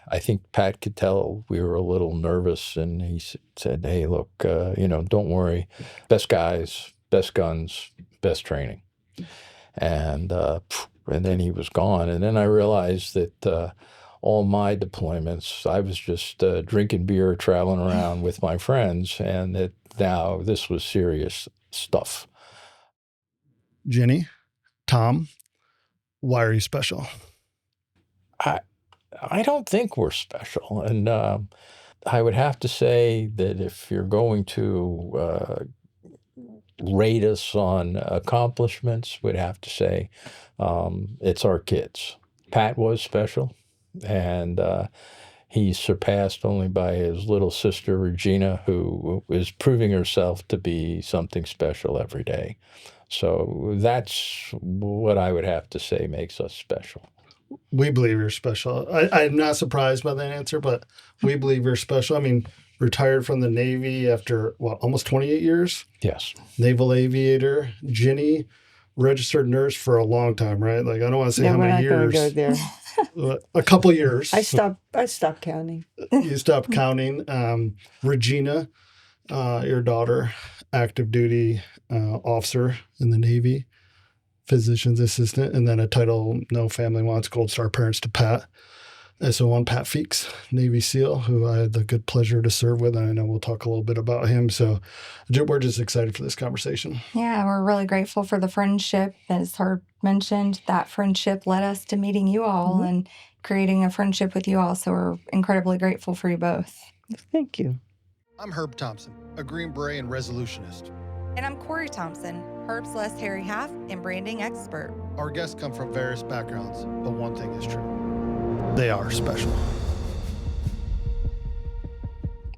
I think Pat could tell we were a little nervous, and he said, "Hey, look, don't worry. Best guys, best guns, best training." And then he was gone. And then I realized that all my deployments, I was just drinking beer, traveling around with my friends, and that now this was serious stuff. Ginny, Tom, why are you special? I don't think we're special. And I would have to say that if you're going to rate us on accomplishments, would have to say it's our kids. Pat was special, and he's surpassed only by his little sister, Regina, who is proving herself to be something special every day. So that's what I would have to say makes us special. We believe you're special. I'm not surprised by that answer, but we believe you're special. I mean, retired from the Navy after, almost 28 years? Yes. Naval aviator. Ginny, registered nurse for a long time, right? Like, I don't want to say how many years. Go there. A couple years. I stopped counting. You stopped counting. Regina, your daughter, active duty officer in the Navy, physician's assistant, and then a title no family wants, Gold Star parents to Pat. SO1 Pat Feeks, Navy SEAL, who I had the good pleasure to serve with. And I know we'll talk a little bit about him. So we're just excited for this conversation. Yeah, we're really grateful for the friendship. As Herb mentioned, that friendship led us to meeting you all and creating a friendship with you all. So we're incredibly grateful for you both. Thank you. I'm Herb Thompson, a Green Beret and resolutionist. And I'm Corey Thompson, Herb's less hairy half and branding expert. Our guests come from various backgrounds, but one thing is true. They are special.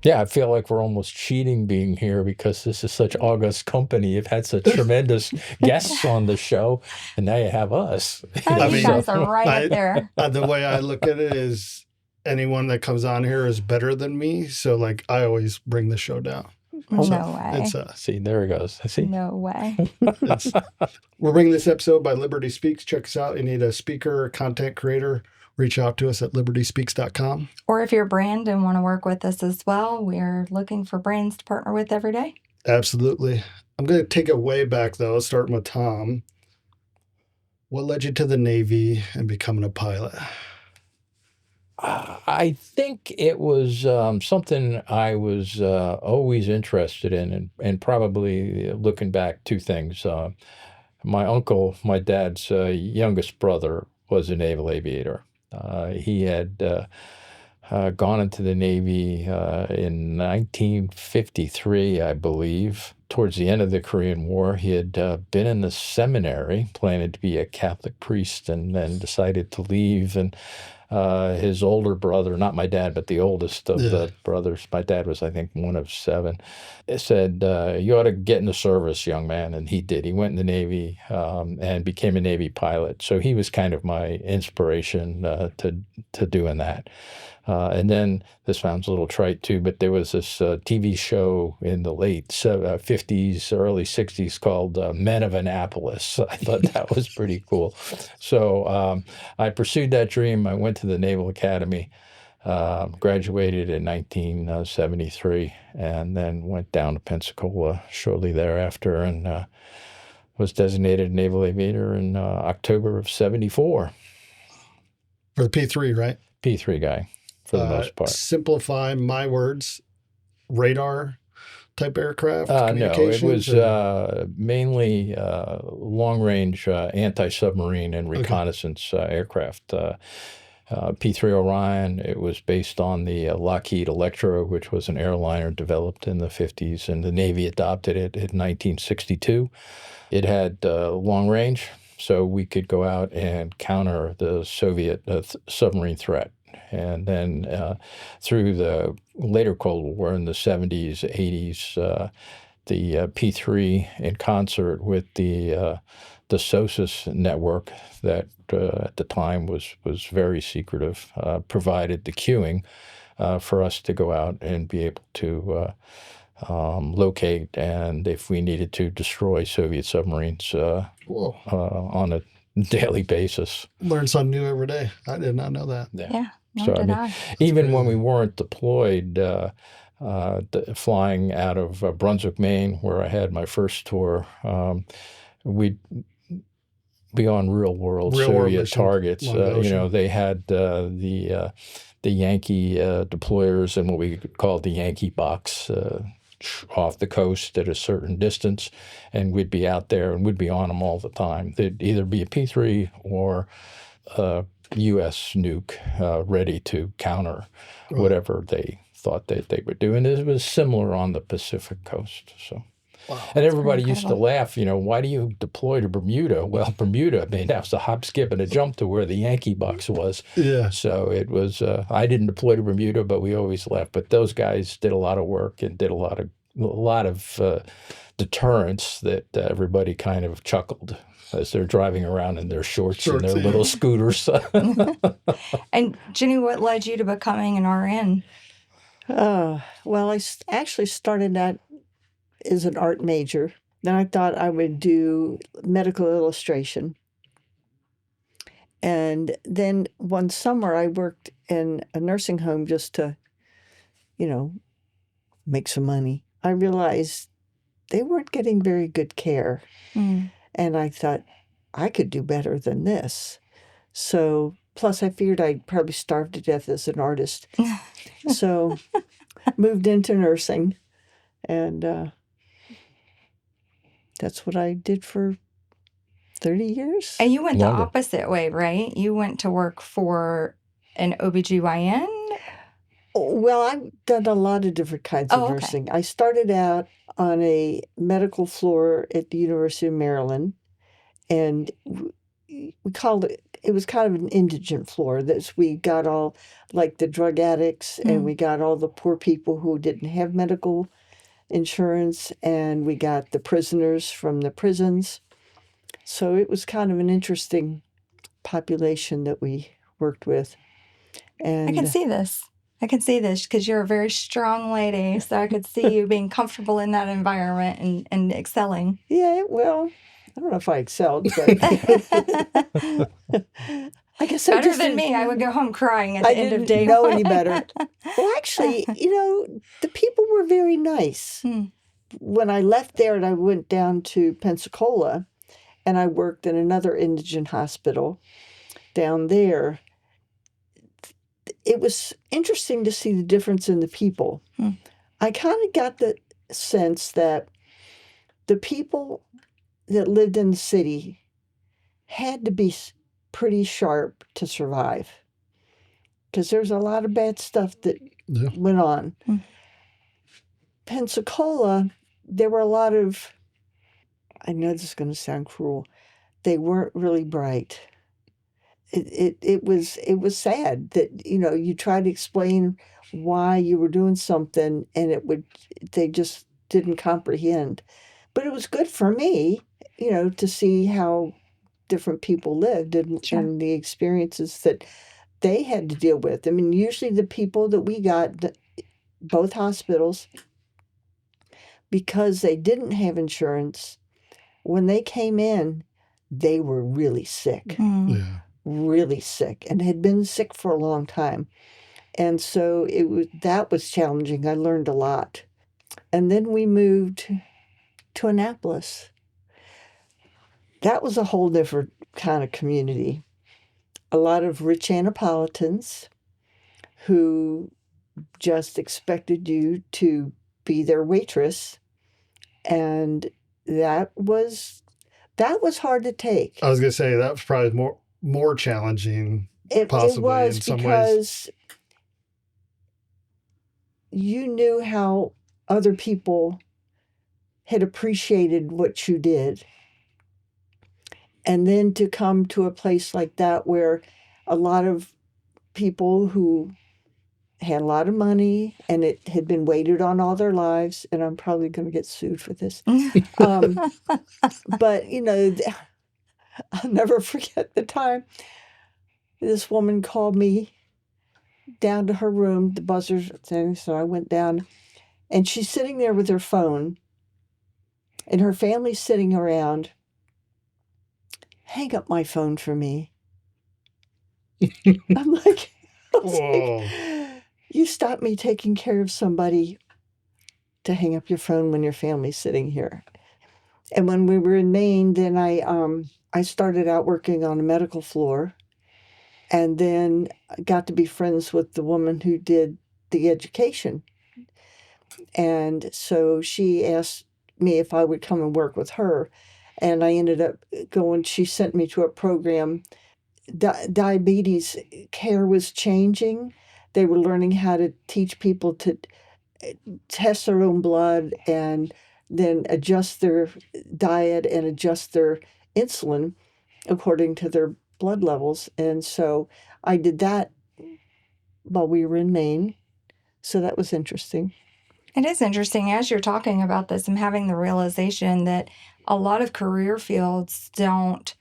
Yeah, I feel like we're almost cheating being here because this is such august company. You've had such tremendous guests on the show, and now you have us. You guys are right up there. The way I look at it is anyone that comes on here is better than me. So, like, I always bring the show down. No So way. See, there he goes. See? No way. We're bringing this episode by Liberty Speaks. Check us out. You need a speaker or content creator, reach out to us at libertyspeaks.com. Or if you're a brand and want to work with us as well, we're looking for brands to partner with every day. Absolutely. I'm going to take it way back, though, starting with Tom. What led you to the Navy and becoming a pilot? I think it was something I was always interested in, and probably looking back, two things. My uncle, my dad's youngest brother, was a naval aviator. He had gone into the Navy in 1953, I believe. Towards the end of the Korean War, he had been in the seminary, planning to be a Catholic priest, and then decided to leave. And his older brother, not my dad, but the oldest of the brothers, my dad was, I think, one of seven, said, you ought to get in the service, young man. And he did. He went in the Navy and became a Navy pilot. So he was kind of my inspiration to doing that. And then, this sounds a little trite too, but there was this TV show in the late 50s, early 60s called Men of Annapolis. I thought that was pretty cool. So I pursued that dream. I went to the Naval Academy, graduated in 1973, and then went down to Pensacola shortly thereafter, and was designated naval aviator in October of 74. For the P3, right? P3 guy. For the most part. Simplify my words, radar type aircraft? No, it was mainly long-range anti-submarine and reconnaissance aircraft. P-3 Orion, it was based on the Lockheed Electra, which was an airliner developed in the 50s, and the Navy adopted it in 1962. It had long range, so we could go out and counter the Soviet submarine threat. And then through the later Cold War in the 70s, 80s, the P-3 in concert with the SOSUS network that at the time was very secretive, provided the queuing for us to go out and be able to locate and, if we needed to, destroy Soviet submarines on a daily basis. Learn something new every day. I did not know that. Yeah. No, So, I did mean, I? even when crazy. we weren't deployed, flying out of Brunswick, Maine, where I had my first tour, we'd be on real world Real world Soviet mission targets. along the ocean. They had the Yankee deployers and what we called the Yankee box off the coast at a certain distance, and we'd be out there and we'd be on them all the time. They'd either be a P-3 or a U.S. nuke ready to counter Right. whatever they thought that they would do. And it was similar on the Pacific coast. So. Wow. And everybody used to incredible. laugh, why do you deploy to Bermuda? Well, Bermuda, that was a hop, skip, and a jump to where the Yankee box was. Yeah. So it was, I didn't deploy to Bermuda, but we always laughed. But those guys did a lot of work and did a lot of deterrence that everybody kind of chuckled as they're driving around in their shorts and their Shorts, yeah. little scooters. And Ginny, what led you to becoming an RN? Well, I actually started out as an art major. Then I thought I would do medical illustration. And then one summer I worked in a nursing home just to, make some money. I realized they weren't getting very good care. Mm. And I thought, I could do better than this. So, plus I figured I'd probably starve to death as an artist. So, moved into nursing. And that's what I did for 30 years. And you went the Longer. opposite way, right? You went to work for an OBGYN? Well, I've done a lot of different kinds of Oh, okay. nursing. I started out on a medical floor at the University of Maryland, and we called it was kind of an indigent floor. We got all like the drug addicts, and we got all the poor people who didn't have medical insurance, and we got the prisoners from the prisons. So it was kind of an interesting population that we worked with. And I can see this. I can see this because you're a very strong lady. So I could see you being comfortable in that environment and excelling. yeah, well, I don't know if I excelled, but I guess I Better just than didn't- me. I would go home crying at the I end of didn't day know one. any better. Well, actually, the people were very nice. Hmm. When I left there and I went down to Pensacola, and I worked in another indigent hospital down there, it was interesting to see the difference in the people. Hmm. I kind of got the sense that the people that lived in the city had to be pretty sharp to survive, because there's a lot of bad stuff that Yeah. went on. Hmm. Pensacola, there were a lot of, I know this is going to sound cruel, they weren't really bright. It was sad that you try to explain why you were doing something and they just didn't comprehend. But it was good for me, to see how different people lived and, Sure. and the experiences that they had to deal with. I mean, usually the people that we got, both hospitals, because they didn't have insurance, when they came in, they were really sick. Hmm. Yeah. Really sick, and had been sick for a long time. And so that was challenging. I learned a lot. And then we moved to Annapolis. That was a whole different kind of community. A lot of rich Annapolitans who just expected you to be their waitress. And that was hard to take. I was gonna say that was probably more challenging. It possibly was in some ways. because you knew how other people had appreciated what you did. And then to come to a place like that where a lot of people who had a lot of money and it had been waited on all their lives, and I'm probably going to get sued for this. But, I'll never forget the time this woman called me down to her room, the buzzer thing, so I went down, and she's sitting there with her phone, and her family's sitting around. Hang up my phone for me. I'm like, Whoa. You stopped me taking care of somebody to hang up your phone when your family's sitting here. And when we were in Maine, then I started out working on a medical floor, and then got to be friends with the woman who did the education. And so she asked me if I would come and work with her. And I ended up going, she sent me to a program. Diabetes care was changing. They were learning how to teach people to test their own blood and then adjust their diet and adjust their insulin according to their blood levels. And so I did that while we were in Maine. So that was interesting. It is interesting. As you're talking about this, I'm having the realization that a lot of career fields don't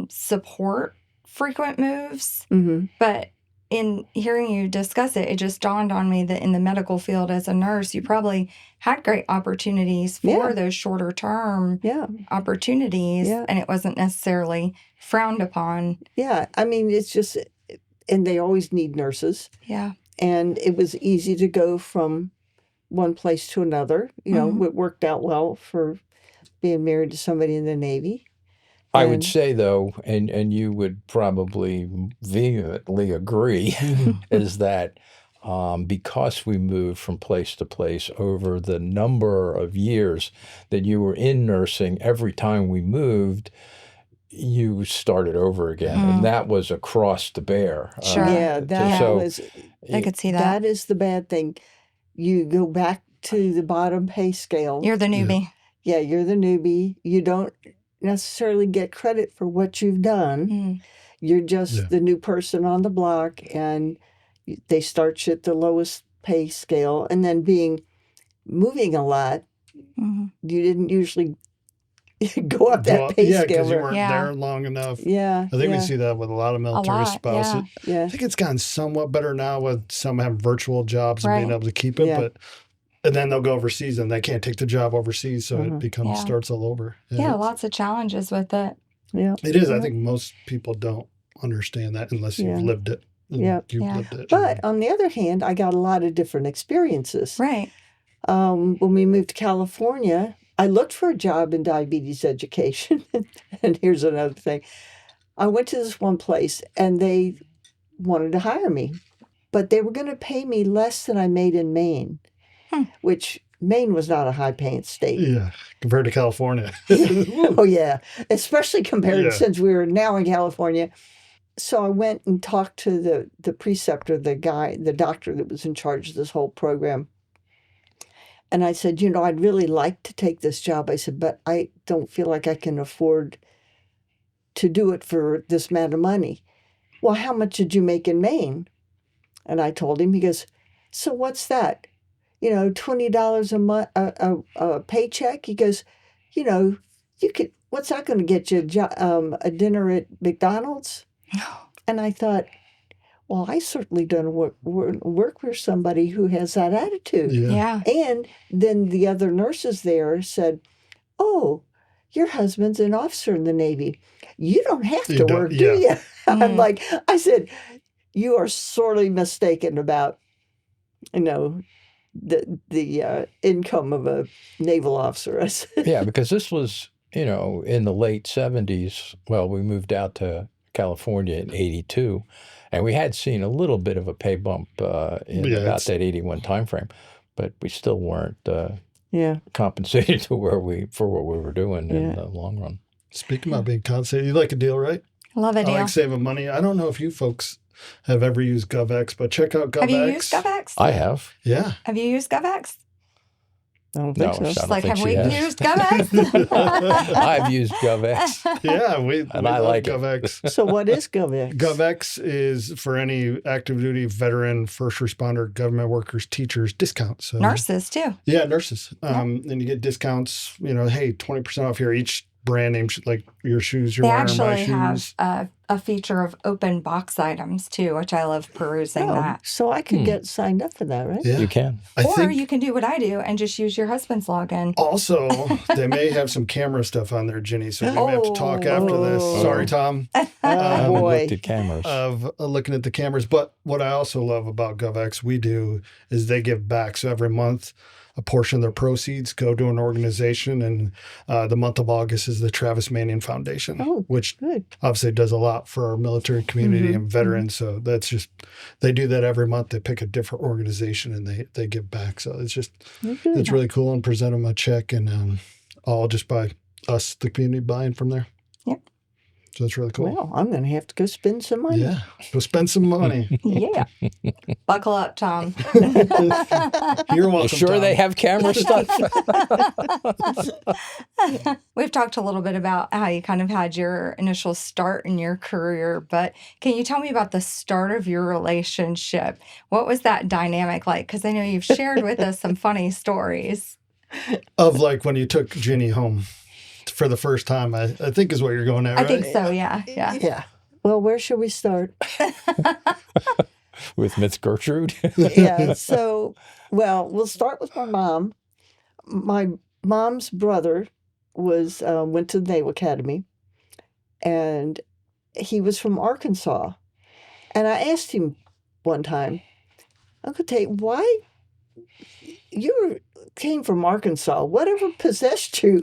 support frequent moves. Mm-hmm. But in hearing you discuss it, it just dawned on me that in the medical field as a nurse, you probably had great opportunities for those shorter term opportunities. Yeah. And it wasn't necessarily frowned upon. Yeah. I mean, it's just, and they always need nurses. Yeah. And it was easy to go from one place to another. You know, it worked out well for being married to somebody in the Navy. I would say, though, and you would probably vehemently agree, is that because we moved from place to place over the number of years that you were in nursing, every time we moved, you started over again. And that was a cross to bear. Sure. Yeah, that was, I could see that. That is the bad thing. You go back to the bottom pay scale. You're the newbie. Yeah, you're the newbie. You don't necessarily get credit for what you've done. You're just the new person on the block, and they start you at the lowest pay scale. And then moving a lot, you didn't usually go up that pay scale. Yeah, because you weren't there long enough. Yeah. I think we see that with a lot of military spouses. Yeah. I think it's gotten somewhat better now with some have virtual jobs and being able to keep it, and then they'll go overseas and they can't take the job overseas, so it becomes starts all over. Yeah, lots of challenges with it. Yeah, it is. I think most people don't understand that unless you've lived it. Lived it. But on the other hand, I got a lot of different experiences. Right. When we moved to California, I looked for a job in diabetes education. And here's another thing. I went to this one place and they wanted to hire me, but they were going to pay me less than I made in Maine, which Maine was not a high-paying state. Yeah, compared to California. Oh, yeah, especially compared since we were now in California. So I went and talked to the preceptor, the doctor that was in charge of this whole program. And I said, I'd really like to take this job. I said, but I don't feel like I can afford to do it for this amount of money. Well, how much did you make in Maine? And I told him. He goes, so what's that? $20 a month, a paycheck. He goes, you could. What's that going to get you? A dinner at McDonald's? And I thought, well, I certainly don't work for somebody who has that attitude. Yeah. And then the other nurses there said, oh, your husband's an officer in the Navy. You don't have to work, do you? I'm like, I said, you are sorely mistaken about, the income of a naval officer. Yeah, because this was, in the late 70s. Well, we moved out to California in 82, and we had seen a little bit of a pay bump in about that 81 timeframe, but we still weren't compensated for what we were doing in the long run. Speaking about being compensated, you like a deal, right? Love a deal. I like saving money. I don't know if you folks have ever used GOVX, but check out GOVX. Have you used GOVX? I have. Yeah. Have you used GOVX? I don't think so. She's like, have we used GOVX? I've used GOVX. Yeah, we like GOVX. So what is GOVX? GOVX is for any active duty, veteran, first responder, government workers, teachers, discounts. So, nurses too. Yeah, nurses. And you get discounts, hey, 20% off here. Each brand name, like your shoes you're wearing, my shoes. They actually have a feature of open box items too, which I love perusing that. So I could get signed up for that, right? Yeah. You can. Or you can do what I do and just use your husband's login. Also, they may have some camera stuff on there, Ginny, so we may have to talk after this. Sorry, Tom. Boy. Looked at cameras. Of looking at the cameras. But what I also love about GOVX we do is they give back. So every month, a portion of their proceeds go to an organization, and the month of August is the Travis Manning Foundation, which obviously does a lot for our military community and veterans. So that's just, they do that every month. They pick a different organization and they give back. So it's just, it's really cool, and present them a check, and all just by us, the community, buying from there. Yep. So that's really cool. Well, I'm going to have to go spend some money. Yeah, go spend some money. Yeah. Buckle up, Tom. You're welcome, Sure, Tom. they have camera stuff. We've talked a little bit about how you kind of had your initial start in your career, but can you tell me about the start of your relationship? What was that dynamic like? Because I know you've shared with us some funny stories. Of like when you took Ginny home for the first time, I think is what you're going at, right? I think so, yeah. Yeah. Well, where should we start? With Miss Gertrude. Yeah. So, we'll start with my mom. My mom's brother went to the Naval Academy, and he was from Arkansas. And I asked him one time, Uncle Tate, why you came from Arkansas? Whatever possessed you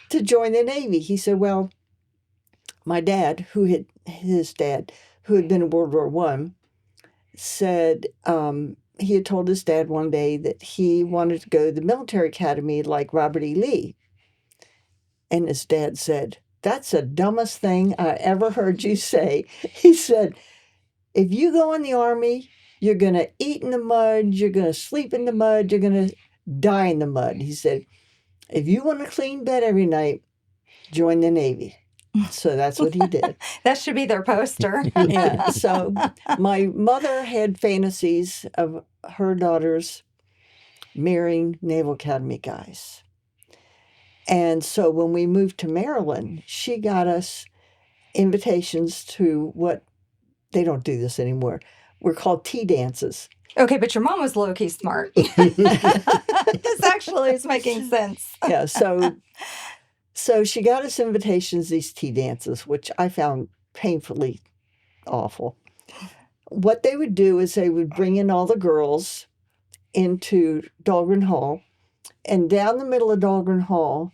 to join the Navy? He said, well, my dad, his dad, who had been in World War I, said he had told his dad one day that he wanted to go to the military academy like Robert E. Lee. And his dad said, that's the dumbest thing I ever heard you say. He said, if you go in the Army, you're going to eat in the mud, you're going to sleep in the mud, you're going to die in the mud. He said, if you want a clean bed every night, join the Navy. So that's what he did. That should be their poster. Yeah. So my mother had fantasies of her daughters marrying Naval Academy guys. And so when we moved to Maryland, she got us invitations to what, they don't do this anymore, we're called tea dances. Okay, but your mom was low-key smart. This actually is making sense. Yeah, so she got us invitations to these tea dances, which I found painfully awful. What they would do is they would bring in all the girls into Dahlgren Hall, and down the middle of Dahlgren Hall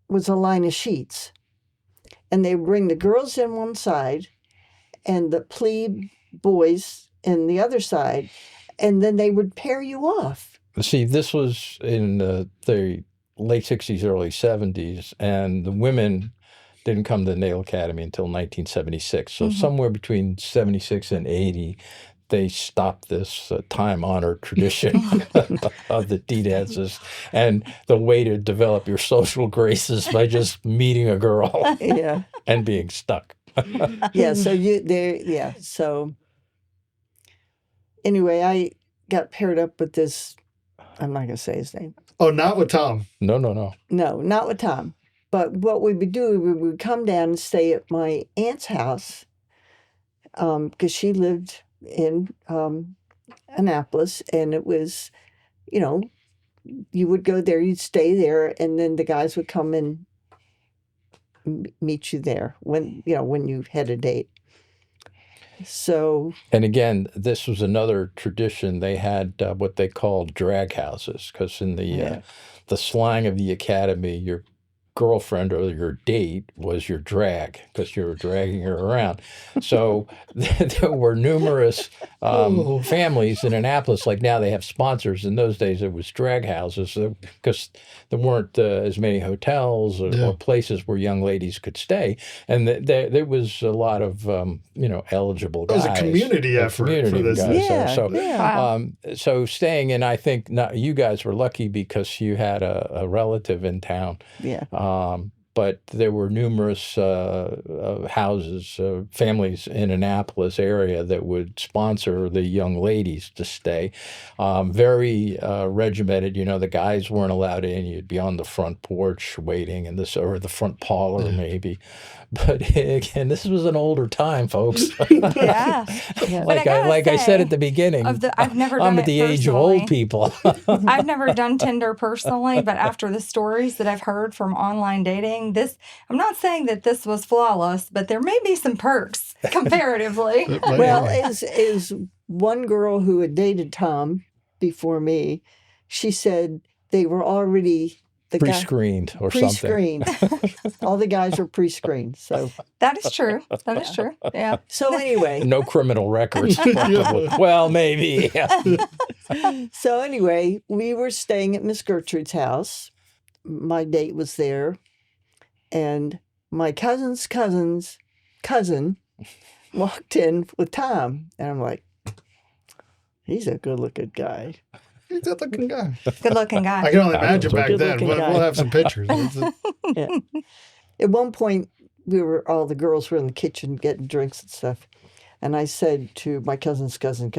was a line of sheets. And they would bring the girls in one side and the plebe boys in the other side, and then they would pair you off. See, this was in the late 60s, early 70s, and the women didn't come to the Naval Academy until 1976. So somewhere between 76 and 80, they stopped this time-honored tradition of the tea dances, and the way to develop your social graces by just meeting a girl and being stuck. Yeah, so anyway, I got paired up with this, I'm not going to say his name. Oh, not with Tom. No. No, not with Tom. But what we would do, we would come down and stay at my aunt's house, because she lived in Annapolis, and it was, you would go there, you'd stay there, and then the guys would come and meet you there when you had a date. So, and again, this was another tradition. They had what they called drag houses, because in the slang of the academy, your girlfriend or your date was your drag, because you were dragging her around. So there were numerous families in Annapolis. Like now they have sponsors. In those days, it was drag houses, because there weren't as many hotels or places where young ladies could stay. And there was a lot of, eligible guys. It was a community effort for this. Guys. So staying in, I think you guys were lucky because you had a relative in town. Yeah. but there were numerous houses, families in Annapolis area that would sponsor the young ladies to stay. Very regimented. The guys weren't allowed in. You'd be on the front porch waiting, or the front parlor maybe. But again, this was an older time, folks. Yeah. Yeah. But I said at the beginning, I've never done I'm at the age of old people. I've never done Tinder personally, but after the stories that I've heard from online dating, I'm not saying that this was flawless, but there may be some perks comparatively. Well, is one girl who had dated Tom before me, she said they were already Pre-screened or something. Pre-screened. All the guys were pre-screened. So That is true. That is true. Yeah. so anyway, No criminal records. Probably. Well, maybe. Yeah. so anyway, we were staying at Miss Gertrude's house. My date was there, and my cousin's cousin walked in with Tom, and I'm like, he's a good-looking guy. He's a good-looking guy. Good looking I guy. can only imagine back then. Good-looking We'll guy. have some pictures. Yeah. At one point, all the girls were in the kitchen getting drinks and stuff, and I said to my cousin's cousin,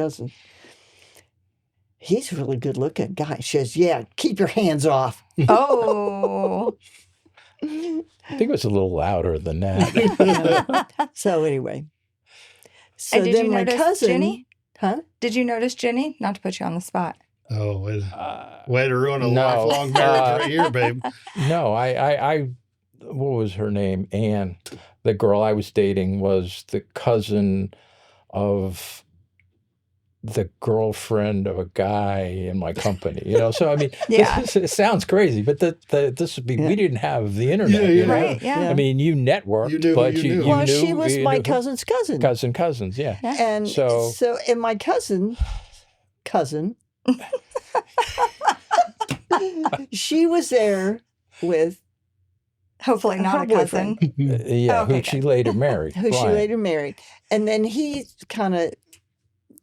he's a really good-looking guy. She says, yeah, keep your hands off. Oh. I think it was a little louder than that. So anyway, so And did then you my notice cousin, Ginny? huh? Did you notice Ginny? Not to put you on the spot. Oh, way to ruin a no. lifelong marriage right here, babe. No, I what was her name? Anne. The girl I was dating was the cousin of the girlfriend of a guy in my company. So I mean, Yeah. it sounds crazy, but this would be. Yeah. We didn't have the internet. Yeah, you know? Right. Yeah. I mean, you networked, You knew who but you you knew. Well, knew she was you my knew cousin's cousin. cousins. Yeah. And So- and my cousin, she was there with Hopefully not her a cousin. Yeah, Okay, who she later married. who she Brian. later married. And then he kind of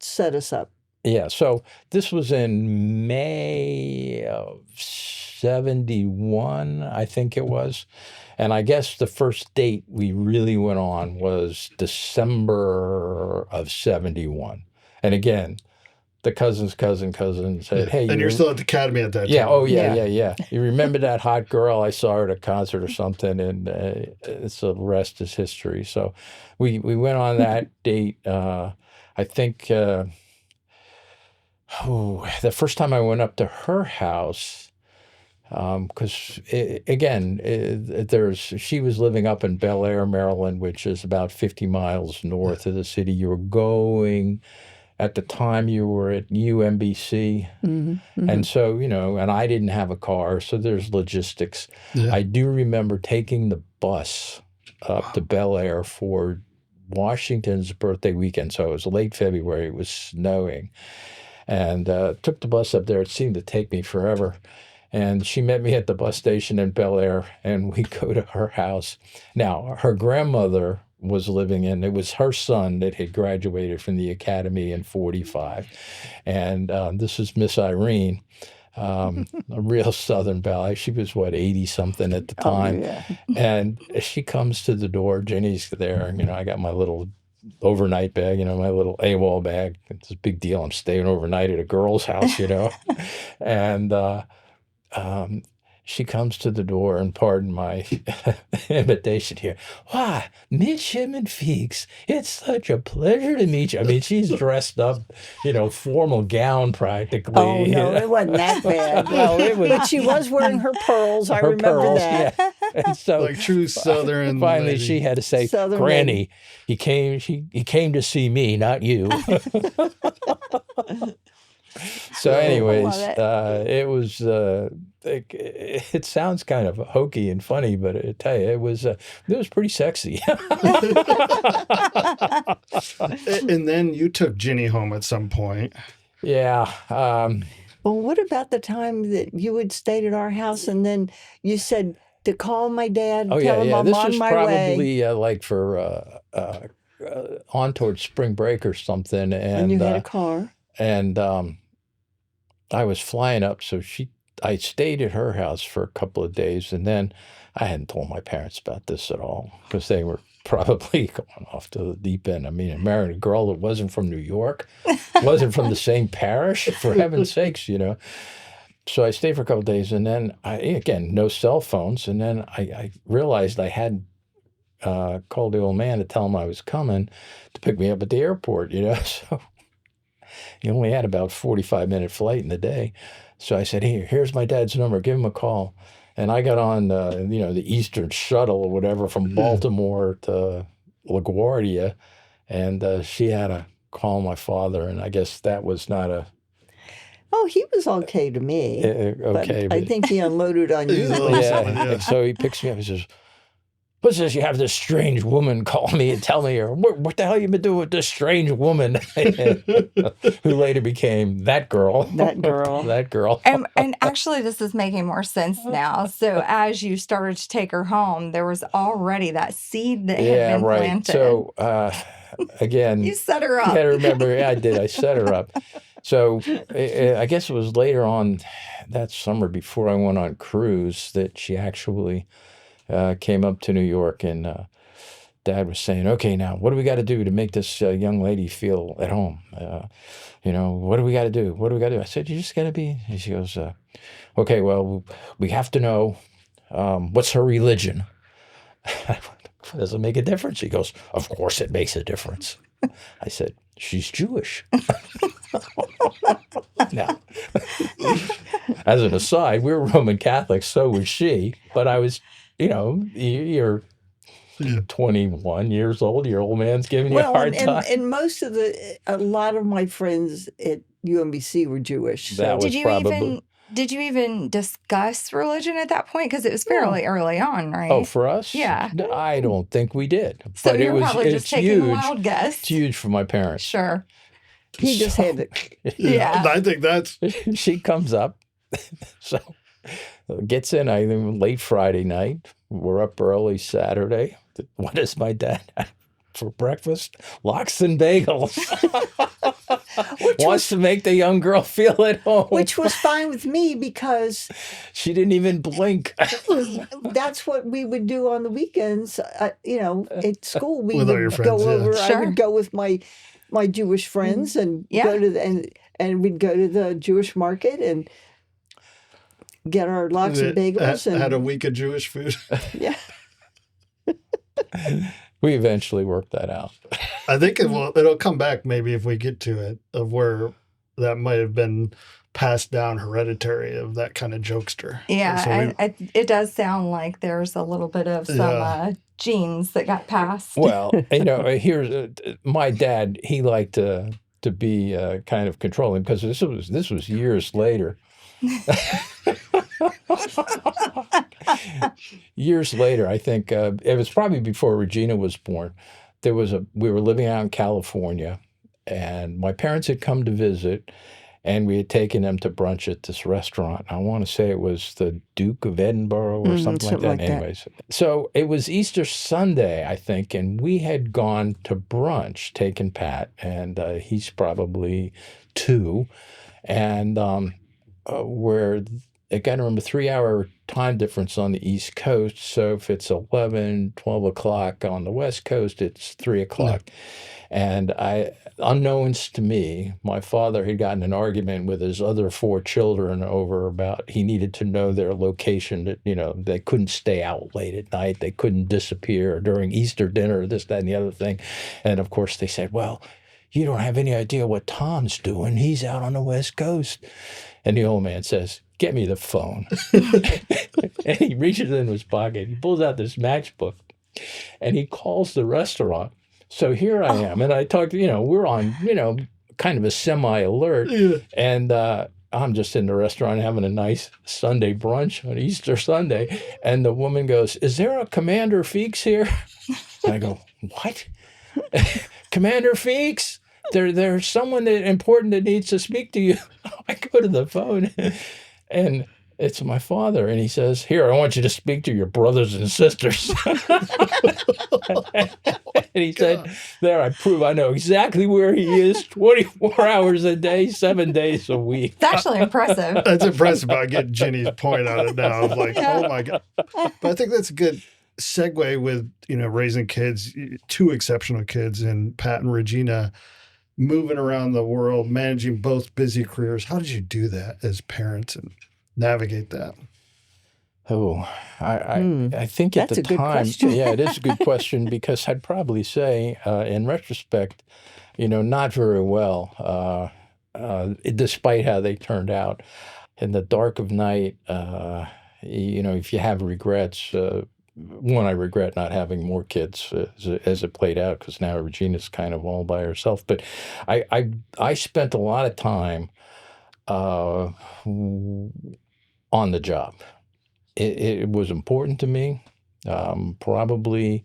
set us up. Yeah, so this was in May of 71, I think it was. And I guess the first date we really went on was December of 71. And again, the cousin's cousin said, hey, And you're still at the academy at that time. yeah, oh Yeah. yeah. You remember that hot girl? I saw her at a concert or something, and it's the rest is history. So we went on that date. I think the first time I went up to her house, because she was living up in Bel Air, Maryland, which is about 50 miles north of the city. You were going. At the time, you were at UMBC. Mm-hmm. And so, and I didn't have a car, so there's logistics. Yeah. I do remember taking the bus up to Bel Air for Washington's birthday weekend. So it was late February, it was snowing. And took the bus up there. It seemed to take me forever. And she met me at the bus station in Bel Air, and we go to her house. Now, her grandmother was living in, it was her son that had graduated from the academy in 45. And this is Miss Irene, a real Southern Belle. She was, 80-something at the time. Oh, yeah. And she comes to the door, Jenny's there, I got my little overnight bag, my little AWOL bag. It's a big deal. I'm staying overnight at a girl's house, And she comes to the door, and pardon my imitation here. Why, Midshipman Feeks, it's such a pleasure to meet you. I mean, she's dressed up, formal gown practically. Oh, no, it wasn't that bad. Well, it was But she was wearing her pearls. I her remember pearls, that. yeah. And so Like true Southern finally lady. she had to say, Southern Granny, he came to see me, not you. So anyways, Love it was, it sounds kind of hokey and funny, but I tell you, it was pretty sexy. And then you took Ginny home at some point. Yeah. Well, what about the time that you had stayed at our house and then you said to call my dad, Oh, tell him yeah. I'm This on was my way? probably like for on towards spring break or something. And you had a car. And I was flying up, so she I stayed at her house for a couple of days, and then I hadn't told my parents about this at all because they were probably going off to the deep end. I mean, I married a girl that wasn't from New York, wasn't from the same parish, for heaven's sakes, So I stayed for a couple of days, and then again, no cell phones, and then I realized I had called the old man to tell him I was coming to pick me up at the airport, So he only had about 45-minute flight in the day. So I said, here's my dad's number. Give him a call. And I got on, the Eastern shuttle or whatever from Baltimore to LaGuardia. And she had to call my father. And I guess that was not a... Oh, he was okay to me. Okay. But I think he unloaded on you. Yeah. So he picks me up and says, what's this? You have this strange woman call me and tell me, what the hell you been doing with this strange woman? Who later became that girl. That girl. And actually, this is making more sense now. So as you started to take her home, there was already that seed that had been planted. So again, you set her up. You got to remember, I did. I set her up. So I guess it was later on that summer before I went on cruise that she actually came up to New York, and Dad was saying, okay, now what do we got to do to make this young lady feel at home? What do we got to do? What do we got to do? I said, you just got to be, and she goes, okay, well, we have to know what's her religion. Does it make a difference? He goes, of course it makes a difference. I said, she's Jewish. Now, as an aside, we were Roman Catholics, so was she, but I was, you're 21 years old, your old man's giving you a hard time. And a lot of my friends at UMBC were Jewish. So. That was Did you even discuss religion at that point? Because it was fairly early on, right? Oh, for us? Yeah. I don't think we did. So but you're probably just taking huge. a wild guess. It's huge for my parents. Sure. He just had it. Yeah. I think that's... She comes up, so gets in, I think, late Friday night. We're up early Saturday. What does my dad have for breakfast? Lox and bagels. Wants to make the young girl feel at home. Which was fine with me because... She didn't even blink. That's what we would do on the weekends. At school, we With all your would go friends, yeah. over. Sure. I would go with my Jewish friends and Yeah. go to and we'd go to the Jewish market and get our lox and bagels. And had a week of Jewish food. Yeah. We eventually worked that out. I think it'll come back maybe if we get to it, of where that might have been passed down hereditary of that kind of jokester. Yeah, So and it does sound like there's a little bit of some genes that got passed. Well, here's my dad. He liked to be kind of controlling because this was years later. Years later, I think it was probably before Regina was born. We were living out in California, and my parents had come to visit, and we had taken them to brunch at this restaurant. I want to say it was the Duke of Edinburgh or something like that. Anyways, so it was Easter Sunday, I think, and we had gone to brunch, taken Pat, and he's probably 2, and where I got to remember 3-hour time difference on the East Coast. So if it's 11, 12 o'clock on the West Coast, it's 3 o'clock. Yeah. And unknowns to me, my father had gotten an argument with his other 4 children over about he needed to know their location, that, they couldn't stay out late at night. They couldn't disappear during Easter dinner, this, that, and the other thing. And of course they said, well, you don't have any idea what Tom's doing. He's out on the West Coast. And the old man says, get me the phone. And he reaches in his pocket. He pulls out this matchbook, and he calls the restaurant. So here I am. And I talked, we're on, kind of a semi-alert. Yeah. And I'm just in the restaurant having a nice Sunday brunch on Easter Sunday. And the woman goes, is there a Commander Feeks here? And I go, what? Commander Feeks? There's someone important that needs to speak to you. I go to the phone, and It's my father. And he says, here, I want you to speak to your brothers and sisters. And he said, there, I know exactly where he is 24 hours a day, 7 days a week. It's actually impressive. That's impressive. I get Ginny's point on it now. I'm like, Yeah. oh my God. But I think that's a good segue with, raising kids, two exceptional kids, and Pat and Regina moving around the world, managing both busy careers. How did you do that as parents and navigate that? Oh, I think at That's the a good time, question. yeah, it is a good question because I'd probably say, in retrospect, not very well, despite how they turned out. In the dark of night, if you have regrets, one, I regret not having more kids as it played out because now Regina's kind of all by herself. But I spent a lot of time on the job. It was important to me, probably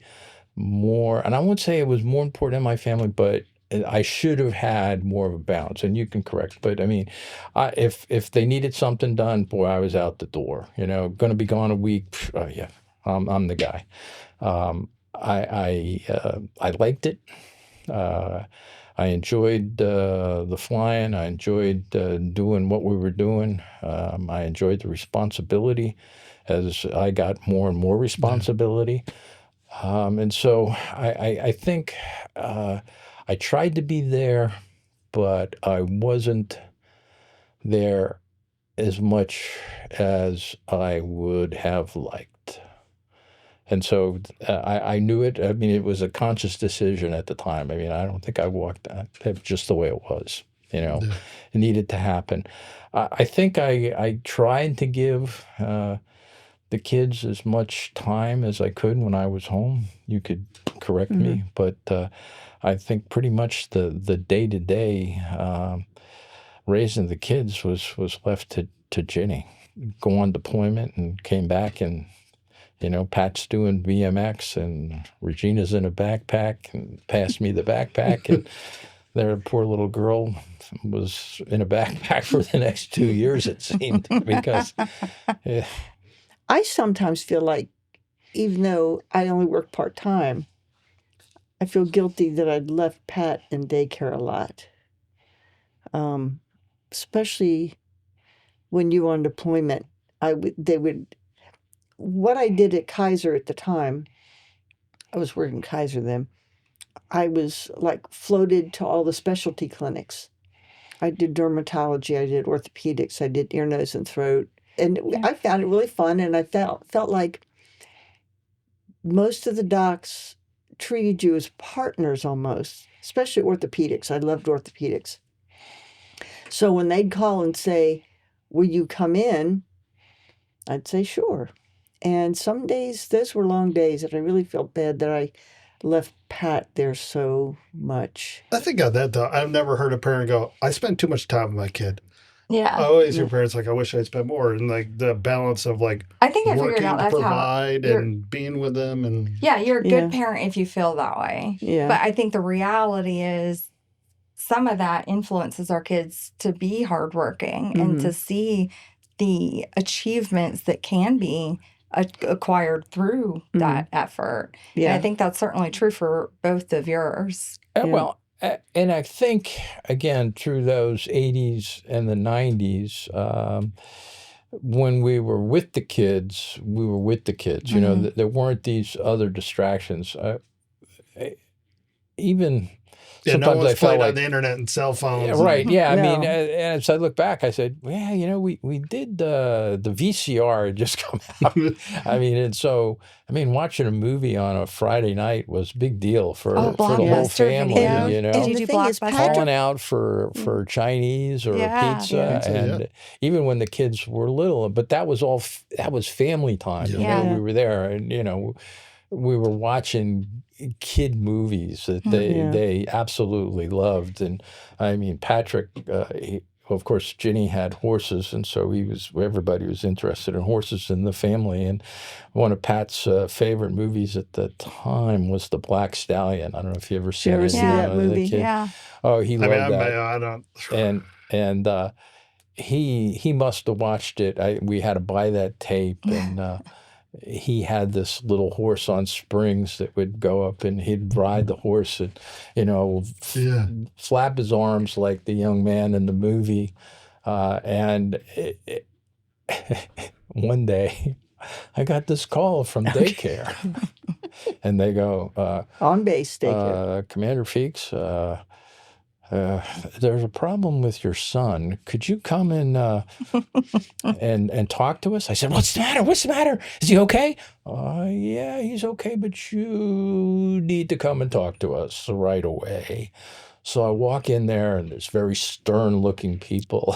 more, and I won't say it was more important in my family, but I should have had more of a balance, and you can correct. But I mean, if they needed something done, boy, I was out the door. Going to be gone a week. Yeah, I'm the guy. I liked it. I enjoyed the flying. I enjoyed doing what we were doing. I enjoyed the responsibility as I got more and more responsibility. And so I think I tried to be there, but I wasn't there as much as I would have liked. And so I knew it. I mean, it was a conscious decision at the time. I mean, I don't think I walked that. It was just the way it was. Yeah. It needed to happen. I think I tried to give the kids as much time as I could when I was home. You could correct me, but I think pretty much the day-to-day raising the kids was left to Ginny. Go on deployment and came back, and Pat's doing VMX and Regina's in a backpack and passed me the backpack, and their poor little girl was in a backpack for the next 2 years, it seemed, because I sometimes feel like, even though I only work part-time, I feel guilty that I'd left Pat in daycare a lot. Especially when you were on deployment. What I did at Kaiser at the time, I was working Kaiser then, I was like floated to all the specialty clinics. I did dermatology, I did orthopedics, I did ear, nose, and throat. And I found it really fun, and I felt like most of the docs treated you as partners almost, especially orthopedics. I loved orthopedics. So when they'd call and say, will you come in? I'd say, sure. And some days, those were long days, and I really felt bad that I left Pat there so much. I think of that, though. I've never heard a parent go, I spent too much time with my kid. I Yeah. always hear parents like, I wish I'd spent more. And like the balance of like I think I figured working out to that's how provide you're, and being with them. And yeah, you're a Yeah. good parent if you feel that way. Yeah. But I think the reality is some of that influences our kids to be hardworking and to see the achievements that can be acquired through that effort. And I Yeah. think that's certainly true for both of yours. Yeah. well, and I think, again, through those 80s and the 90s, when we were with the kids, we were with the kids. There weren't these other distractions. Even yeah, no sometimes I one's felt playing on like, the internet and cell phones. yeah, right, yeah. I mean, No. and as I look back, I said, well, we did the VCR had just come out. I mean, and so, watching a movie on a Friday night was a big deal for Oh, the whole Blockbuster family, Video. you know. Did And you the do thing is, Blockbuster? Calling out for Chinese or Yeah. pizza, Yeah. Pizza, and yeah. even when the kids were little, but that was all that was family time. Yeah. We were there, and we were watching kid movies that they absolutely loved. And I mean, Patrick, of course, Ginny had horses, and so everybody was interested in horses in the family. And one of Pat's favorite movies at the time was The Black Stallion. I don't know if you ever seen it. seen that as a movie? kid. Yeah. Oh, he I mean, loved that. I don't. And he must have watched it. We had to buy that tape, and he had this little horse on springs that would go up, and he'd ride the horse and, Yeah. flap his arms like the young man in the movie. And one day, I got this call from daycare, and they go, On base daycare. Commander Feeks, there's a problem with your son. Could you come and talk to us? I said, what's the matter? What's the matter? Is he okay? Yeah, he's okay, but you need to come and talk to us right away. So I walk in there, and there's very stern-looking people.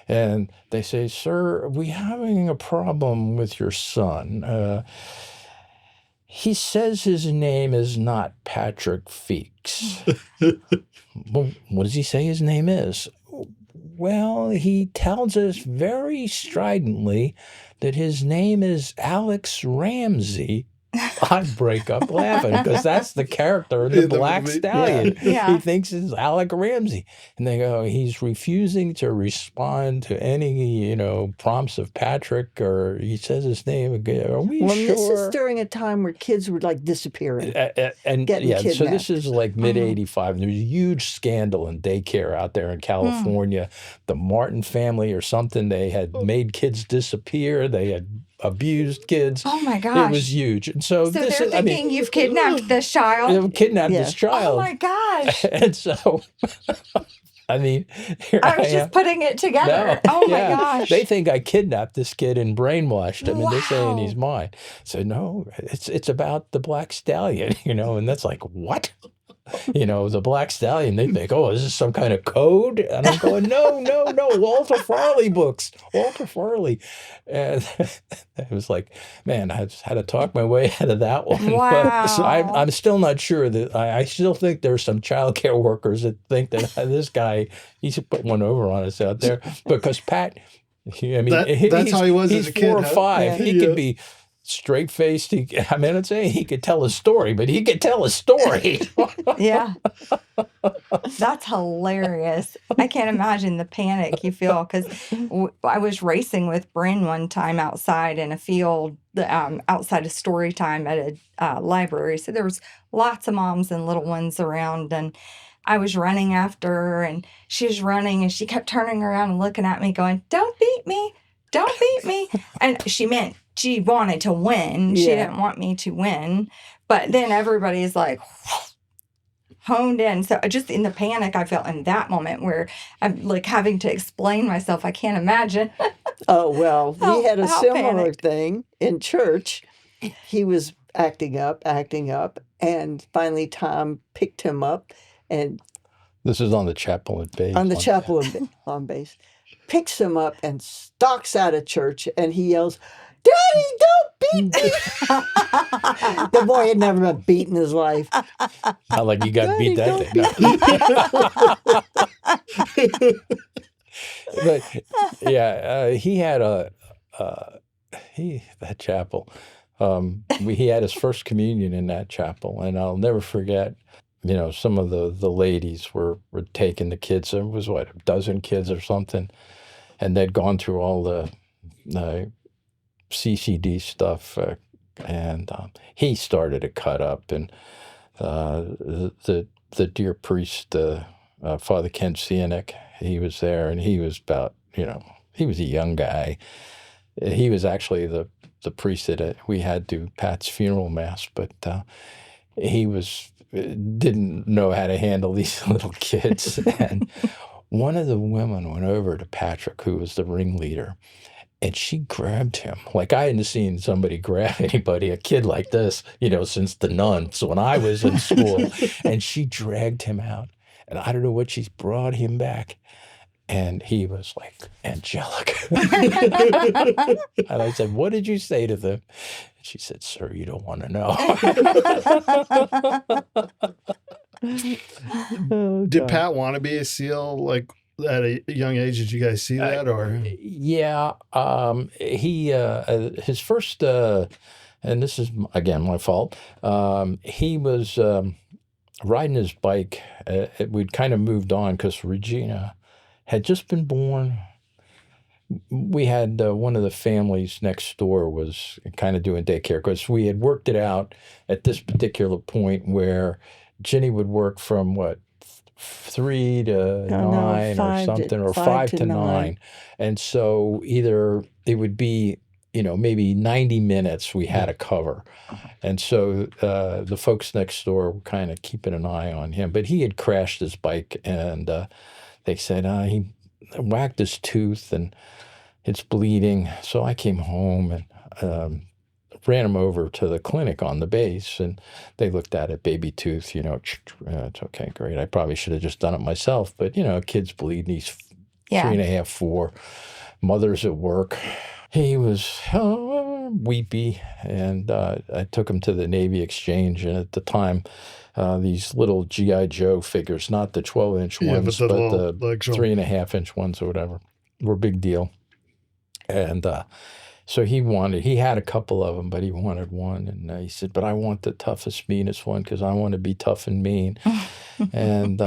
And they say, sir, we're having a problem with your son. He says his name is not Patrick Feeks. Well, what does he say his name is? Well, he tells us very stridently that his name is Alex Ramsey. I break up laughing because that's the character of the In the Black movie. Stallion. Yeah. He thinks it's Alec Ramsey. And they go, he's refusing to respond to any, prompts of Patrick, or he says his name again. Are we Well, sure? this is during a time where kids were like disappearing. And Getting yeah, so this kidnapped. is like mid '85. There's a huge scandal in daycare out there in California. The Martin family or something, they had made kids disappear. They had abused kids. Oh my gosh. It was huge. And so, So this they're is, thinking you've kidnapped this child. they've kidnapped Yeah. this child. Oh my gosh. And so, here I was am. just putting it together. No, Oh my yeah. gosh. They think I kidnapped this kid and brainwashed him, and they're saying Wow. he's mine. So no, it's about the Black Stallion, and that's like, what? The Black Stallion, they think, oh, is this some kind of code? And I'm going, no, Walter Farley books, Walter Farley. And it was like, man, I just had to talk my way out of that one. Wow. So I'm still not sure that, I still think there's some child care workers that think that this guy, he's put one over on us out there, because Pat, That's how he was he's as a kid, 4 or huh? 5. Yeah. He could be straight-faced. I'm not saying he could tell a story, but he could tell a story. Yeah. That's hilarious. I can't imagine the panic you feel, because I was racing with Bryn one time outside in a field, outside of story time at a library. So there was lots of moms and little ones around, and I was running after her, and she was running, and she kept turning around and looking at me going, don't beat me. Don't beat me. And she meant she wanted to win. She Yeah. didn't want me to win. But then everybody's like honed in. So just in the panic I felt in that moment, where I'm like having to explain myself. I can't imagine. Oh, well, we had a How similar panicked. thing in church. He was acting up, and finally Tom picked him up and This is on the chapel at base. on the chapel on base, picks him up and stalks out of church, and he yells, Daddy, don't beat me. The boy had never been beaten in his life. Not like you got beat Daddy, that don't day. But yeah, he had that chapel. He had his first communion in that chapel, and I'll never forget. Some of the ladies were taking the kids. There was a dozen kids or something, and they'd gone through all the CCD stuff, and he started to cut up, and the dear priest, Father Ken Sienick, he was there, and he was about, he was a young guy. He was actually the priest that we had do Pat's funeral mass, but he didn't know how to handle these little kids. And one of the women went over to Patrick, who was the ringleader, and she grabbed him. Like, I hadn't seen somebody grab anybody, a kid like this, since the nuns when I was in school. And she dragged him out. And I don't know what, she's brought him back. And he was like angelic. And I said, what did you say to them? And she said, sir, you don't want to know. Oh, Did God. Pat want to be a SEAL like at a young age? Did you guys see that, or? Yeah, he his first, and this is again my fault. He was riding his bike. We'd kind of moved on because Regina had just been born, we had one of the families next door was kind of doing daycare because we had worked it out at this particular point where Ginny would work from what, 3 to No, 9 or 5 something, or 5 5 to to 9. 9. And so either it would be, maybe 90 minutes we had to cover. And so the folks next door were kind of keeping an eye on him. But he had crashed his bike, and they said he whacked his tooth and it's bleeding. So I came home and ran him over to the clinic on the base, and they looked at it, baby tooth, it's okay, great. I probably should have just done it myself, but kids bleed, and he's Yeah. 3.5, 4. Mother's at work. He was weepy, and I took him to the Navy Exchange, and at the time, these little G.I. Joe figures, not the 12-inch ones, but the but little the legs on. 3.5-inch ones or whatever, were a big deal. And so he had a couple of them, but he wanted one. And he said, but I want the toughest, meanest one because I want to be tough and mean. And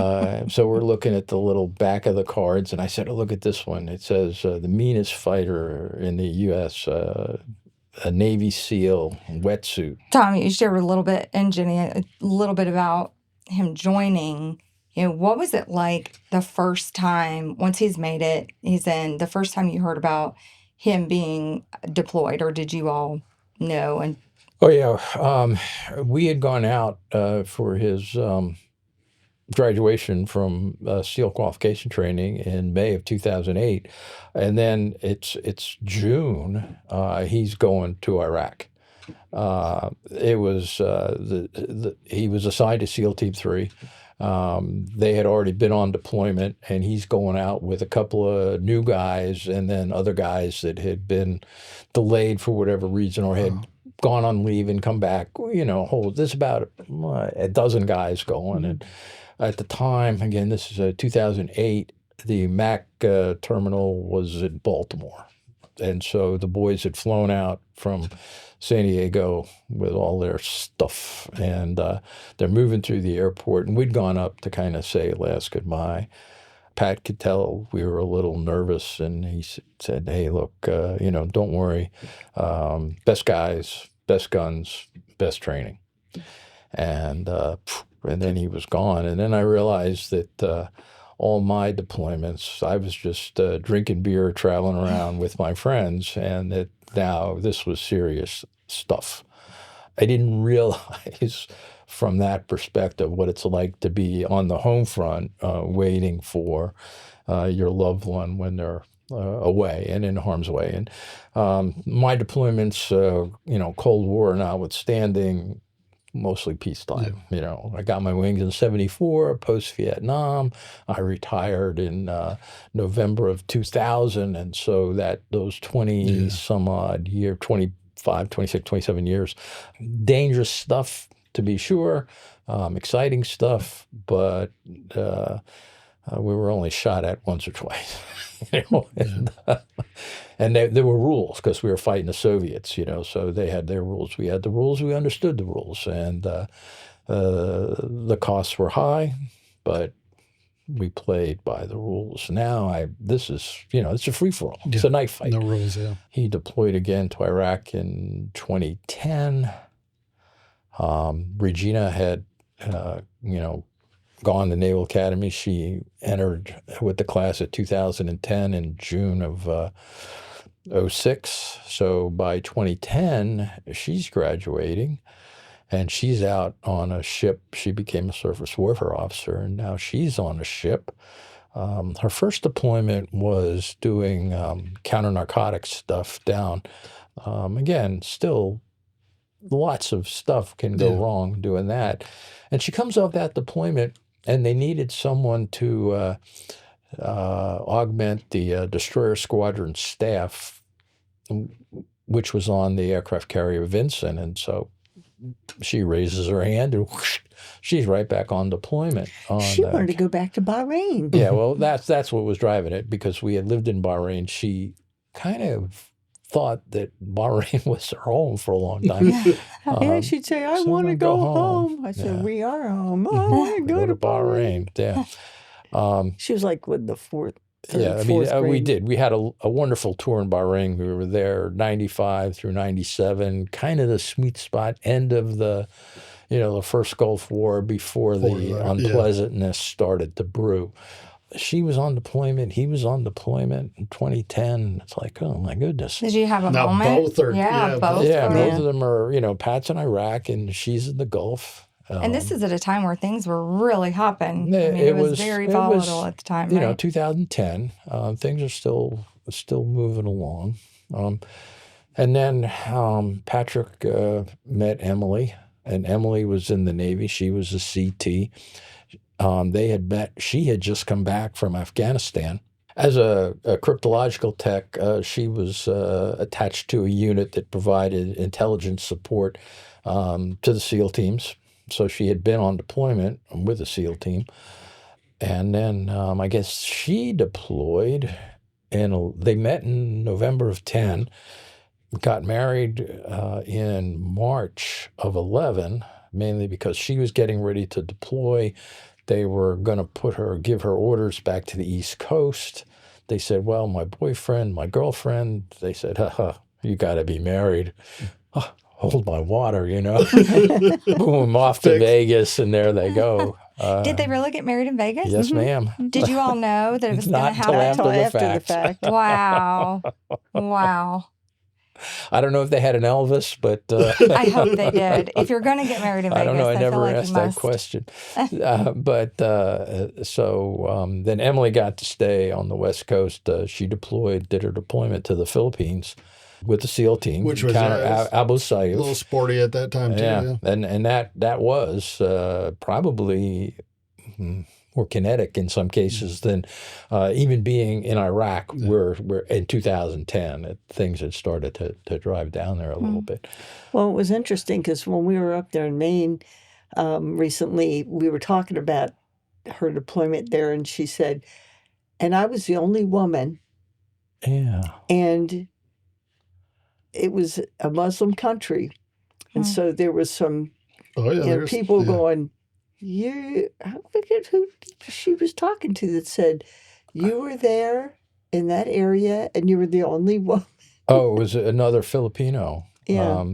so we're looking at the little back of the cards. And I said, oh, look at this one. It says the meanest fighter in the U.S., a Navy SEAL wetsuit. Tom, you shared a little bit, and Ginny, a little bit about him joining. What was it like the first time, once he's made it, he's in, the first time you heard about him being deployed, or did you all know? And Oh, yeah. We had gone out for his graduation from SEAL qualification training in May of 2008. And then it's June. He's going to Iraq. It was he was assigned to SEAL Team 3. They had already been on deployment, and he's going out with a couple of new guys and then other guys that had been delayed for whatever reason or had gone on leave and come back. There's about a dozen guys going. And at the time, again, this is 2008, the Mac terminal was in Baltimore. And so the boys had flown out from San Diego with all their stuff, and they're moving through the airport, and we'd gone up to kind of say last goodbye. Pat could tell we were a little nervous, and he said, hey, look, don't worry. Best guys, best guns, best training. And then he was gone. And then I realized that all my deployments, I was just drinking beer, traveling around with my friends, and that now this was serious stuff. I didn't realize from that perspective what it's like to be on the home front waiting for your loved one when they're away and in harm's way. And my deployments, Cold War notwithstanding, mostly peacetime. I got my wings in 74, post-Vietnam. I retired in November of 2000. And so those 20 some odd year, 25, 26, 27 years, dangerous stuff to be sure, exciting stuff, but we were only shot at once or twice. And there were rules because we were fighting the Soviets, so they had their rules. We had the rules. We understood the rules. And the costs were high, but we played by the rules. Now this is, it's a free-for-all. It's a knife fight. No rules, yeah. He deployed again to Iraq in 2010. Regina had, gone to Naval Academy. She entered with the class of 2010 in June of 06. So by 2010, she's graduating, and she's out on a ship. She became a surface warfare officer, and now she's on a ship. Her first deployment was doing counter-narcotics stuff down. Again, still lots of stuff can go wrong doing that. And she comes off that deployment, and they needed someone to augment the destroyer squadron staff, which was on the aircraft carrier Vincent. And so she raises her hand, and whoosh, she's right back on deployment. She wanted to go back to Bahrain. Yeah, well, that's what was driving it, because we had lived in Bahrain. She kind of thought that Bahrain was her home for a long time. Yeah, she'd say, I want to go home. I said, we are home. Oh, I want to go to Bahrain. Yeah. She was like with the fourth third, I mean, fourth grade. we did. We had a wonderful tour in Bahrain. We were there 95 through 97, kind of the sweet spot, end of the first Gulf War before the unpleasantness started to brew. She was on deployment. He was on deployment in 2010. It's like, oh my goodness. Did you have a Now moment? both are both. Yeah, are. both of them are, Pat's in Iraq and she's in the Gulf. And this is at a time where things were really hopping. I mean, it was very volatile at the time, right? 2010. Things are still moving along. And then Patrick met Emily, and Emily was in the Navy. She was a CT. They had met. She had just come back from Afghanistan. As a cryptological tech, she was attached to a unit that provided intelligence support to the SEAL teams. So she had been on deployment with the SEAL team. And then I guess she deployed, and they met in November of 10, got married in March of 11, mainly because she was getting ready to deploy. They were going to give her orders back to the East Coast. They said, well, my boyfriend, my girlfriend, they said, you got to be married. Oh, hold my water, Boom, off to Vegas, and there they go. Did they really get married in Vegas? Yes, ma'am. Did you all know that it was going to Not happen? until after the fact. Wow. Wow. I don't know if they had an Elvis, but I hope they did. If you're going to get married in Vegas, I don't know. I never like asked that question. So then Emily got to stay on the West Coast. She did her deployment to the Philippines with the SEAL team, which was Abu a Sayyaf. little sporty at that time too. Yeah. And that was probably more kinetic in some cases than even being in Iraq, where in 2010 things had started to drive down there a little bit. Well, it was interesting because when we were up there in Maine recently, we were talking about her deployment there, and she said, and I was the only woman. Yeah. And it was a Muslim country. And so there was some people going, I forget who she was talking to that said, you were there in that area and you were the only one. Oh, it was another Filipino. Yeah.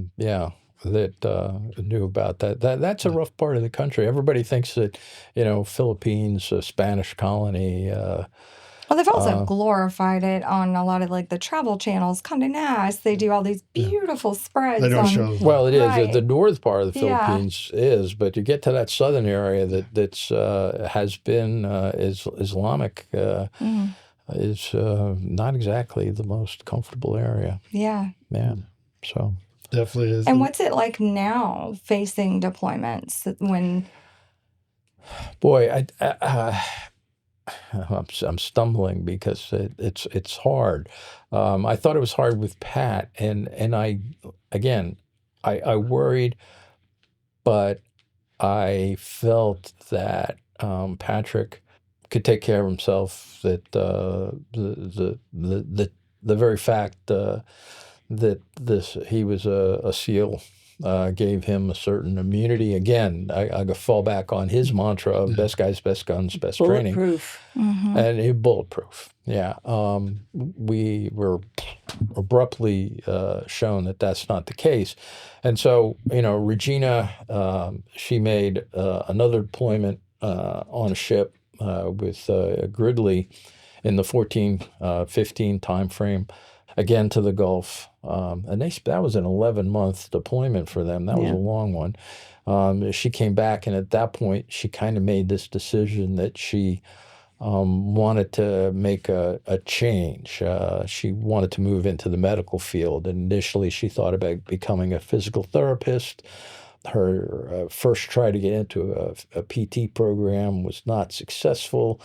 That knew about that. That's a rough part of the country. Everybody thinks that, Philippines, a Spanish colony. Well, they've also glorified it on a lot of like the travel channels. Condé Nast, they do all these beautiful spreads. They don't show. Well, it is. Right. The north part of the Philippines is, but you get to that southern area that's has been Islamic is not exactly the most comfortable area. Yeah. Yeah. So definitely is. And what's it like now facing deployments when? Boy, I'm stumbling because it's hard. I thought it was hard with Pat, and I worried, but I felt that Patrick could take care of himself. That the very fact that he was a SEAL gave him a certain immunity. Again, I fall back on his mantra of best guys, best guns, best training. Bulletproof. And bulletproof. Yeah. We were abruptly shown that that's not the case. And so, Regina, she made another deployment on a ship with Gridley in the 14-15 time frame, again to the Gulf. And that was an 11-month deployment for them. That was a long one. She came back, and at that point, she kind of made this decision that she wanted to make a change. She wanted to move into the medical field. And initially, she thought about becoming a physical therapist. Her first try to get into a PT program was not successful.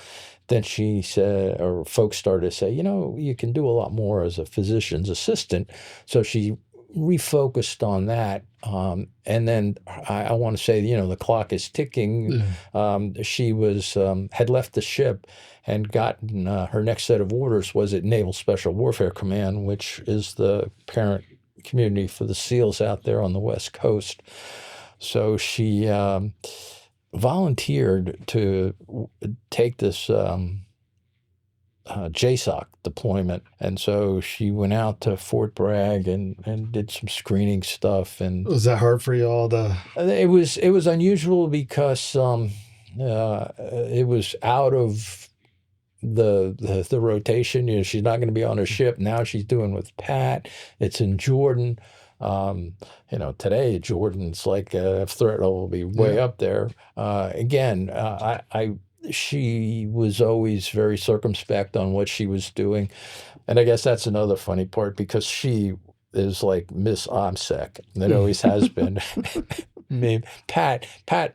Then she said, or folks started to say, you can do a lot more as a physician's assistant. So she refocused on that. And then I want to say, the clock is ticking. She had left the ship and gotten her next set of orders was at Naval Special Warfare Command, which is the parent community for the SEALs out there on the West Coast. So she volunteered to take this JSOC deployment. And so she went out to Fort Bragg and did some screening stuff. And Was that hard for y'all to? it was unusual because it was out of the rotation. You know, she's not going to be on a ship. Now she's doing with Pat. It's in Jordan. You know, today Jordan's like threat level will be way up there. Again, she was always very circumspect on what she was doing, and I guess that's another funny part because she is like Miss OPSEC. It always has been. I mean, Pat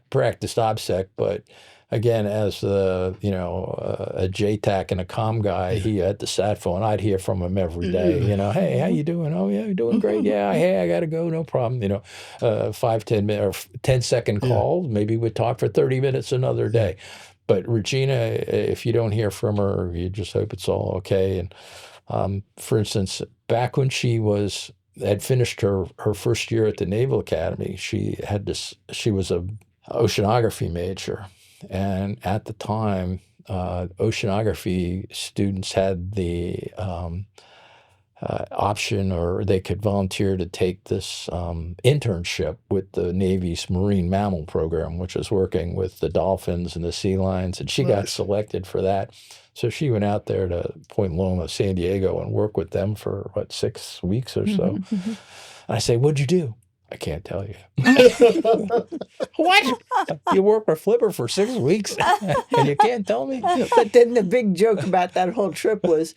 practiced OPSEC, but again, as a JTAC and a comm guy, he had the sat phone. I'd hear from him every day. You know, hey, how you doing? Oh yeah, you're doing great. Yeah, hey, I gotta go. No problem. You know, 5-10 minute or 10-second call. Maybe we'd talk for 30 minutes another day. But Regina, if you don't hear from her, you just hope it's all okay. And for instance, back when she had finished her first year at the Naval Academy, she was a oceanography major. And at the time, oceanography students had the option, or they could volunteer to take this internship with the Navy's Marine Mammal Program, which was working with the dolphins and the sea lions. And she got selected for that. So she went out there to Point Loma, San Diego, and worked with them for, 6 weeks or so. And I say, what'd you do? I can't tell you. What? You work with Flipper for 6 weeks and you can't tell me? But then the big joke about that whole trip was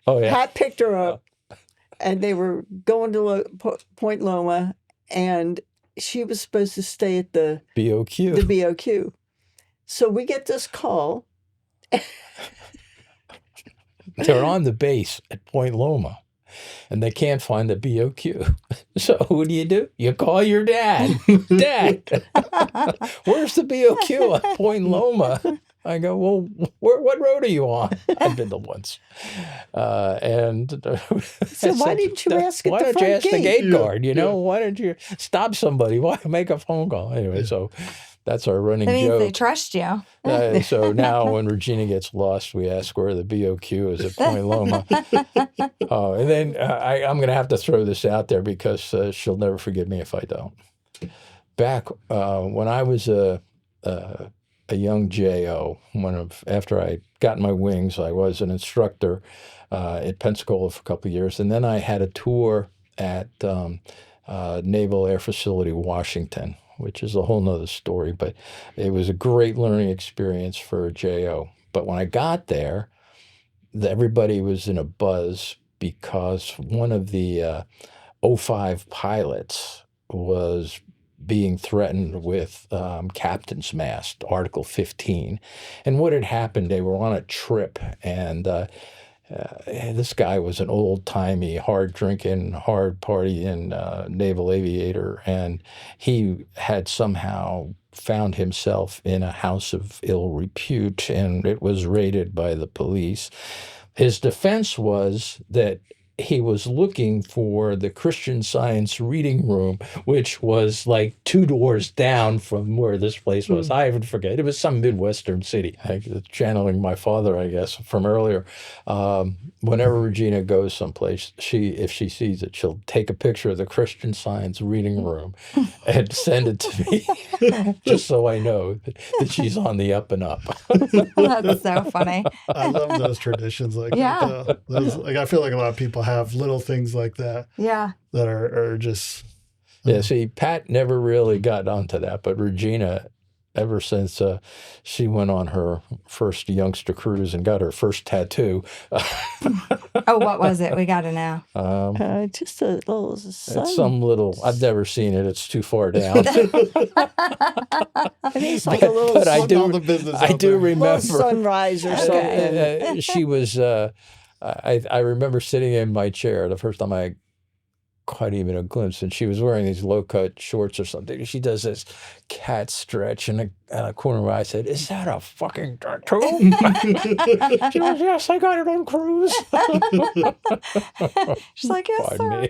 Pat picked her up and they were going to Point Loma, and she was supposed to stay at the BOQ. The BOQ. So we get this call. They're on the base at Point Loma, and they can't find the BOQ. So what do? You call your dad. Dad, where's the BOQ at Point Loma? I go, well, what road are you on? I've been to once. So why didn't you ask at the front gate? Why don't you ask the gate guard? You know, why don't you stop somebody? Why make a phone call? Anyway, so that's our running That means joke. they trust you. So now when Regina gets lost, we ask where the BOQ is at Point Loma. And then I'm going to have to throw this out there because she'll never forgive me if I don't. Back when I was a young JO, after I got my wings, I was an instructor at Pensacola for a couple of years. And then I had a tour at Naval Air Facility, Washington, which is a whole nother story, but it was a great learning experience for a JO. But when I got there, everybody was in a buzz because one of the 05 pilots was being threatened with captain's mast, Article 15. And what had happened, they were on a trip, and this guy was an old-timey, hard-drinking, hard-partying naval aviator, and he had somehow found himself in a house of ill repute, and it was raided by the police. His defense was that he was looking for the Christian Science reading room, which was like 2 doors down from where this place was. I even forget. It was some Midwestern city. Channeling my father, I guess, from earlier. Whenever Regina goes someplace, if she sees it, she'll take a picture of the Christian Science reading room and send it to me, just so I know that she's on the up and up. That's so funny. I love those traditions like that. I feel like a lot of people have little things like that. Yeah. That are just. Yeah. See, Pat never really got onto that, but Regina, ever since she went on her first youngster cruise and got her first tattoo. Oh, what was it? We got to know. Just a little sun. It's some little. I've never seen it. It's too far down. I think it's like a little. But I do remember sunrise or something. She was. I remember sitting in my chair the first time I caught even a glimpse, and she was wearing these low-cut shorts or something. She does this cat stretch in a corner where I said, "Is that a fucking tattoo?" She goes, "Yes, I got it on cruise." She's like, "Yes, sir."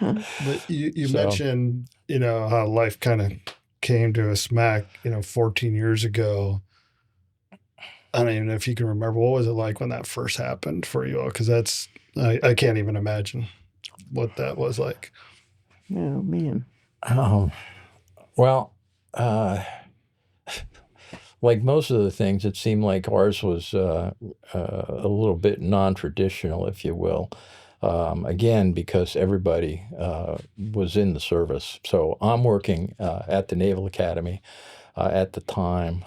But you mentioned, how life kind of came to a smack, 14 years ago. I don't even know if you can remember, what was it like when that first happened for you all? Because I can't even imagine what that was like. Oh man. Well, like most of the things, it seemed like ours was a little bit non-traditional, if you will. Again, because everybody was in the service. So I'm working at the Naval Academy at the time.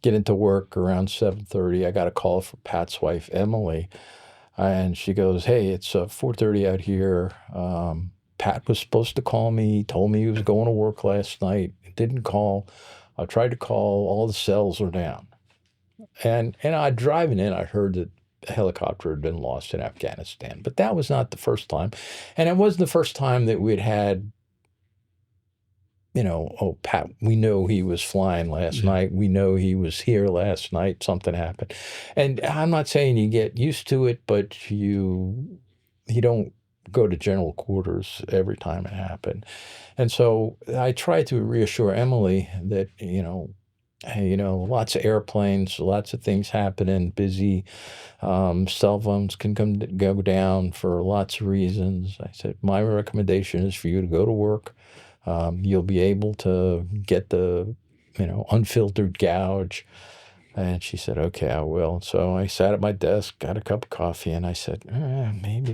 Get into work around 7:30. I got a call from Pat's wife, Emily, and she goes, "Hey, it's 4:30 out here. Pat was supposed to call me. He told me he was going to work last night. Didn't call. I tried to call. All the cells are down." And I driving in, I heard that a helicopter had been lost in Afghanistan. But that was not the first time, and it wasn't the first time that we'd had. Oh, Pat, we know he was flying last night. We know he was here last night. Something happened. And I'm not saying you get used to it, but you don't go to general quarters every time it happened. And so I tried to reassure Emily that, hey, lots of airplanes, lots of things happening, busy. Cell phones can go down for lots of reasons. I said, my recommendation is for you to go to work. You'll be able to get the, unfiltered gouge. And she said, okay, I will. So I sat at my desk, got a cup of coffee, and I said,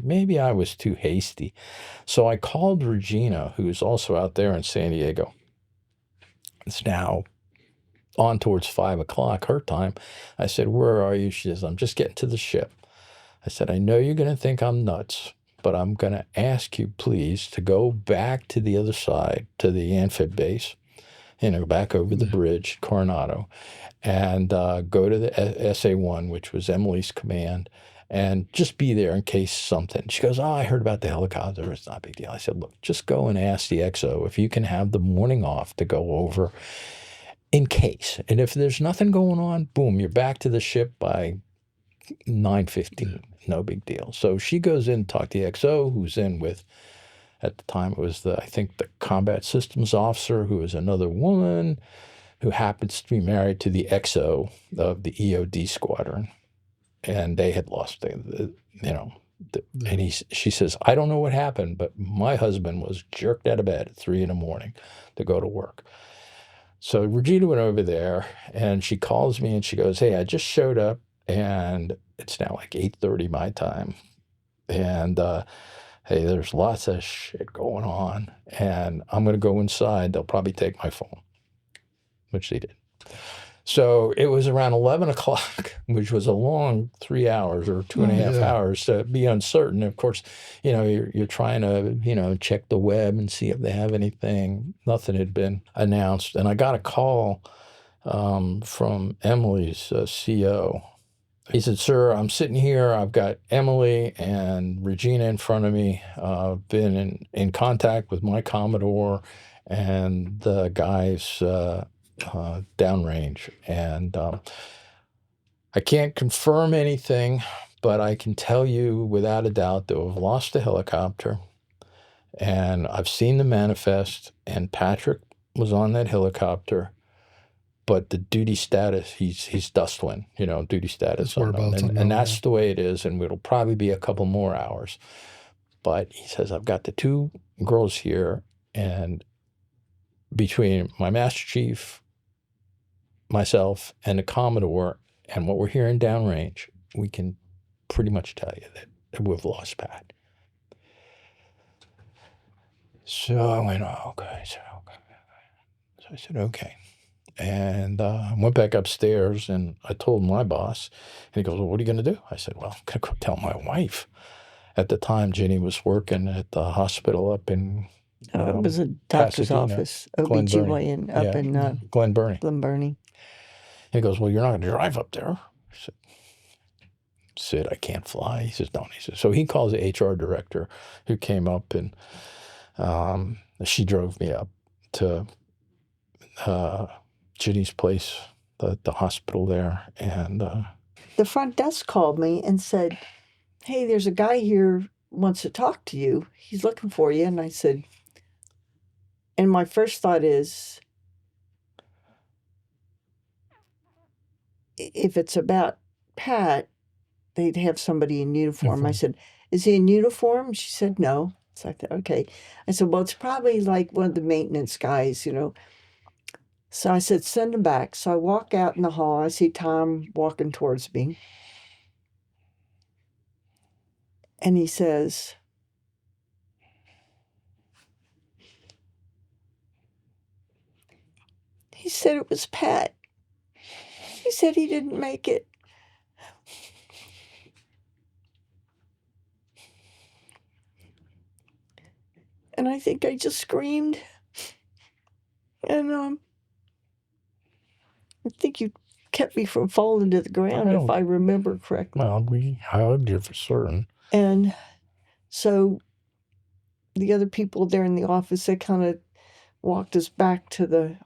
maybe I was too hasty. So I called Regina, who's also out there in San Diego. It's now on towards 5 o'clock her time. I said, where are you? She says, I'm just getting to the ship. I said, I know you're going to think I'm nuts, but I'm going to ask you, please, to go back to the other side, to the amphib base, back over the bridge, Coronado, and go to the SA-1, which was Emily's command, and just be there in case something. She goes, I heard about the helicopter. It's not a big deal. I said, look, just go and ask the XO if you can have the morning off to go over in case. And if there's nothing going on, boom, you're back to the ship by 9:15. No big deal. So she goes in to talk to the XO, who's in with, at the time, it was I think the combat systems officer, who is another woman who happens to be married to the XO of the EOD squadron. And they had lost, and she says, I don't know what happened, but my husband was jerked out of bed at 3 a.m. to go to work. So Regina went over there, and she calls me, and she goes, hey, I just showed up, and it's now like 8:30 my time. And, hey, there's lots of shit going on, and I'm going to go inside. They'll probably take my phone, which they did. So it was around 11 o'clock, which was a long 3 hours or 2.5 hours to be uncertain. Of course, you're trying to, check the web and see if they have anything. Nothing had been announced. And I got a call from Emily's CO. He said, sir, I'm sitting here. I've got Emily and Regina in front of me. I've been in contact with my Commodore and the guys downrange. And I can't confirm anything, but I can tell you without a doubt that we've lost a helicopter. And I've seen the manifest, and Patrick was on that helicopter. But the duty status, he's dustwind, duty status. And that's the way it is, and it'll probably be a couple more hours. But he says, I've got the two girls here, and between my Master Chief, myself, and the Commodore, and what we're hearing downrange, we can pretty much tell you that we've lost Pat. So I went, okay. So I said, okay. And I went back upstairs, and I told my boss, and he goes, well, what are you going to do? I said, well, I'm going to go tell my wife. At the time, Ginny was working at the hospital up in it was a doctor's Pasadena, office, OBGYN, up in Glen Burnie. And he goes, well, you're not going to drive up there. I said, Sid, I can't fly. He says, don't. He says, so he calls the HR director, who came up, and she drove me up to Ginny's place, the hospital there. And the front desk called me and said, hey, there's a guy here wants to talk to you. He's looking for you. And I said, and my first thought is if it's about Pat, they'd have somebody in uniform. I Uniform. said, is he in uniform? She said, no. So I thought, okay. I said, well, it's probably like one of the maintenance guys, you know. So I said, send him back. So I walk out in the hall. I see Tom walking towards me. And he says, he said it was Pat. He said he didn't make it. And I think I just screamed. And I think you kept me from falling to the ground, if I remember correctly. Well, we hugged you for certain. And so the other people there in the office, they kind of walked us back to the,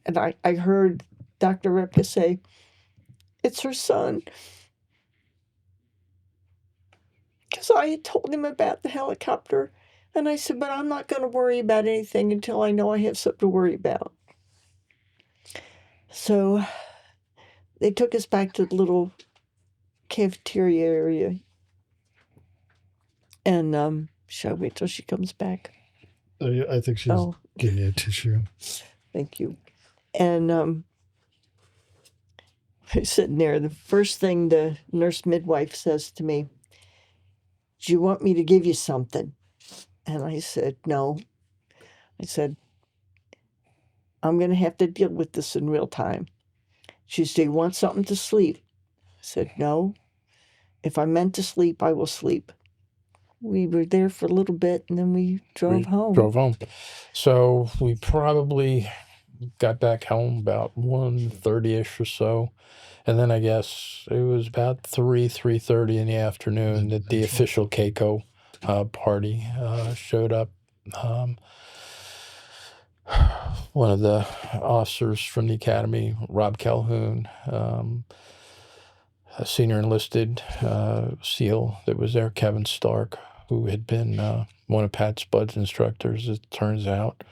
and I heard Dr. Repka say, it's her son. Because I had told him about the helicopter. And I said, but I'm not going to worry about anything until I know I have something to worry about. So they took us back to the little cafeteria area. And shall I wait till she comes back? Yeah, I think she's giving you a tissue. Thank you. And I'm sitting there. The first thing the nurse midwife says to me, do you want me to give you something? And I said, no. I said, I'm going to have to deal with this in real time. She said, you want something to sleep? I said, no. If I'm meant to sleep, I will sleep. We were there for a little bit, and then we drove home. So we probably got back home about 1:30ish or so. And then I guess it was about 3:30 in the afternoon that the official Keiko party showed up. One of the officers from the academy, Rob Calhoun, a senior enlisted SEAL that was there, Kevin Stark, who had been one of Pat Spudd's instructors, it turns out,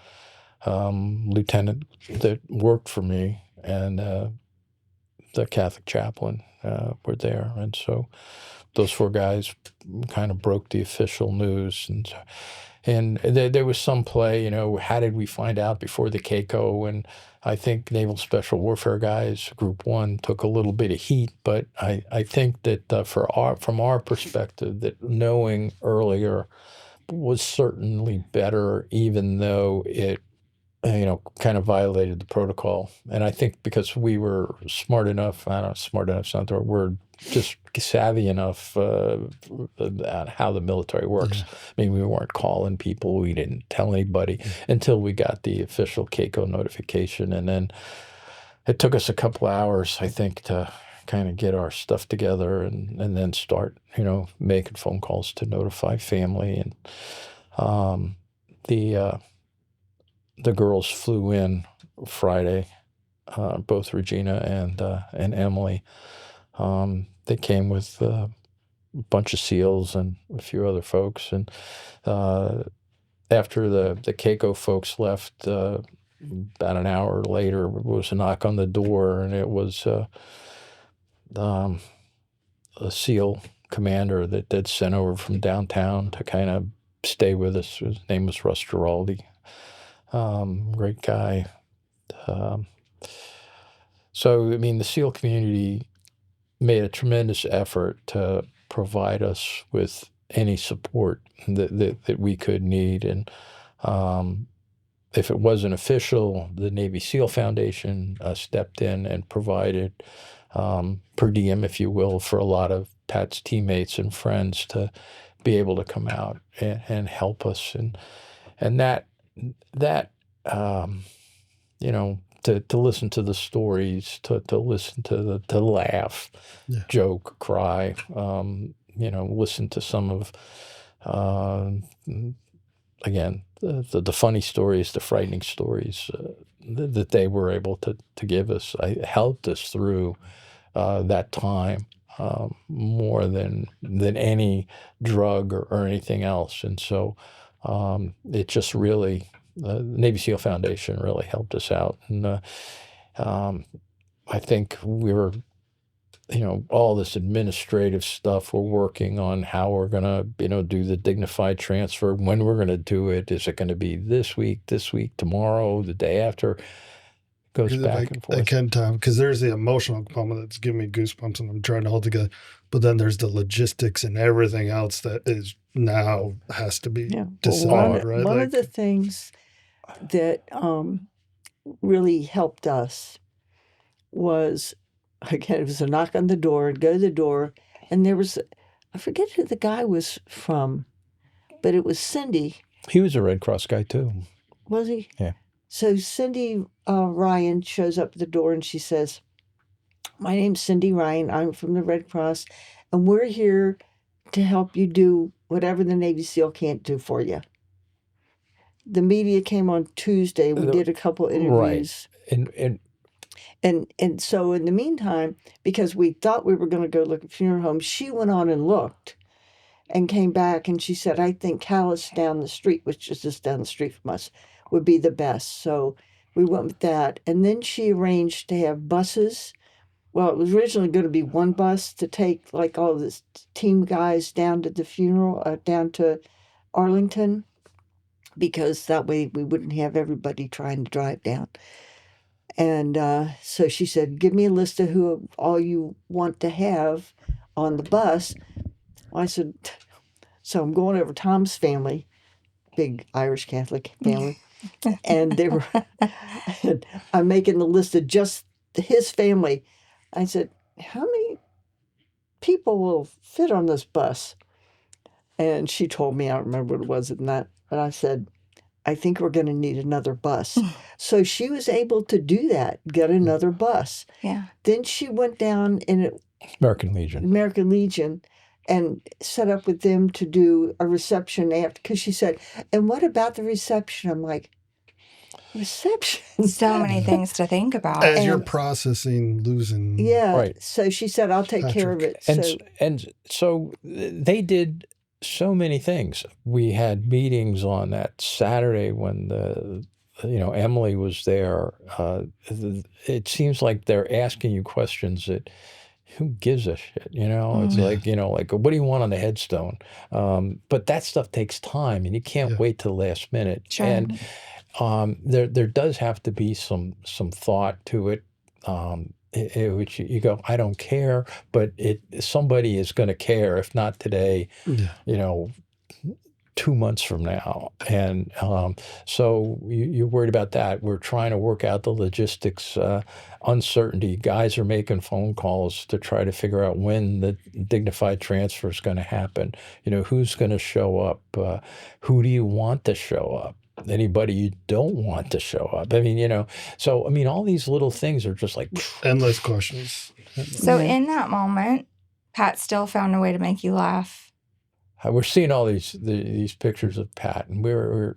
lieutenant that worked for me, and the Catholic chaplain were there. And so those four guys kind of broke the official news. And there was some play, you know, how did we find out before the Keiko? And I think Naval Special Warfare guys, Group 1, took a little bit of heat. But I think that from our perspective, that knowing earlier was certainly better, even though it, you know, kind of violated the protocol. And I think because we were smart enough, I don't know, smart enough's not the right word, just savvy enough about how the military works. Yeah. I mean, we weren't calling people. We didn't tell anybody until we got the official Keiko notification. And then it took us a couple hours, I think, to kind of get our stuff together and then start, you know, making phone calls to notify family. And the girls flew in Friday, both Regina and Emily. They came with a bunch of SEALs and a few other folks. And after the Keiko folks left, about an hour later, there was a knock on the door, and it was a SEAL commander that they'd sent over from downtown to kind of stay with us. His name was Russ Giraldi. Great guy. So, I mean, the SEAL community made a tremendous effort to provide us with any support that we could need. And if it wasn't official, the Navy SEAL Foundation stepped in and provided per diem, if you will, for a lot of Pat's teammates and friends to be able to come out and help us. And that you know, to listen to the stories, to listen to laugh, joke, cry, you know, listen to some of, again, the funny stories, the frightening stories that they were able to give us. Helped us through that time more than any drug or anything else. And so it just really, the Navy SEAL Foundation really helped us out. And I think we were all this administrative stuff we're working on, how we're going to, do the dignified transfer, when we're going to do it. Is it going to be this week, tomorrow, the day after? Goes Because if back and I forth. can, Tom, because there's the emotional component that's giving me goosebumps and I'm trying to hold together. But then there's the logistics and everything else that is now has to be Yeah. Well, decided, right? one of the things that really helped us was, again, it was a knock on the door, go to the door, and there was, I forget who the guy was from, but it was Cindy. He was a Red Cross guy too. Was he? Yeah. So Cindy Ryan shows up at the door and she says, "My name's Cindy Ryan. I'm from the Red Cross, and we're here to help you do whatever the Navy SEAL can't do for you." The media came on Tuesday. We did a couple interviews. Right. And so in the meantime, because we thought we were going to go look at funeral homes, she went on and looked and came back and she said, "I think Calais down the street," which is just down the street from us, would be the best. So we went with that. And then she arranged to have buses. Well, it was originally going to be one bus to take like all the team guys down to the funeral, down to Arlington, because that way we wouldn't have everybody trying to drive down. And so she said, "Give me a list of who all you want to have on the bus." I said, so I'm going over Tom's family, big Irish Catholic family. And they were, I'm making the list of just his family. I said, "How many people will fit on this bus?" And she told me, I don't remember what it was in that, but I said, "I think we're going to need another bus." So she was able to do that, get another bus. Yeah. Then she went down in American Legion and set up with them to do a reception after, because she said, "And what about the reception?" I'm like, reception? So many things to think about. As you're processing losing. Yeah. Right. So she said, "I'll take care of it." And so they did so many things. We had meetings on that Saturday when Emily was there. It seems like they're asking you questions that who gives a shit, It's like, what do you want on the headstone? But that stuff takes time and you can't wait till the last minute. Sure. And there does have to be some thought to it. Which you go, I don't care, but somebody is going to care, if not today, 2 months from now. And so you're worried about that. We're trying to work out the logistics, uncertainty. Guys are making phone calls to try to figure out when the dignified transfer is going to happen. Who's going to show up? Who do you want to show up? Anybody you don't want to show up. All these little things are just like endless questions. So in that moment, Pat still found a way to make you laugh. We're seeing all these pictures of Pat, and we're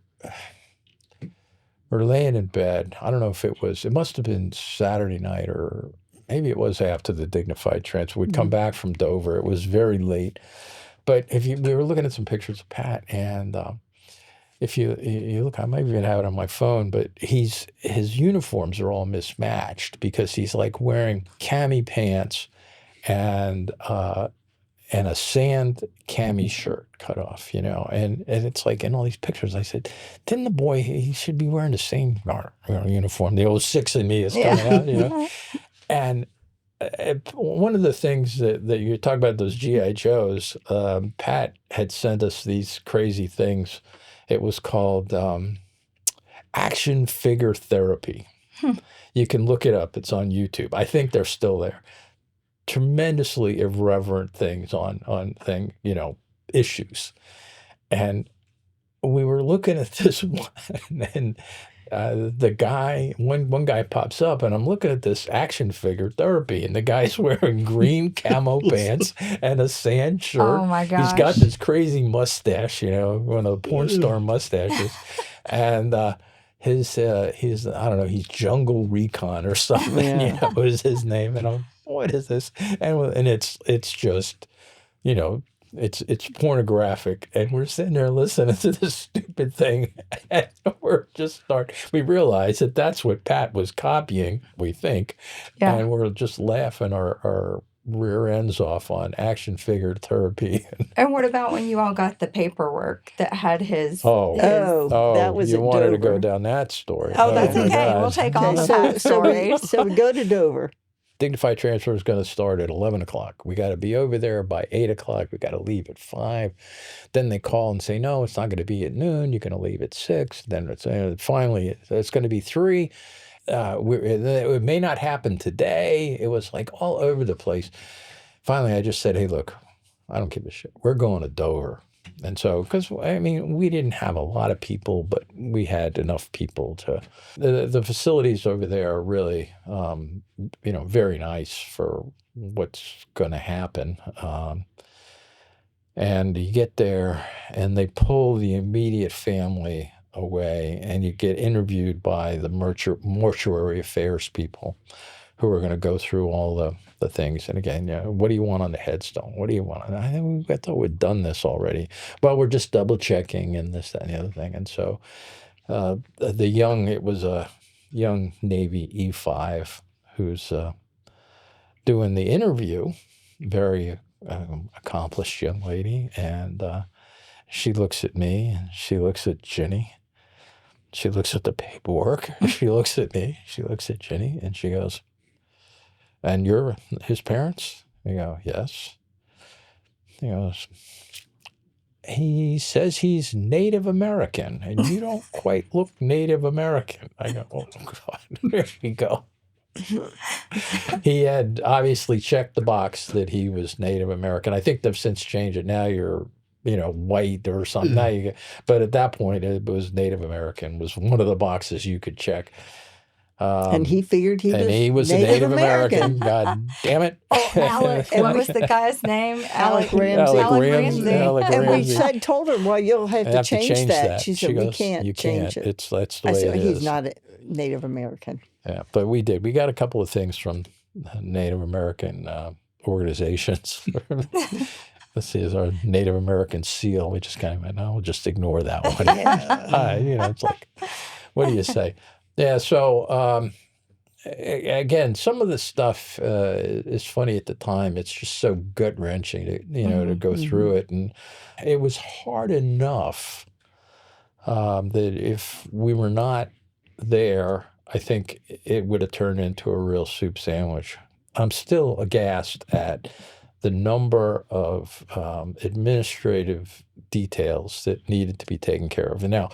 laying in bed. I don't know if it must have been Saturday night, or maybe it was after the dignified transfer. We'd come back from Dover. It was very late. But we were looking at some pictures of Pat, and if you look, I might even have it on my phone, but his uniforms are all mismatched because he's like wearing cami pants and a sand cami shirt cut off, and it's like in all these pictures, I said, didn't the boy, he should be wearing the same uniform. The old 6 in me is coming out, And one of the things that you talk about, those G.I. Joes, Pat had sent us these crazy things. It was called action figure therapy. You can look it up. It's on YouTube. I think they're still there. Tremendously irreverent things on issues. And we were looking at this one, and the guy, one guy pops up, and I'm looking at this action figure therapy, and the guy's wearing green camo pants and a sand shirt. Oh my gosh. He's got this crazy mustache, one of the porn star mustaches, and his I don't know, he's Jungle Recon or something, is his name, and I'm, what is this? And it's just, it's pornographic, and we're sitting there listening to this stupid thing, and we realize that that's what Pat was copying, we think, and we're just laughing our rear ends off on action figure therapy. And what about when you all got the paperwork that had his? Oh. his Oh, that Oh, was you at wanted to go Dover. down that story. Oh, that's my okay. We'll God. take all Okay, the so we go to Dover. Dignified transfer is going to start at 11 o'clock. We got to be over there by 8 o'clock. We got to leave at 5. Then they call and say, no, it's not going to be at noon. You're going to leave at 6. Then it's finally, it's going to be 3. It may not happen today. It was like all over the place. Finally, I just said, hey, look, I don't give a shit. We're going to Dover. And so, because, I mean, we didn't have a lot of people, but we had enough people to, the facilities over there are really, very nice for what's going to happen. And you get there and they pull the immediate family away and you get interviewed by the mortuary affairs people who are going to go through all the things. And again, what do you want on the headstone? What do you want? I thought we'd done this already. Well, we're just double checking and this, that, and the other thing. And so it was a young Navy E5 who's doing the interview, very accomplished young lady. And she looks at me and she looks at Ginny. She looks at the paperwork. She looks at me. She looks at Ginny and she goes, and you're his parents? We go, yes. He goes, he says he's Native American, and you don't quite look Native American. I go, oh, God, there we go. He had obviously checked the box that he was Native American. I think they've since changed it. Now you're, white or something. But at that point, it was Native American was one of the boxes you could check. And he figured he was a Native American. God damn it. Oh, Alec. What was the guy's name? Alec Ramsey. Alec And Ramsey. we told her, well, you'll have to change that. She said, we goes, can't you change can't. it. That's the I way said, it he's is. not a Native American. Yeah, but we did. We got a couple of things from Native American organizations. Let's see, is our Native American seal. We just kind of went, no, we'll just ignore that one. It's like, what do you say? Yeah, so again, some of the stuff is funny at the time. It's just so gut-wrenching to go through it. And it was hard enough that if we were not there, I think it would have turned into a real soup sandwich. I'm still aghast at the number of administrative details that needed to be taken care of. And now,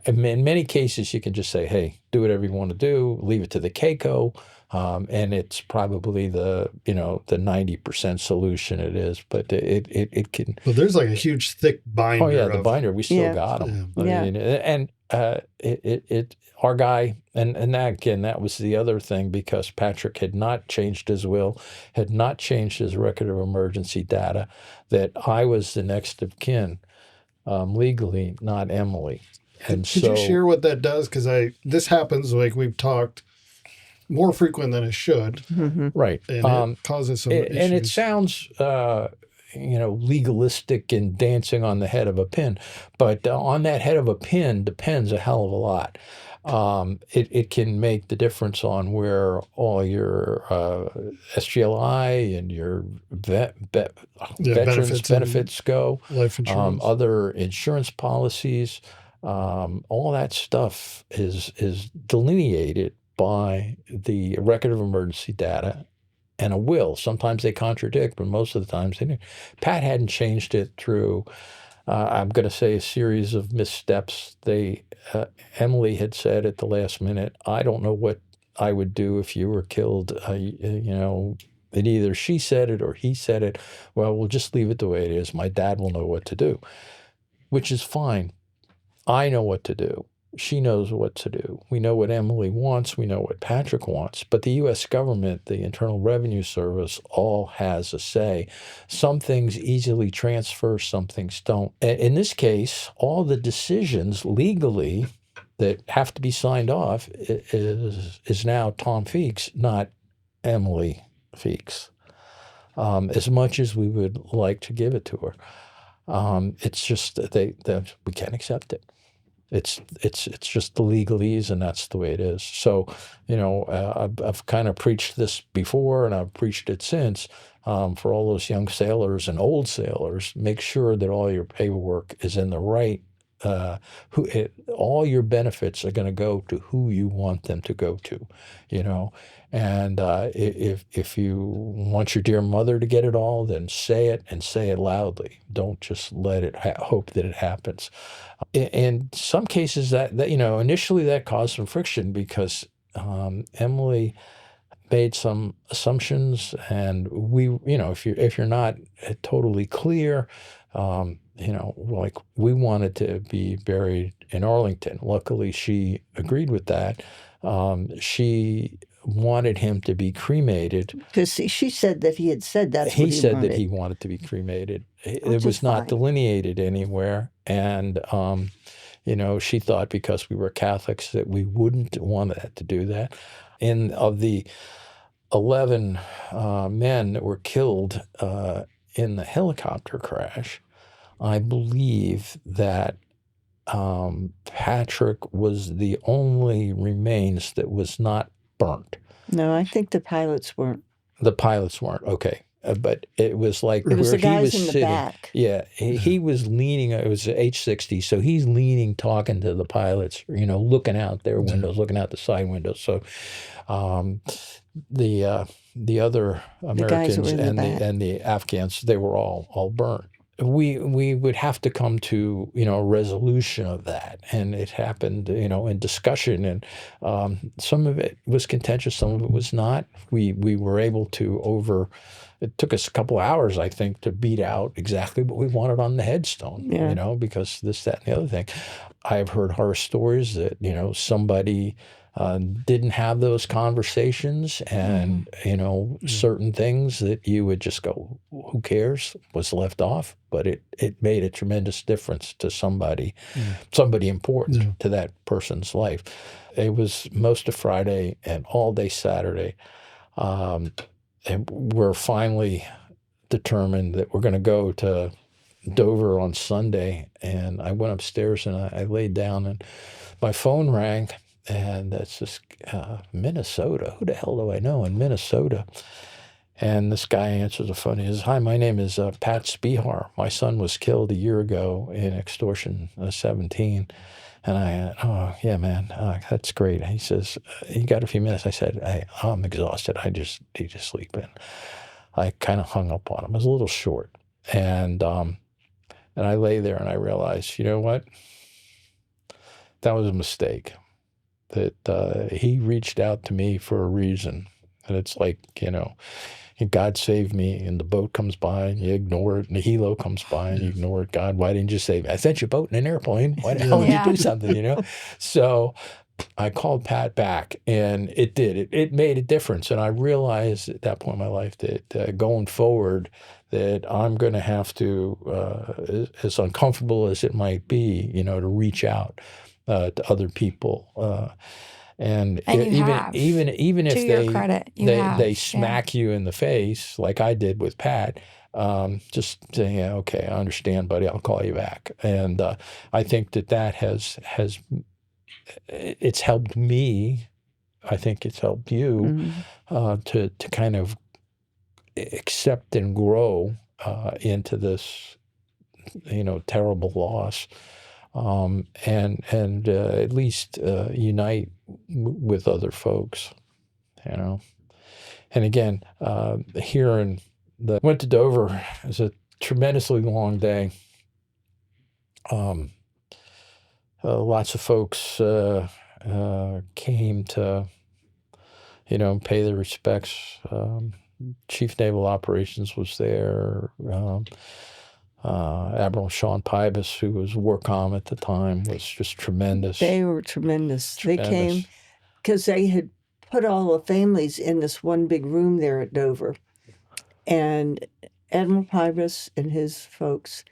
in many cases, you can just say, hey, do whatever you want to do, leave it to the CAICO, and it's probably the 90% solution it is. But it can... Well, there's like a huge thick binder. Oh, yeah, the binder. We still got them. Yeah. And our guy, and that, again, that was the other thing, because Patrick had not changed his will, had not changed his record of emergency data, that I was the next of kin, legally, not Emily. And Could you share what that does? Because this happens, like we've talked, more frequent than it should. Mm-hmm. Right. And it causes some issues. And it sounds... legalistic and dancing on the head of a pin. But on that head of a pin depends a hell of a lot. It can make the difference on where all your SGLI and your veterans benefits go, life insurance, other insurance policies. All that stuff is delineated by the record of emergency data and a will. Sometimes they contradict, but most of the times they do. Pat hadn't changed it through, I'm going to say, a series of missteps. Emily had said at the last minute, I don't know what I would do if you were killed. And either she said it or he said it. Well, we'll just leave it the way it is. My dad will know what to do, which is fine. I know what to do. She knows what to do. We know what Emily wants. We know what Patrick wants. But the U.S. government, the Internal Revenue Service, all has a say. Some things easily transfer, some things don't. In this case, all the decisions legally that have to be signed off is now Tom Feeks, not Emily Feeks. As much as we would like to give it to her, it's just we can't accept it. It's just the legalese, and that's the way it is. So, I've kind of preached this before, and I've preached it since. for all those young sailors and old sailors, make sure that all your paperwork is in the right. All your benefits are going to go to who you want them to go to, you know. And if you want your dear mother to get it all, then say it and say it loudly. Don't just let it hope that it happens. In some cases, that initially that caused some friction because Emily made some assumptions, and if you're not totally clear, like we wanted to be buried in Arlington. Luckily, she agreed with that. She wanted him to be cremated. Because she said that he had said that's He what he said wanted. that he wanted to be cremated. It Which was is not fine. delineated anywhere, and she thought because we were Catholics that we wouldn't want to do that. And of the 11 men that were killed in the helicopter crash, I believe that Patrick was the only remains that was not burnt. No, I think the pilots weren't. The pilots weren't, okay. But it was like It was where the he guys was in the sitting. back. Yeah, he was leaning. It was H-60, so he's leaning, talking to the pilots, looking out their windows, looking out the side windows. So the other The guys that Americans were in the back. and the Afghans, they were all burnt. We would have to come to a resolution of that, and it happened in discussion, and some of it was contentious, some of it was not. We were able to it took us a couple hours, I think, to beat out exactly what we wanted on the headstone. Yeah. Because this, that, and the other thing. I've heard horror stories that somebody didn't have those conversations, and certain things that you would just go, who cares, was left off, but it made a tremendous difference to somebody important to that person's life. It was most of Friday and all day Saturday, and we're finally determined that we're going to go to Dover on Sunday. And I went upstairs and I laid down, and my phone rang. And that's just Minnesota. Who the hell do I know in Minnesota? And this guy answers the phone. He says, "Hi, my name is Pat Spihar. My son was killed a year ago in extortion 17." And I, "Oh, yeah, man, that's great." He says, "You got a few minutes?" I said, "I'm exhausted. I just need to sleep." And I kind of hung up on him. It was a little short. And I lay there and I realized, you know what? That was a mistake. That he reached out to me for a reason. And it's like, God saved me, and the boat comes by and you ignore it, and the helo comes by and you ignore it. God, why didn't you save me? I sent you a boat and an airplane. Why the hell did you do something, So I called Pat back, and it did. It made a difference. And I realized at that point in my life that going forward, that I'm going to have to, as uncomfortable as it might be, to reach out to other people. And even if to your credit, they smack you in the face, like I did with Pat, just say, "Yeah, okay, I understand, buddy. I'll call you back." And I think that has it's helped me. I think it's helped you to kind of accept and grow into this, terrible loss. And at least unite with other folks, And again, went to Dover. It was a tremendously long day. Lots of folks came to, pay their respects. Chief Naval Operations was there. Admiral Sean Pybus, who was WARCOM at the time, was just tremendous. They were tremendous. They came because they had put all the families in this one big room there at Dover. And Admiral Pybus and his folks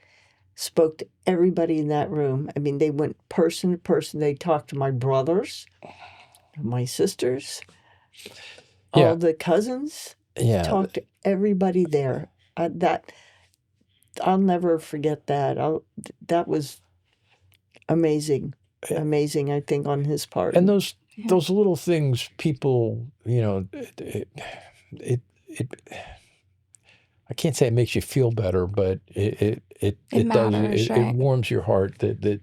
spoke to everybody in that room. I mean, they went person to person. They talked to my brothers, my sisters, all the cousins. Yeah. Talked to everybody there. I'll never forget that. That was amazing. Amazing, I think, on his part. And those little things, people, I can't say it makes you feel better, but it does. matters, It right? warms your heart that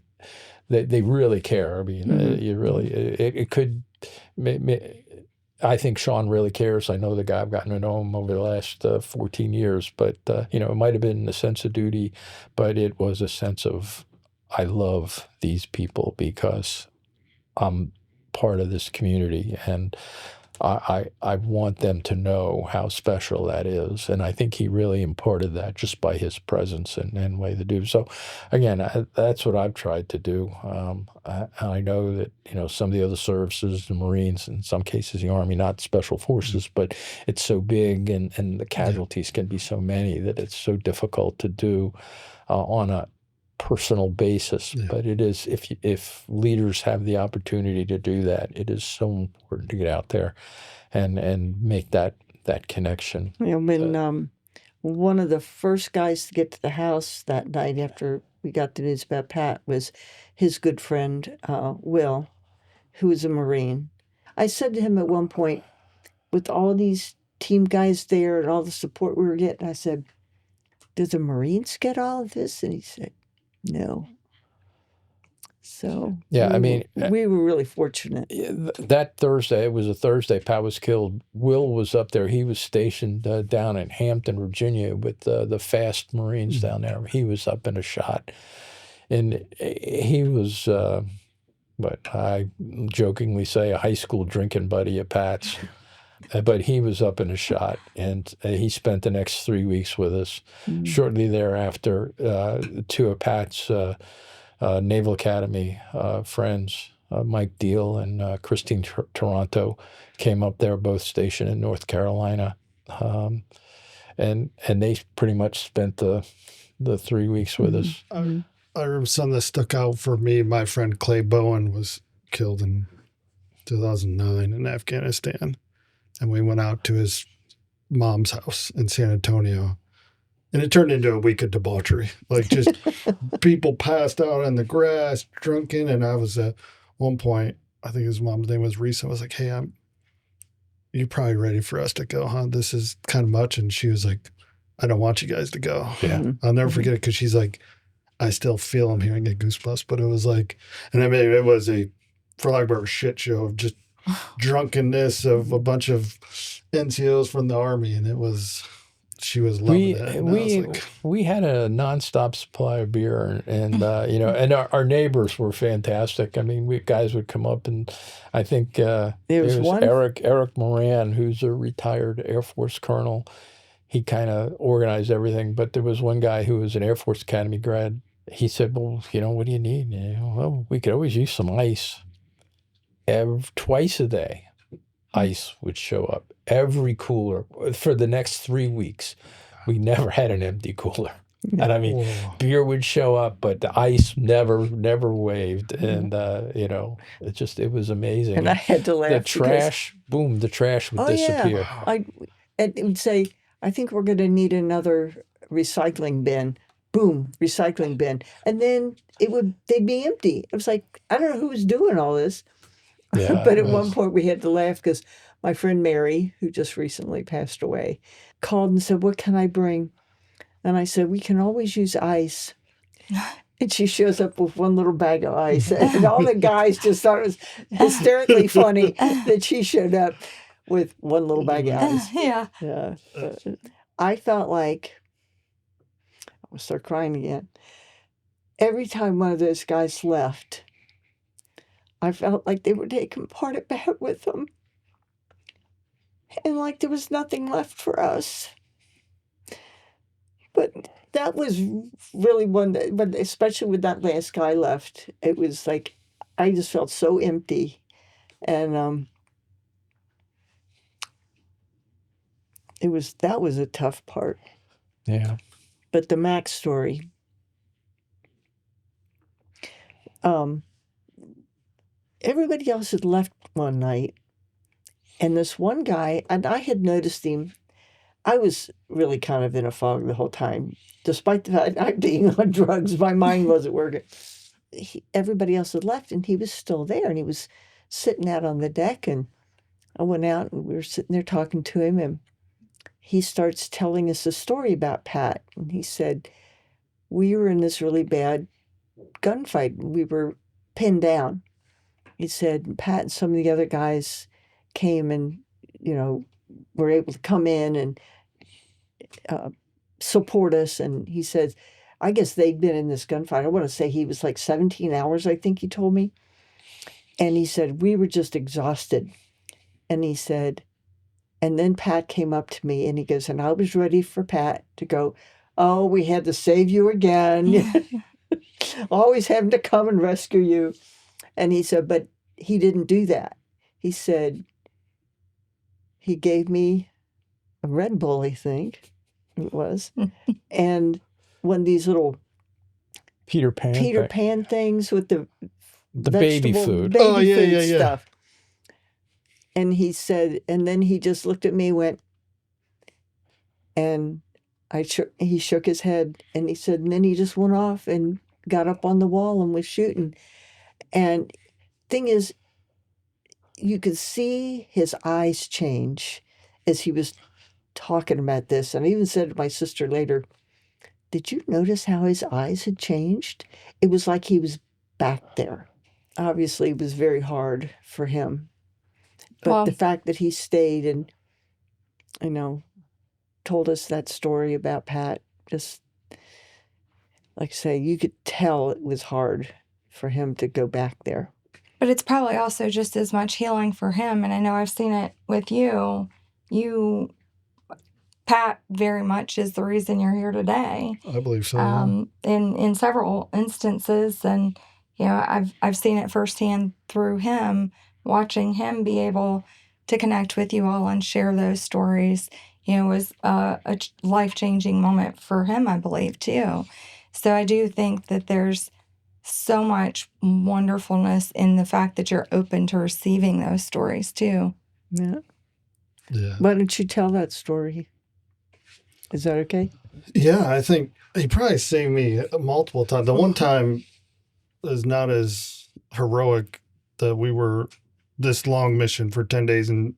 they really care. I mean, you really it could. I think Sean really cares. I know the guy. I've gotten to know him over the last 14 years, but it might have been a sense of duty, but it was a sense of I love these people because I'm part of this community, and I want them to know how special that is. And I think he really imparted that just by his presence and way to do. So again, that's what I've tried to do. I know that, some of the other services, the Marines, in some cases the Army, not Special Forces, but it's so big and the casualties can be so many that it's so difficult to do on a personal basis. But it is, if leaders have the opportunity to do that, it is so important to get out there and make that connection. When one of the first guys to get to the house that night after we got the news about Pat was his good friend Will, who was a Marine. I said to him at one point, with all these team guys there and all the support we were getting, I said, "Did the Marines get all of this?" And he said, "No." So Yeah, I mean, we were really fortunate. that Thursday, it was a Thursday, Pat was killed. Will was up there. He was stationed down in Hampton, Virginia with the fast Marines down there. He was up in a shot. And he was, what I jokingly say, a high school drinking buddy of Pat's. But he was up in a shot, and he spent the next 3 weeks with us. Shortly thereafter, two of Pat's Naval Academy friends, Mike Deal and Christine Toronto, came up there, both stationed in North Carolina, and they pretty much spent the 3 weeks with us. I remember something that stuck out for me. My friend Clay Bowen was killed in 2009 in Afghanistan, and we went out to his mom's house in San Antonio. And it turned into a week of debauchery. Like, just people passed out on the grass, drunken. And I was at one point, I think his mom's name was Risa. I was like, "Hey, you're probably ready for us to go, huh? This is kind of much." And she was like, "I don't want you guys to go." Yeah. I'll never forget it, because she's like, I still feel I'm hearing get goosebumps. But it was like, and I mean, it was a, for lack of a better, shit show of just drunkenness of a bunch of NCOs from the Army. And it was... She was loving it. And we had a nonstop supply of beer, and and our neighbors were fantastic. I mean, guys would come up, and I think there was one Eric Moran, who's a retired Air Force colonel. He kind of organized everything, but there was one guy who was an Air Force Academy grad. He said, "Well, what do you need?" Well, we could always use some ice. Twice a day, ice would show up. Every cooler for the next 3 weeks. We never had an empty cooler. And I mean, beer would show up, but the ice never waved. And, it was amazing. And I had to laugh. The trash, the trash would disappear. Yeah. It would say, "I think we're going to need another recycling bin." Boom, recycling bin. And then they'd be empty. It was like, I don't know who was doing all this. Yeah, but at one point we had to laugh because my friend Mary, who just recently passed away, called and said, "What can I bring?" And I said, "We can always use ice." And she shows up with one little bag of ice. And all the guys just thought it was hysterically funny that she showed up with one little bag of ice. Yeah. I felt like, I will start crying again. Every time one of those guys left, I felt like they were taking part of it with them. And like there was nothing left for us. But that was really but especially with that last guy left, it was like, I just felt so empty. And that was a tough part. Yeah. But the Max story, everybody else had left one night, and this one guy, and I had noticed him. I was really kind of in a fog the whole time, despite the fact I'm being on drugs. My mind wasn't working. Everybody else had left, and he was still there, and he was sitting out on the deck. And I went out, and we were sitting there talking to him, and he starts telling us a story about Pat. And he said, we were in this really bad gunfight. We were pinned down. He said, Pat and some of the other guys came and, were able to come in and support us. And he said, I guess they'd been in this gunfight. I want to say he was like 17 hours, I think he told me. And he said, we were just exhausted. And he said, and then Pat came up to me and he goes, and I was ready for Pat to go, oh, we had to save you again. Always having to come and rescue you. And he said, but he didn't do that. He said, he gave me a Red Bull, I think it was, and one of these little Peter Pan things with the baby food. Stuff. And he said, and then he just looked at me, went, and he shook his head, and he said, and then he just went off and got up on the wall and was shooting. And thing is, you could see his eyes change as he was talking about this. And I even said to my sister later, did you notice how his eyes had changed? It was like he was back there. Obviously, it was very hard for him. But the fact that he stayed and, told us that story about Pat, just, like I say, you could tell it was hard for him to go back there. But it's probably also just as much healing for him. And I know I've seen it with you. Pat very much is the reason you're here today. I believe so. In several instances. And, I've seen it firsthand through him, watching him be able to connect with you all and share those stories, was a life-changing moment for him, I believe, too. So I do think that there's so much wonderfulness in the fact that you're open to receiving those stories, too. Yeah. Yeah. Why don't you tell that story? Is that okay? Yeah, I think he probably saved me multiple times. The one time is not as heroic that we were this long mission for 10 days and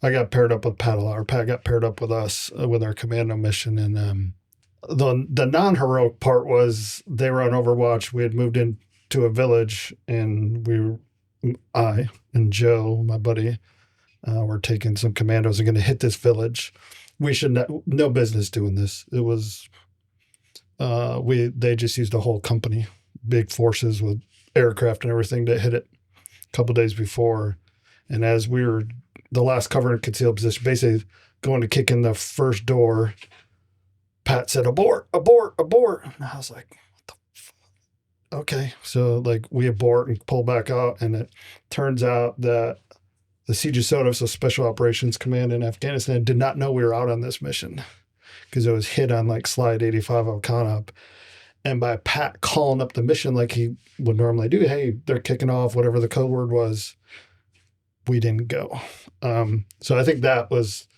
I got paired up with Pat a lot, or Pat got paired up with us with our commando mission. And the non-heroic part was they were on Overwatch. We had moved into a village and I and Joe, my buddy, were taking some commandos and going to hit this village. We should no business doing this. It was they just used a whole company, big forces with aircraft and everything to hit it a couple days before. And as we were the last cover and concealed position, basically going to kick in the first door, Pat said, abort, abort, abort. And I was like, what the fuck? Okay. So we abort and pull back out. And it turns out that the Siege of Sodom, so Special Operations Command in Afghanistan, did not know we were out on this mission because it was hit on slide 85 of Kanab. And by Pat calling up the mission like he would normally do, hey, they're kicking off, whatever the code word was, we didn't go. So I think that was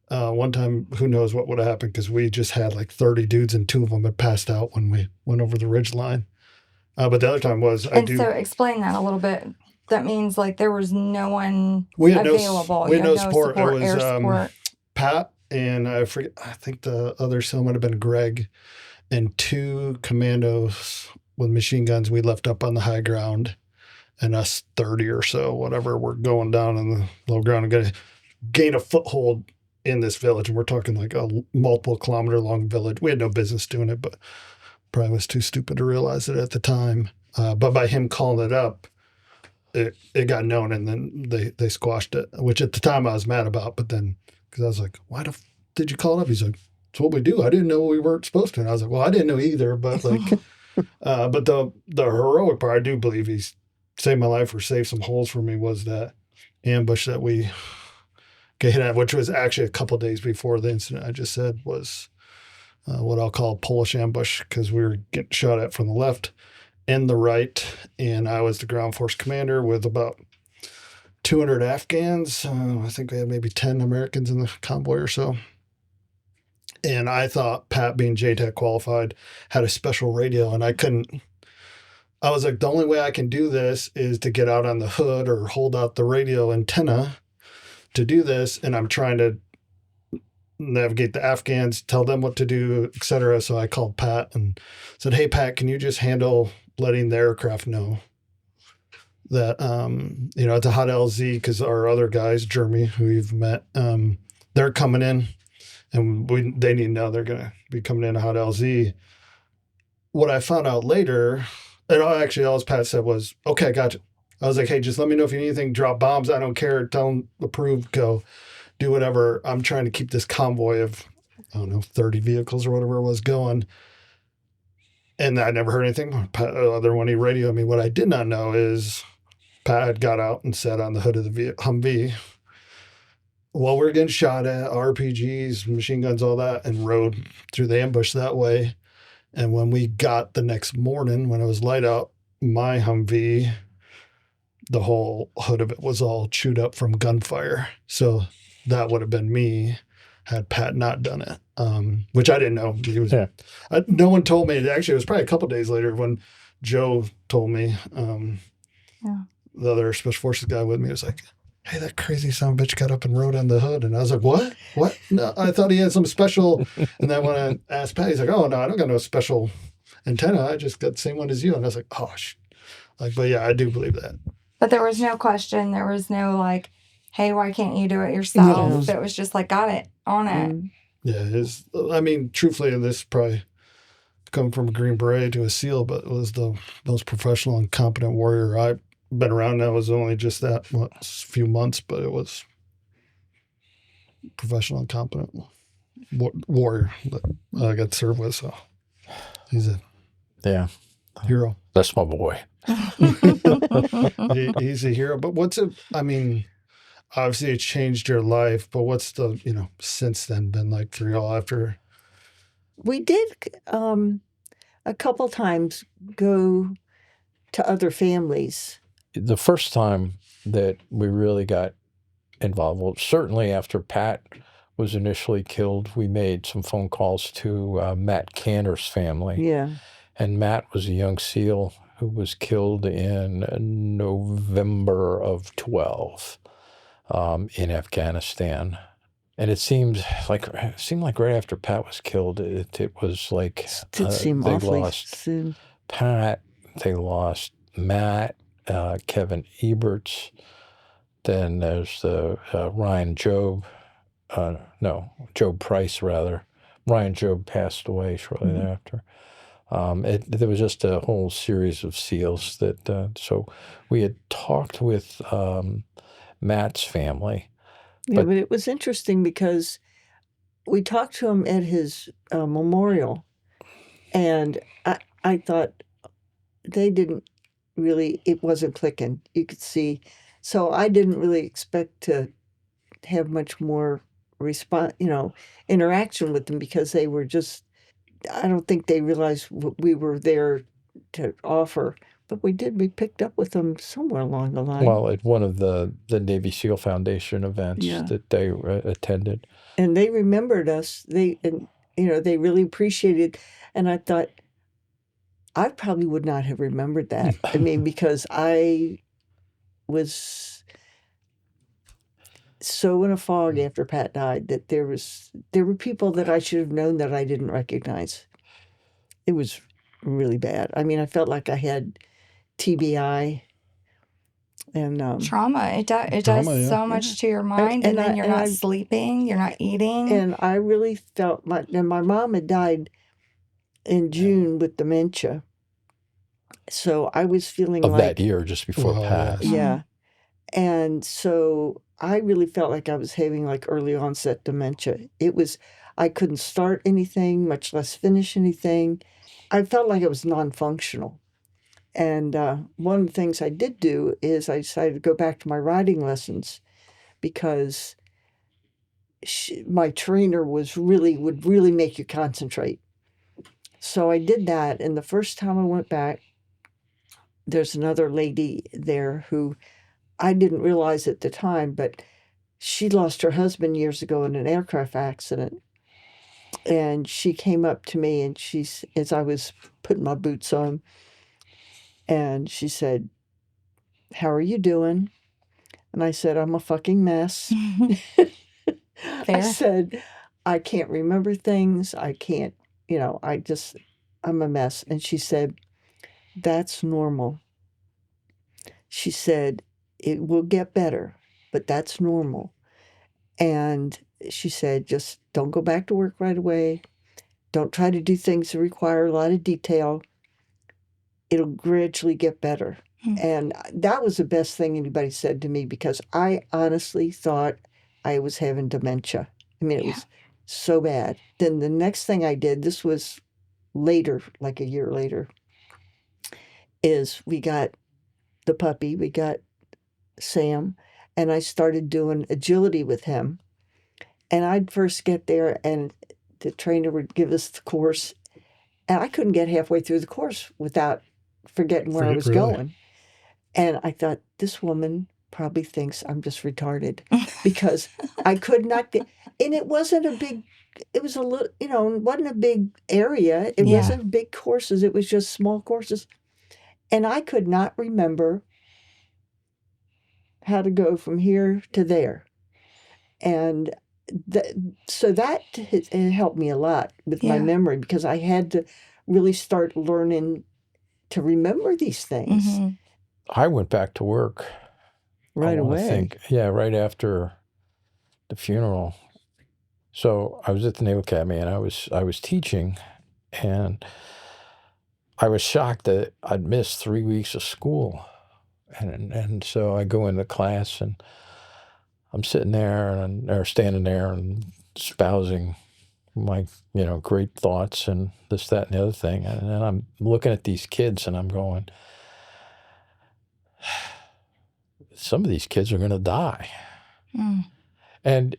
one time, who knows what would have happened, because we just had 30 dudes and 2 of them had passed out when we went over the ridge line. But the other time was... So explain that a little bit. That means there was no one we had available. We had no support. It was air support. Pat and I think the other cell might have been Greg, and 2 commandos with machine guns we left up on the high ground, and us 30 or so, whatever, we're going down on the low ground and going to gain a foothold in this village. And we're talking a multiple kilometer long village. We had no business doing it, but probably was too stupid to realize it at the time. But by him calling it up, it got known, and then they squashed it, which at the time I was mad about. But then, because I was like, why did you call it up? He's like, it's what we do. I didn't know we weren't supposed to. And I was like, well, I didn't know either. But but the heroic part, I do believe he saved my life or saved some holes for me, was that ambush that we get hit at, which was actually a couple of days before the incident I just said, was what I'll call a Polish ambush, because we were getting shot at from the left and the right, and I was the ground force commander with about 200 Afghans. I think we had maybe 10 Americans in the convoy or so. And I thought Pat, being JTAC qualified, had a special radio, and I was like, the only way I can do this is to get out on the hood or hold out the radio antenna to do this. And I'm trying to navigate the Afghans, tell them what to do, etc. So I called Pat and said, "Hey, Pat, can you just handle letting the aircraft know that, it's a hot LZ, because our other guys, Jeremy, who you've met, they're coming in, and they need to know they're going to be coming in a hot LZ." What I found out later, and all Pat said was, "Okay, gotcha." I was like, "Hey, just let me know if you need anything, drop bombs. I don't care. Tell them, approve, go. Do whatever. I'm trying to keep this convoy of, 30 vehicles or whatever it was going." And I never heard anything other than when he radioed me. What I did not know is Pat had got out and sat on the hood of the Humvee while we were getting shot at, RPGs, machine guns, all that, and rode through the ambush that way. And when we got the next morning, when it was light out, my Humvee, the whole hood of it was all chewed up from gunfire. So that would have been me had Pat not done it, which I didn't know. He was. Yeah. No one told me. Actually, it was probably a couple days later when Joe told me. The other special forces guy with me was like, "Hey, that crazy son of a bitch got up and rode on the hood." And I was like, "What? What? No, I thought he had some special." And then when I asked Pat, he's like, "Oh, no, I don't got no special antenna. I just got the same one as you." And I was like, "Oh, but yeah, I do believe that." But there was no question. There was no like, "Hey, why can't you do it yourself?" No. It was just like, got it on it. Yeah, truthfully, this probably come from a Green Beret to a SEAL, but it was the most professional and competent warrior I've been around. That was only just that few months, but it was professional and competent warrior that I got to serve with. So he's a hero. That's my boy. He's a hero. But obviously it changed your life, but what's the, since then been like for y'all after? We did a couple times go to other families. The first time that we really got involved, well, certainly after Pat was initially killed, we made some phone calls to Matt Cantor's family. Yeah. And Matt was a young SEAL who was killed in November of 12 in Afghanistan. And it seemed like right after Pat was killed, it was like Did seem they awfully lost soon. Pat, they lost Matt, Kevin Eberts. Then there's the Job Price rather. Ryan Job passed away shortly thereafter. There was just a whole series of SEALs that. So we had talked with Matt's family. Yeah, but it was interesting because we talked to him at his memorial, and I thought they didn't really, it wasn't clicking. You could see. So I didn't really expect to have much more interaction with them because they were just, I don't think they realized what we were there to offer. But we did. We picked up with them somewhere along the line. Well, at one of the Navy SEAL Foundation events that they attended. And they remembered us. They really appreciated. And I thought, I probably would not have remembered that. Because I was so in a fog after Pat died that there were people that I should have known that I didn't recognize. It was really bad. I felt like I had TBI and trauma. It does so much to your mind, and then you're not sleeping, you're not eating. And I really felt my mom had died in June with dementia, so I was feeling of like that year just before Pat. Yeah, and so I really felt like I was having like early onset dementia. I couldn't start anything, much less finish anything. I felt like it was non-functional. And one of the things I did do is I decided to go back to my riding lessons because my trainer would really make you concentrate. So I did that. And the first time I went back, there's another lady there who I didn't realize at the time, but she lost her husband years ago in an aircraft accident. And she came up to me and as I was putting my boots on, and she said, "How are you doing?" And I said, "I'm a fucking mess." I said, I can't remember things. I can't, I'm a mess. And she said, that's normal. She said, it will get better, but that's normal. And she said, just don't go back to work right away. Don't try to do things that require a lot of detail. It'll gradually get better. Mm. And that was the best thing anybody said to me, because I honestly thought I was having dementia. I mean, it Yeah. was so bad. Then the next thing I did, this was later, like a year later, is we got the puppy, we got Sam, and I started doing agility with him. And I'd first get there, and the trainer would give us the course, and I couldn't get halfway through the course without forgetting where I was Really? going. And I thought, this woman probably thinks I'm just retarded, because I could not get, and it wasn't a big, it was a little, it wasn't a big area. It Yeah. wasn't big courses. It was just small courses. And I could not remember how to go from here to there. And so that it helped me a lot with my Yeah. memory, because I had to really start learning to remember these things Mhm. I went back to work. right I wanna away. think, right after the funeral. So I was at the Naval Academy, and I was teaching, and I was shocked that I'd missed 3 weeks of school. And so I go into class, and I'm sitting there or standing there and espousing my, great thoughts and this, that, and the other thing. And then I'm looking at these kids, and I'm going, some of these kids are going to die. Mm. And,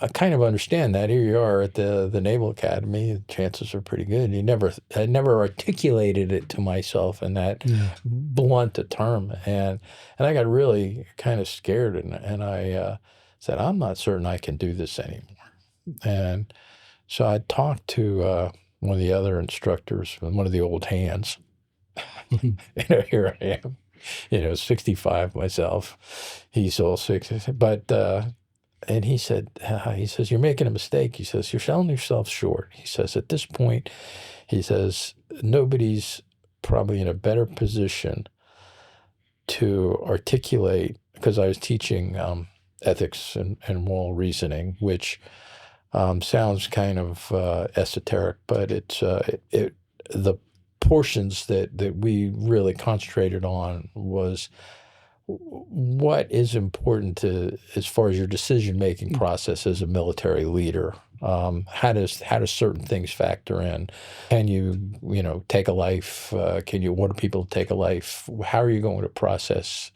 I kind of understand that. Here you are at the Naval Academy. The chances are pretty good. I never articulated it to myself in that blunt a term. And I got really kind of scared, and I said, I'm not certain I can do this anymore. And so I talked to one of the other instructors, one of the old hands. Here I am, 65 myself. He's all 60. But, and he says, you're making a mistake. He says, you're selling yourself short. He says, at this point, he says, nobody's probably in a better position to articulate, because I was teaching ethics and moral reasoning, which sounds kind of esoteric, but it's the portions that we really concentrated on was what is important to, as far as your decision-making process as a military leader. How does certain things factor in? Can you take a life? Can you order people to take a life? How are you going to process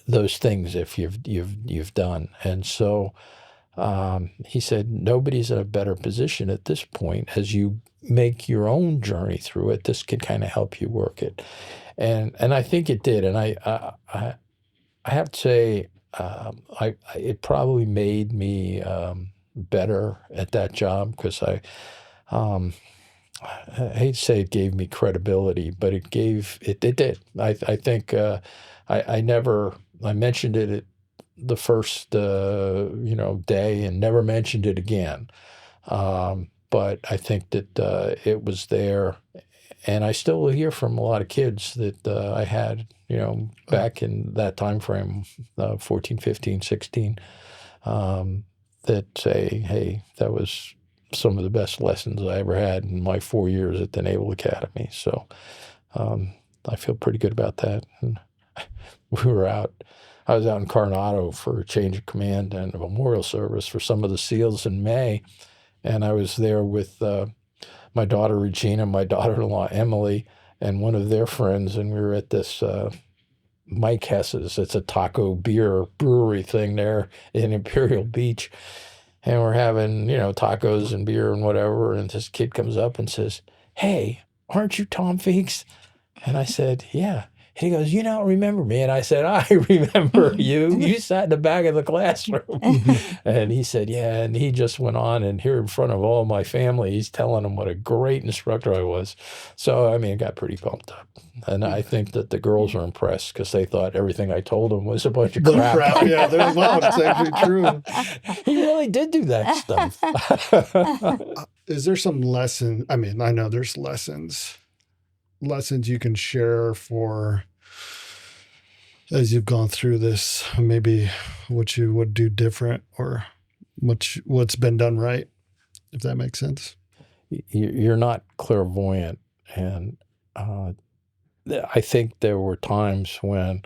those things if you've done? And so he said, nobody's in a better position at this point. As you make your own journey through it, this can kind of help you work it. And I think it did. And I have to say, it probably made me better at that job, because I hate to say it gave me credibility, but it did. I think I mentioned it at the first day, and never mentioned it again. But I think that it was there. And I still hear from a lot of kids that I had, back in that time frame, 14, 15, 16, that say, hey, that was some of the best lessons I ever had in my 4 years at the Naval Academy. So I feel pretty good about that. And I was out in Coronado for a change of command and a memorial service for some of the SEALs in May. And I was there with my daughter Regina, my daughter-in-law Emily, and one of their friends, and we were at this Mike Hess's. It's a taco beer brewery thing there in Imperial Beach, and we're having tacos and beer and whatever. And this kid comes up and says, "Hey, aren't you Tom Feeks?" And I said, "Yeah." he goes, "You don't remember me?" And I said, "I remember you. You sat in the back of the classroom." And he said, "Yeah." And he just went on, and here in front of all my family, he's telling them what a great instructor I was. So, I mean, it got pretty pumped up. And I think that the girls were impressed because they thought everything I told them was a bunch of The crap. crap, yeah, wow, it's actually true. He really did do that stuff. Is there some lesson? I mean, I know there's lessons you can share for as you've gone through this, maybe what you would do different or what's been done right, if that makes sense. You're not clairvoyant. And I think there were times when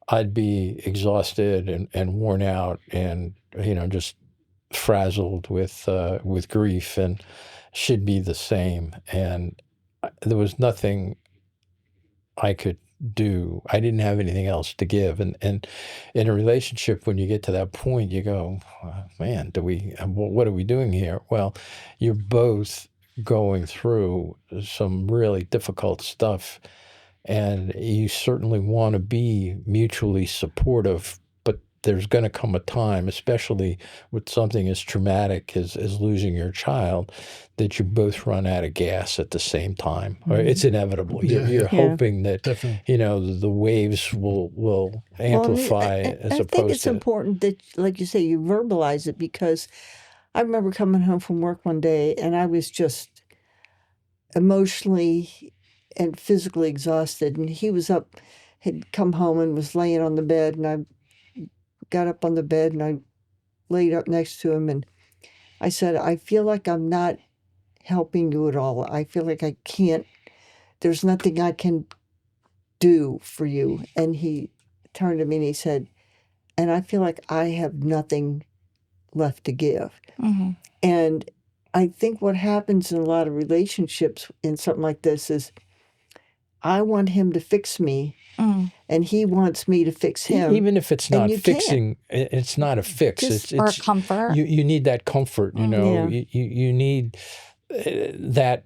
I'd be exhausted and worn out and, just frazzled with grief, and she'd be the same. And there was nothing I could do. I didn't have anything else to give. And in a relationship, when you get to that point, you go, man, what are we doing here? Well, you're both going through some really difficult stuff, and you certainly want to be mutually supportive, but there's going to come a time, especially with something as traumatic as losing your child, that you both run out of gas at the same time. Or it's inevitable. You're hoping that Definitely. the waves will amplify as I think opposed it's to important that, like you say, you verbalize it, because I remember coming home from work one day and I was just emotionally and physically exhausted, and he was up, had come home and was laying on the bed, and I got up on the bed and I laid up next to him, and I said, "I feel like I'm not helping you at all. I feel like I can't, there's nothing I can do for you." And he turned to me and he said, "And I feel like I have nothing left to give." Mm-hmm. And I think what happens in a lot of relationships in something like this is I want him to fix me, and he wants me to fix him. even if it's and not you fixing, it's not a fix. Just- Or It's comfort. you need that comfort. Yeah. You need that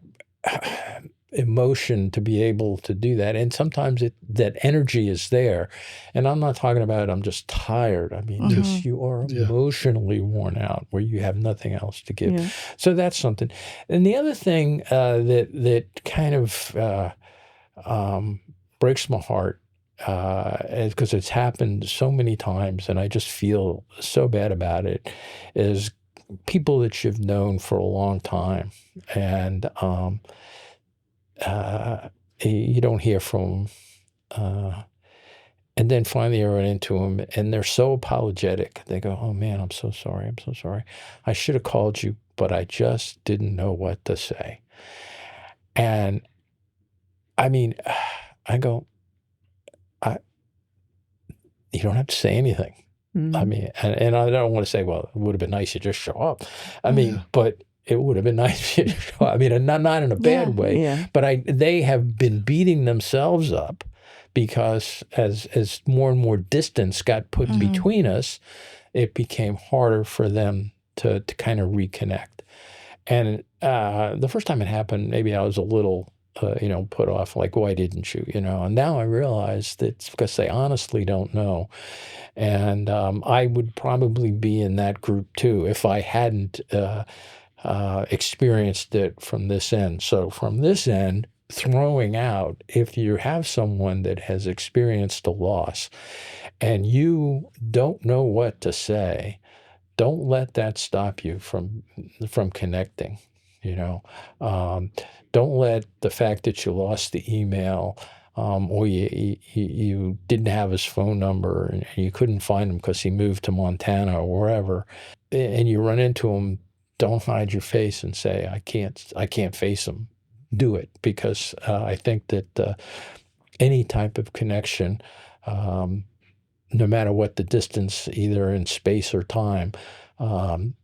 emotion to be able to do that. And sometimes that energy is there. And I'm not talking about I'm just tired. I mean, just you are emotionally worn out where you have nothing else to give. Yeah. So that's something. And the other thing that kind of breaks my heart, because it's happened so many times and I just feel so bad about it, is people that you've known for a long time, and you don't hear from them. And then finally I run into them and they're so apologetic. They go, "Oh man, I'm so sorry. I'm so sorry. I should have called you, but I just didn't know what to say." And I mean, I go, you don't have to say anything. I mean, and I don't want to say, well, it would have been nice to just show up. I mean, but it would have been nice to show up. I mean, not in a bad way. Yeah. But they have been beating themselves up because as more and more distance got put between us, it became harder for them to kind of reconnect. And the first time it happened, maybe I was a little put off, like, "Why didn't you?" And now I realize that it's because they honestly don't know. And I would probably be in that group too if I hadn't experienced it from this end. So from this end, throwing out, if you have someone that has experienced a loss and you don't know what to say, don't let that stop you from connecting. Don't let the fact that you lost the email, or you didn't have his phone number and you couldn't find him because he moved to Montana or wherever, and you run into him, don't hide your face and say, I can't face him. Do it, because I think that any type of connection, no matter what the distance, either in space or time,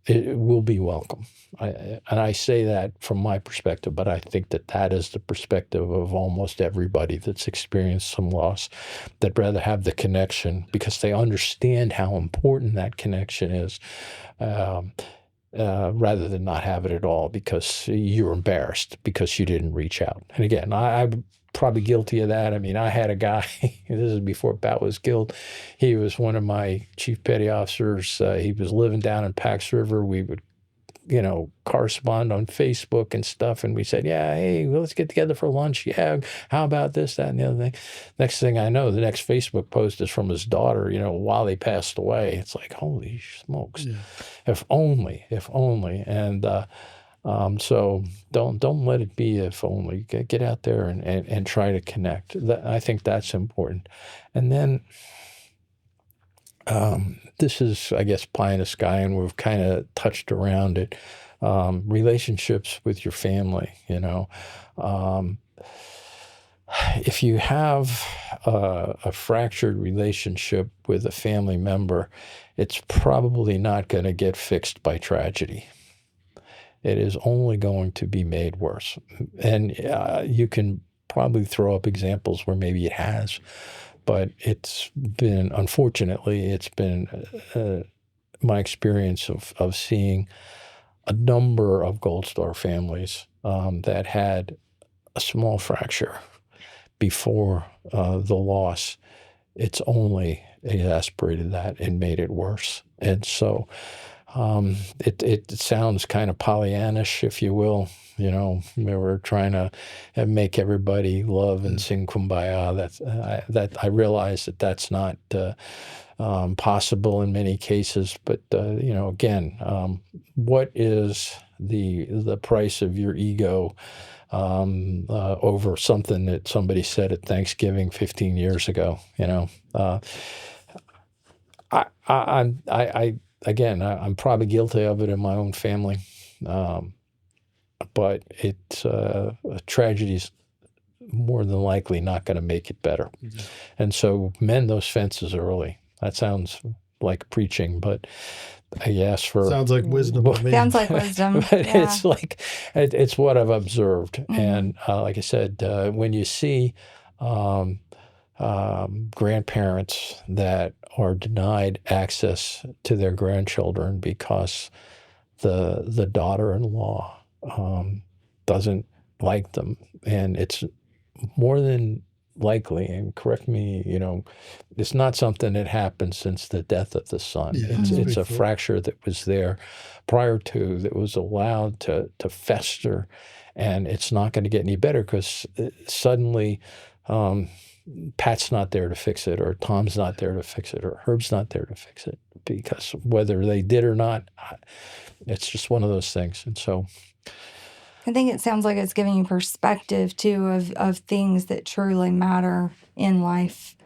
it will be welcome. And I say that from my perspective, but I think that is the perspective of almost everybody that's experienced some loss, that rather have the connection because they understand how important that connection is, rather than not have it at all because you're embarrassed because you didn't reach out. And again, probably guilty of that. I mean, I had a guy, this is before Pat was killed. He was one of my chief petty officers. He was living down in Pax River. We would, correspond on Facebook and stuff. And we said, yeah, hey, well, let's get together for lunch. Yeah, how about this, that, and the other thing? Next thing I know, the next Facebook post is from his daughter, while he passed away. It's like, holy smokes. Yeah. If only. And so don't let it be if only. Get out there and try to connect. I think that's important. And then this is, I guess, pie in the sky, and we've kind of touched around it. Relationships with your family, if you have a fractured relationship with a family member, it's probably not going to get fixed by tragedy. It is only going to be made worse. And you can probably throw up examples where maybe it has, but unfortunately, it's been my experience of seeing a number of Gold Star families that had a small fracture before the loss. It's only exacerbated that and made it worse. And so it sounds kind of Pollyannish, if you will. We're trying to make everybody love and sing Kumbaya. That I realize that's not possible in many cases. But again, what is the price of your ego over something that somebody said at Thanksgiving 15 years ago? I'm probably guilty of it in my own family, but it's tragedy's more than likely not going to make it better. Mm-hmm. And so mend those fences early. That sounds like preaching, but I ask for... Sounds like wisdom. Sounds like wisdom. But yeah. It's what I've observed. Mm-hmm. And like I said, when you see grandparents that are denied access to their grandchildren because the daughter-in-law doesn't like them, and it's more than likely, and correct me, it's not something that happened since the death of the son. Yeah, it's a fracture that was there prior to, that was allowed to fester, and it's not going to get any better because suddenly Pat's not there to fix it, or Tom's not there to fix it, or Herb's not there to fix it, because whether they did or not, it's just one of those things. And so I think it sounds like it's giving you perspective, too, of things that truly matter in life,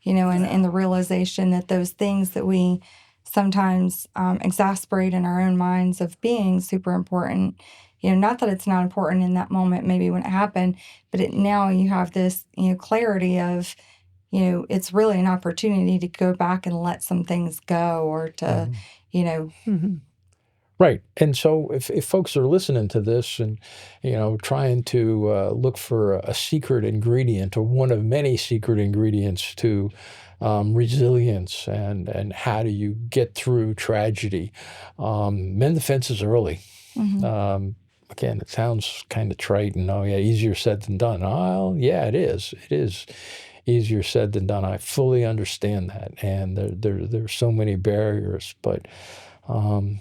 and the realization that those things that we sometimes exasperate in our own minds of being super important, not that it's not important in that moment, maybe when it happened, but now you have this, clarity of, it's really an opportunity to go back and let some things go, or to, Mm-hmm. Right. And so if folks are listening to this and, trying to look for a secret ingredient, or one of many secret ingredients to resilience, and how do you get through tragedy, mend the fences early. Mm-hmm. Again, it sounds kind of trite and, easier said than done. Oh, yeah, it is. It is easier said than done. I fully understand that. And there's so many barriers, but now's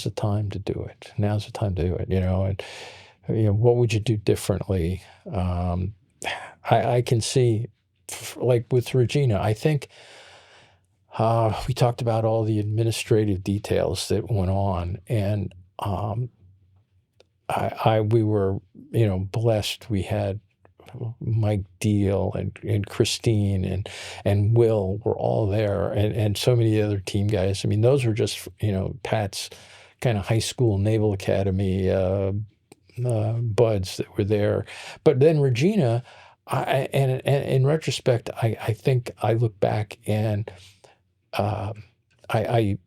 the time to do it. Now's the time to do it, and, what would you do differently? I can see, like with Regina, I think we talked about all the administrative details that went on, and we were, blessed. We had Mike Deal and Christine and Will were all there, and so many other team guys. I mean, those were just, Pat's kind of high school Naval Academy buds that were there. But then Regina, and in retrospect, I think I look back and I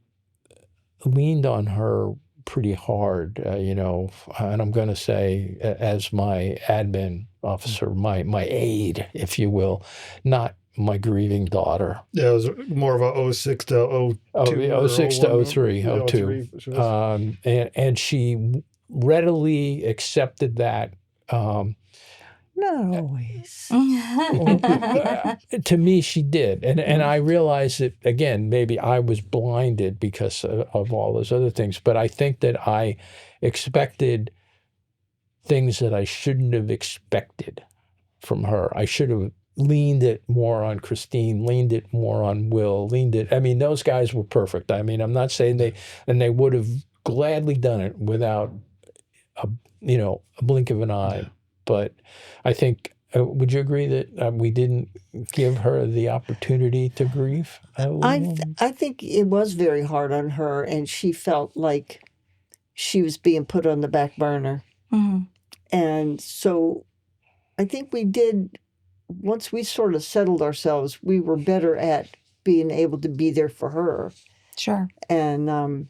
leaned on her pretty hard, and I'm going to say, as my admin officer, my aide, if you will, not my grieving daughter. Yeah, it was more of a 06 to 02. 06 to 03, 02. And she readily accepted that Not always. To me, she did. And I realized that, again, maybe I was blinded because of all those other things. But I think that I expected things that I shouldn't have expected from her. I should have leaned it more on Christine, leaned it more on Will, I mean, those guys were perfect. I mean, I'm not saying they would have gladly done it without a blink of an eye. But I think, would you agree that we didn't give her the opportunity to grieve? I think it was very hard on her, and she felt like she was being put on the back burner. Mhm. And so I think we did, once we sort of settled ourselves, we were better at being able to be there for her. Sure. And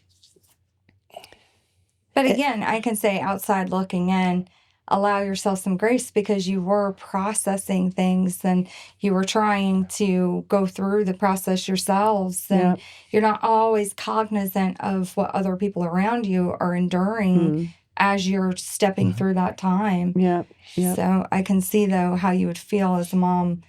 But again, I can say outside looking in, allow yourself some grace because you were processing things and you were trying to go through the process yourselves. And you're not always cognizant of what other people around you are enduring as you're stepping through that time. Yeah. So I can see, though, how you would feel as a mom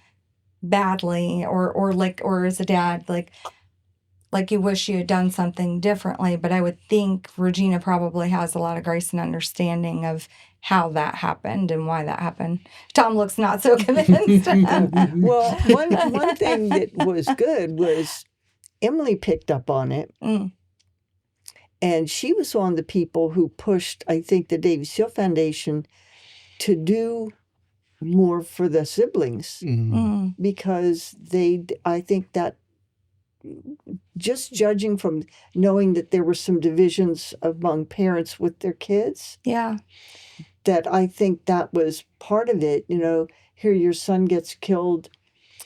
badly or as a dad, like you wish you had done something differently. But I would think Regina probably has a lot of grace and understanding of how that happened and why that happened. Tom looks not so convinced. Well, one thing that was good was Emily picked up on it. And she was one of the people who pushed, I think, the Navy SEAL Foundation to do more for the siblings. Because I think that just judging from knowing that there were some divisions among parents with their kids. Yeah. That I think that was part of it. Here your son gets killed,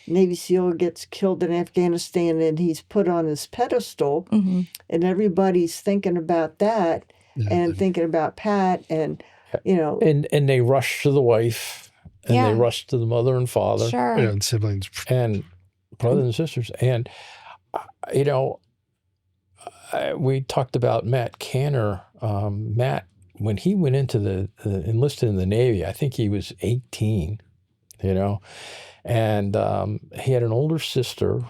Navy SEAL gets killed in Afghanistan, and he's put on this pedestal, and everybody's thinking about that and thinking about Pat, and and they rush to the wife, and they rush to the mother and father, and siblings, and brothers and sisters, and we talked about Matt Canner. Matt, when he went into enlisted in the Navy, I think he was 18, and he had an older sister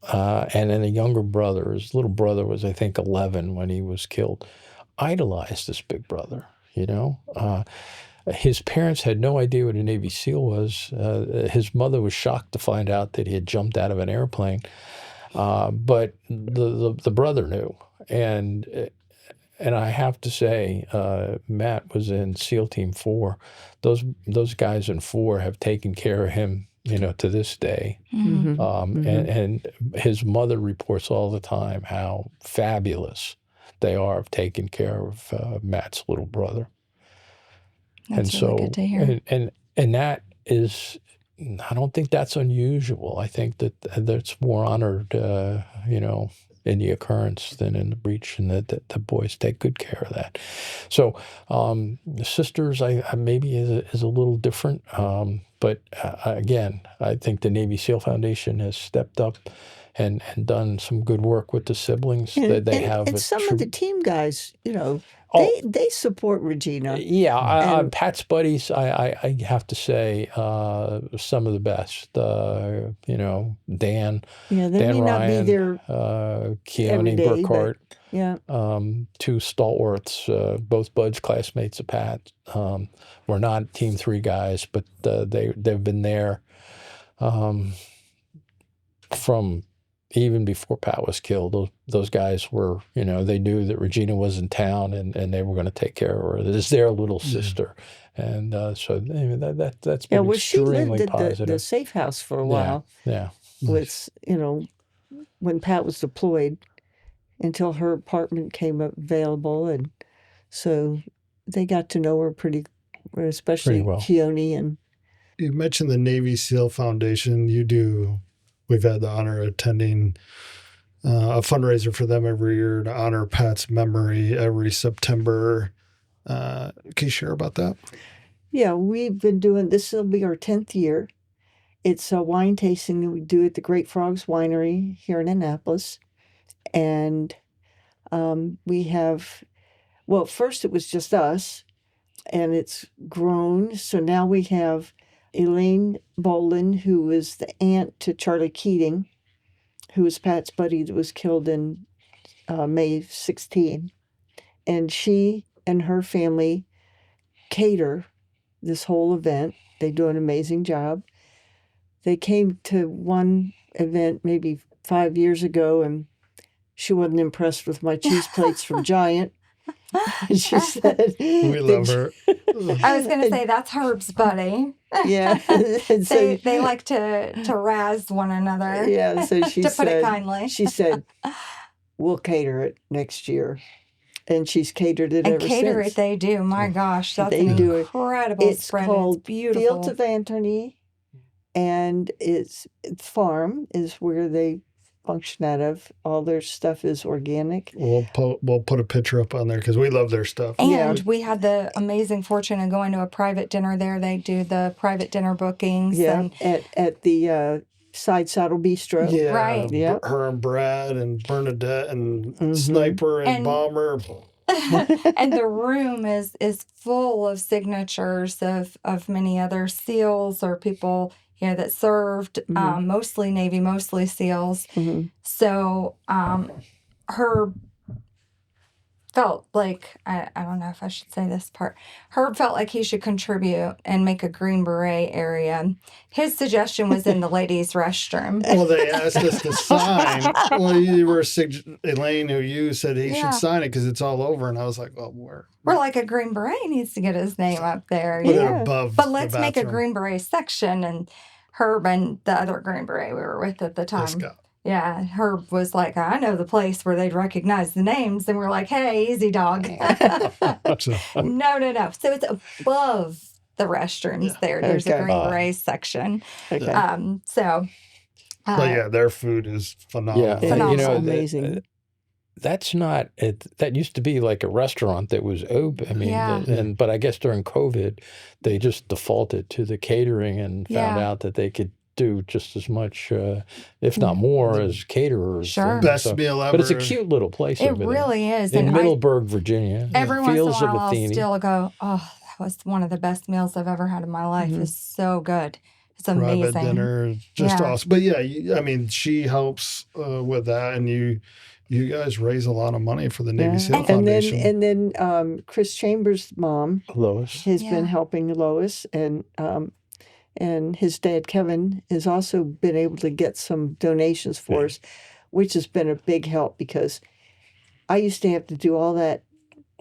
and then a younger brother. His little brother was, I think, 11 when he was killed. Idolized this big brother, His parents had no idea what a Navy SEAL was. His mother was shocked to find out that he had jumped out of an airplane. But the brother knew, and I have to say, Matt was in SEAL Team 4. Those guys in 4 have taken care of him, to this day. And his mother reports all the time how fabulous they are of taking care of Matt's little brother. That's really good to hear. And that is. I don't think that's unusual. I think that's more honored, in the occurrence than in the breach, and that the boys take good care of that. So the sisters, I maybe is a little different. But again, I think the Navy SEAL Foundation has stepped up and done some good work with the siblings. And some of the team guys, they support Regina. Yeah, Pat's buddies, I have to say, some of the best. Dan. Yeah, they Dan may Ryan, not be there Keone Burkhart. Yeah. Two stalwarts, both Bud's classmates of Pat. We're not Team 3 guys, but they've been there from even before Pat was killed. Those guys were, they knew that Regina was in town, and they were going to take care of her. It is their little sister. And so that's been extremely she lived positive. at the safe house for a while. Yeah. With, when Pat was deployed, until her apartment came available. And so they got to know her especially well. Keone. And you mentioned the Navy SEAL Foundation. We've had the honor of attending a fundraiser for them every year to honor Pat's memory every September. Can you share about that? Yeah, we've been doing, this will be our 10th year. It's a wine tasting that we do at the Great Frogs Winery here in Annapolis. And we have, first it was just us. and it's grown. So now we have Elaine Bolin, who was the aunt to Charlie Keating, who was Pat's buddy that was killed in May 16. And she and her family cater this whole event. They do an amazing job. They came to one event maybe 5 years ago, and she wasn't impressed with my cheese plates from Giant. And she said, We love her. I was going to say that's Herb's buddy. Yeah. And so, They like to razz one another. yeah, so she to said, put it kindly. she said, we'll cater it next year. And she's catered it And ever cater since. it they do. My gosh, that's They an do it. incredible It's spread. called It's beautiful. Fields of Antony, and it's farm is where they function out of. All their stuff is organic. We'll put a picture up on there because we love their stuff. And Yeah. we had the amazing fortune of going to a private dinner there. They do the private dinner bookings. Yeah, And at the Side Saddle Bistro. Yeah, Right. Yeah. Her and Brad and Bernadette and Mhm. Sniper and, And- Bomber. and the room is full of signatures of many other SEALs or people that served, Mhm. mostly Navy, mostly SEALs. Mhm. So Herb felt like I don't know if I should say this part. Herb felt like he should contribute and make a Green Beret area. His suggestion was in the ladies' restroom. Well, they asked us to sign. Well, you were Elaine, who you said he Yeah. should sign it because it's all over, and I was like, well, We're like a Green Beret needs to get his name up there. put it Yeah. above. But the let's make a bathroom. Green Beret section. And Herb and the other Green Beret we were with at the time. This guy. Yeah, Herb was like, I know the place where they'd recognize the names. And we're like, hey, easy dog. So, No. So it's above the restrooms there. There's a Okay. Green Beret section. Okay. but yeah, their food is phenomenal. Yeah, Phenomenal. you know, Amazing. that's not it. That used to be like a restaurant that was open. I mean, Yeah. but I guess during COVID, they just defaulted to the catering and found Yeah. out that they could do just as much, if not more, as caterers. Sure. and Best so- meal ever. But it's a cute little place it over there. really is. In And Middleburg, Virginia. every once in a Fields of while, I'll Athene. still go, oh, that was one of the best meals I've ever had in my life. Mhm. It's so good. It's Private amazing. dinner, just Yeah. awesome. But yeah, I mean, she helps with that, and you guys raise a lot of money for the Navy Yeah. SEAL And Foundation. then Chris Chambers' mom Lois. has Yeah. been helping Lois, and his dad Kevin has also been able to get some donations for us, which has been a big help because I used to have to do all that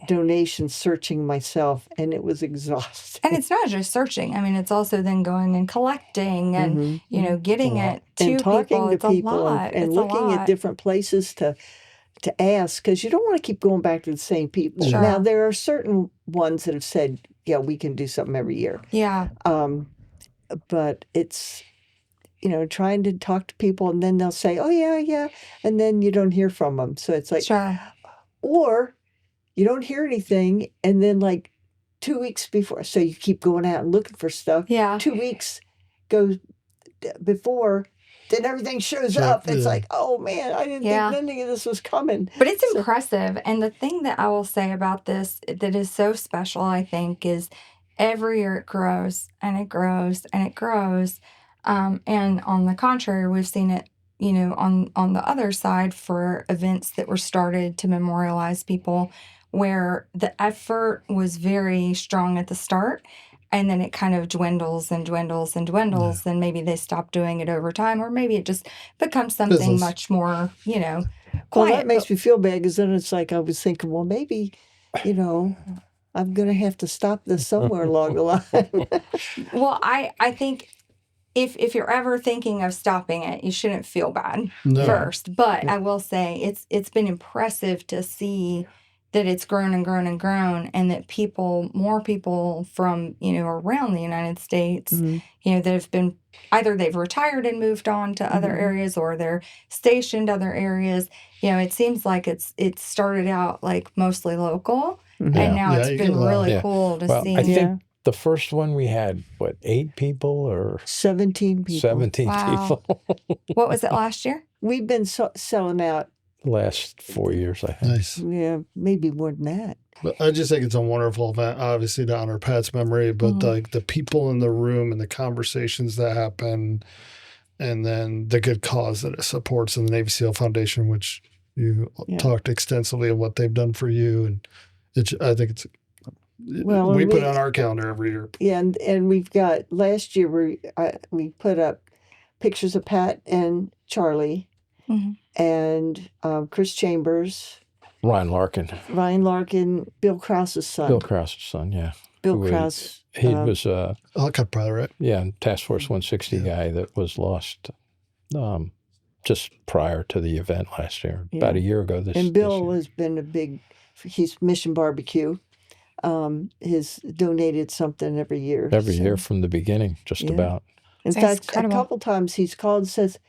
donation searching myself, and it was exhausting. And it's not just searching. I mean, it's also then going and collecting and, Mhm. getting lot. it to and talking people. to It's people a lot. and It's a looking lot. at different places to ask, because you don't want to keep going back to the same people. Sure. Now there are certain ones that have said, yeah, we can do something every year, Yeah. but it's trying to talk to people, and then they'll say, oh yeah, and then you don't hear from them. So it's like, Sure. or you don't hear anything, and then like 2 weeks before, so you keep going out and looking for stuff. Yeah. 2 weeks goes before, then everything shows Sure, up. It's yeah. like, oh man, I didn't Yeah. think any of this was coming. But it's So- impressive. And the thing that I will say about this that is so special, I think, is every year it grows and it grows and it grows. And on the contrary, we've seen it, on the other side for events that were started to memorialize people where the effort was very strong at the start. And then it kind of dwindles and dwindles and dwindles. And maybe they stop doing it over time, or maybe it just becomes something Fizzles. much more, Well, quiet. that makes me feel bad, because then it's like I was thinking, well, maybe, I'm going to have to stop this somewhere along the line. Well, I think if you're ever thinking of stopping it, you shouldn't feel bad No. first. But I will say it's been impressive to see that it's grown and grown and grown, and that more people from around the United States, Mhm. that have been either they've retired and moved on to other Mhm. areas, or they're stationed other areas. It seems like it's started out like mostly local, Mhm. and now Yeah, it's you get been a lot. really Yeah. cool to Well, see. I think Yeah. the first one we had, 8 people or 17 people. 17 Wow. people? What was it last year? We've been selling out last 4 years, I think. Nice. Yeah, maybe more than that. But I just think it's a wonderful event, obviously to honor Pat's memory, but like the people in the room and the conversations that happen, and then the good cause that it supports in the Navy SEAL Foundation, which you talked extensively of what they've done for you, and I think it's we put it on our calendar every year. Yeah, and we've got last year we put up pictures of Pat and Charlie, and Chris Chambers, Ryan Larkin, Bill Krause's son. Bill Krause's son, yeah. Bill Krause. He was Helicopter pilot, right? Yeah, Task Force 160 guy that was lost just prior to the event last year, about a year ago. And Bill has been he's Mission Barbecue. Has donated something every year. Every year from the beginning, just about. In fact, a couple times he's called and says,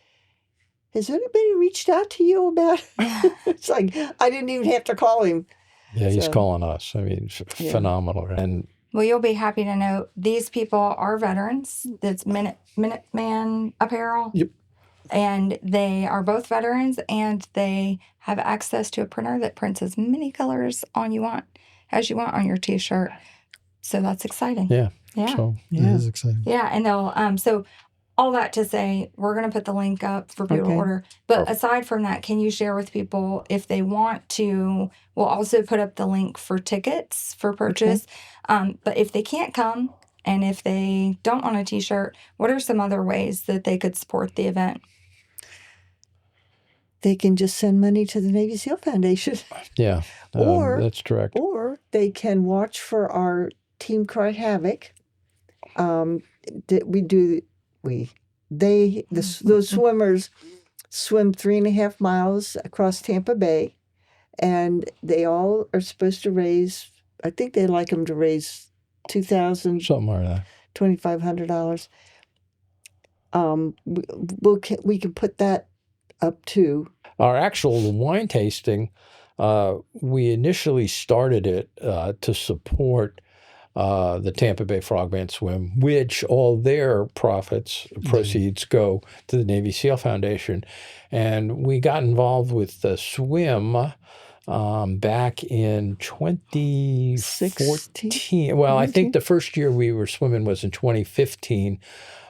"Has anybody reached out to you about it?" It's like, I didn't even have to call him. Yeah, he's calling us. I mean, phenomenal. And well, you'll be happy to know these people are veterans. That's Minuteman Apparel. Yep. And they are both veterans, and they have access to a printer that prints as many colors as you want on your T-shirt. So that's exciting. Yeah. So, it is exciting. Yeah, and they'll so all that to say, we're going to put the link up for people to order. But aside from that, can you share with people if they want to? We'll also put up the link for tickets for purchase. But if they can't come, and if they don't want a T-shirt, what are some other ways that they could support the event? They can just send money to the Navy SEAL Foundation. Yeah, that's correct. Or they can watch for our Team Cry Havoc. Those swimmers swim 3.5 miles across Tampa Bay, and they all are supposed to raise. I think they like them to raise $2,000, something like that, $2,500. We can put that up too. Our actual wine tasting, we initially started it to support the Tampa Bay Frogman Swim, which all their proceeds go to the Navy SEAL Foundation. And we got involved with the swim back in 2014. Well, I think the first year we were swimming was in 2015.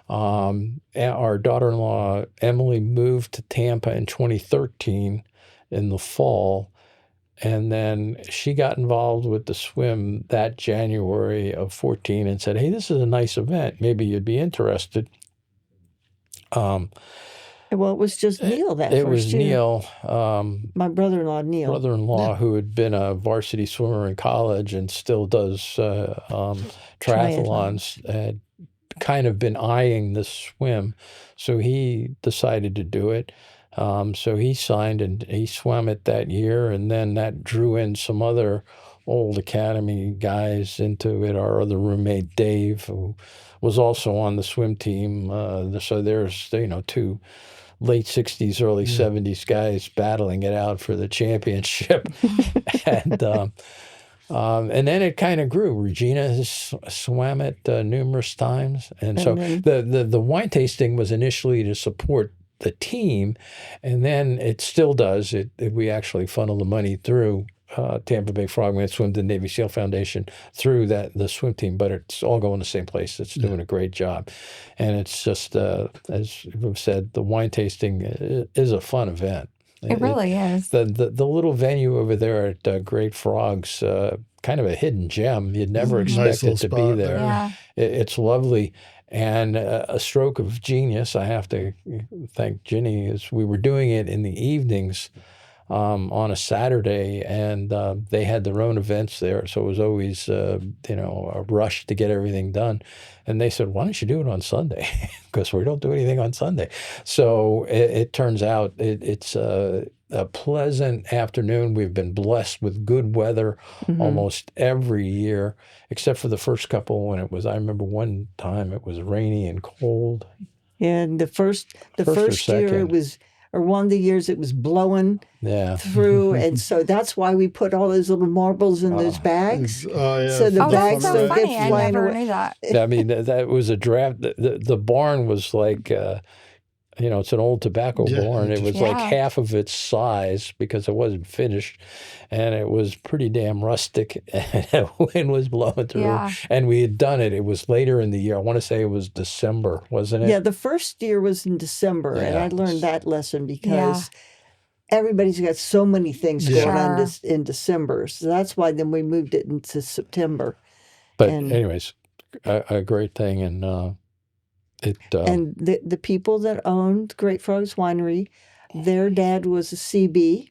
Our daughter-in-law, Emily, moved to Tampa in 2013 in the fall. And then she got involved with the swim that January of 14 and said, "Hey, this is a nice event. Maybe you'd be interested." Well, it was just Neil that first year. It was Neil. My brother-in-law, Neil. Brother-in-law, who had been a varsity swimmer in college and still does triathlons, had kind of been eyeing this swim. So he decided to do it. So he signed and he swam it that year, and then that drew in some other old academy guys into it. Our other roommate, Dave, who was also on the swim team. So there's, two late 60s, early 70s guys battling it out for the championship. And then it kind of grew. Regina has swam it numerous times. And so the wine tasting was initially to support the team, and then it still does. We actually funnel the money through Tampa Bay Frogman Swim to the Navy SEAL Foundation through the swim team, but it's all going the same place. It's doing a great job. And it's just, as we've said, the wine tasting is a fun event. It really is. The little venue over there at Great Frogs, kind of a hidden gem. You'd never expect it to be there. Yeah. It's lovely. And a stroke of genius, I have to thank Ginny, is we were doing it in the evenings on a Saturday, and they had their own events there. So it was always, a rush to get everything done. And they said, "Why don't you do it on Sunday?" Because we don't do anything on Sunday. So it turns out it's a pleasant afternoon. We've been blessed with good weather almost every year, except for the first couple when I remember one time it was rainy and cold. And the first year it was, or one of the years it was blowing through. And so that's why we put all those little marbles in those bags. So the bags don't get I flying never away. knew that. I mean, that was a draft. The barn was like it's an old totobacco Yeah, bowl, and it was like Yeah. half of its size because it wasn't finished, and it was pretty damn rustic, and the wind was blowing through. Yeah. And we had done it. It was later in the year. I want to say it was December, wasn't it? Yeah, the first year was in December, and I Yeah. learned that lesson because everybody's got so many things Yeah. going on Sure. in December. So that's why then we moved it into September. But and- anyways, a great thing, and it. And the people that owned Great Frogs Winery, their dad was a CB,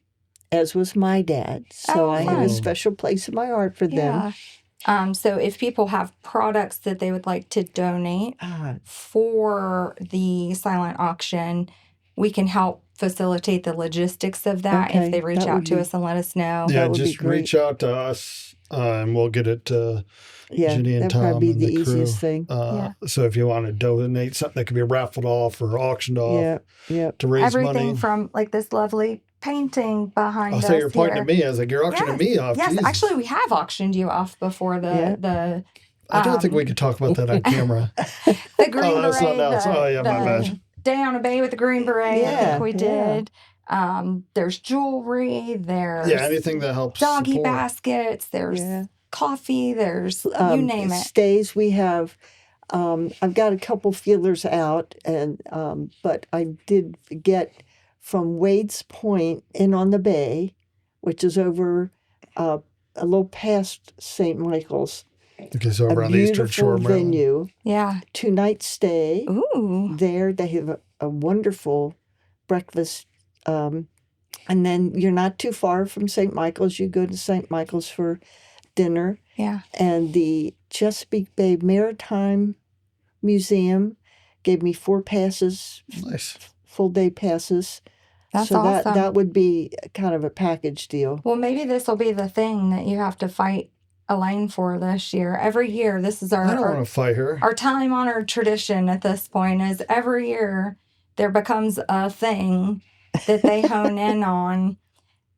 as was my dad. So Oh, I have a fun. special place in my heart for them. Yeah. So if people have products that they would like to donate Ah, for the silent auction, we can help facilitate the logistics of that Okay, if they reach that out would to be- us and let us know. Yeah, That would be just great. reach out to us, and we'll get it to yeah, Ginny and that'd Tom probably and be the the crew. easiest thing. So if you want to donate something that could be raffled off or auctioned off Yeah, yeah. to raise Everything money. from like this lovely painting behind I'll us say you're pointing here. at me. I was like, you're auctioning me off. Yes, Jesus. actually, we have auctioned you off before. The I don't think we could talk about that on camera. the green Oh, that's beret. something else. Oh, yeah, my bad. Day on a bay with the green beret. I Yeah, think we yeah. did. There's jewelry. There's Yeah, anything that helps doggy support. baskets. There's Yeah. coffee. There's you name it. Stays we have. I've got a couple feelers out, and but I did get from Wade's Point in on the bay, which is over a little past St. Michael's. Okay, so A over on the Eastern Shore, beautiful Maryland. venue, Yeah. 2-night stay. Ooh. There they have a wonderful breakfast, and then you're not too far from St. Michael's. You go to St. Michael's for dinner. Yeah. And the Chesapeake Bay Maritime Museum gave me 4 passes, Nice. full day passes. That's so awesome. that would be kind of a package deal. Well, maybe this will be the thing that you have to fight Elaine for this year. Every year, this is I don't want to fight her. our time-honored tradition at this point is every year there becomes a thing that they hone in on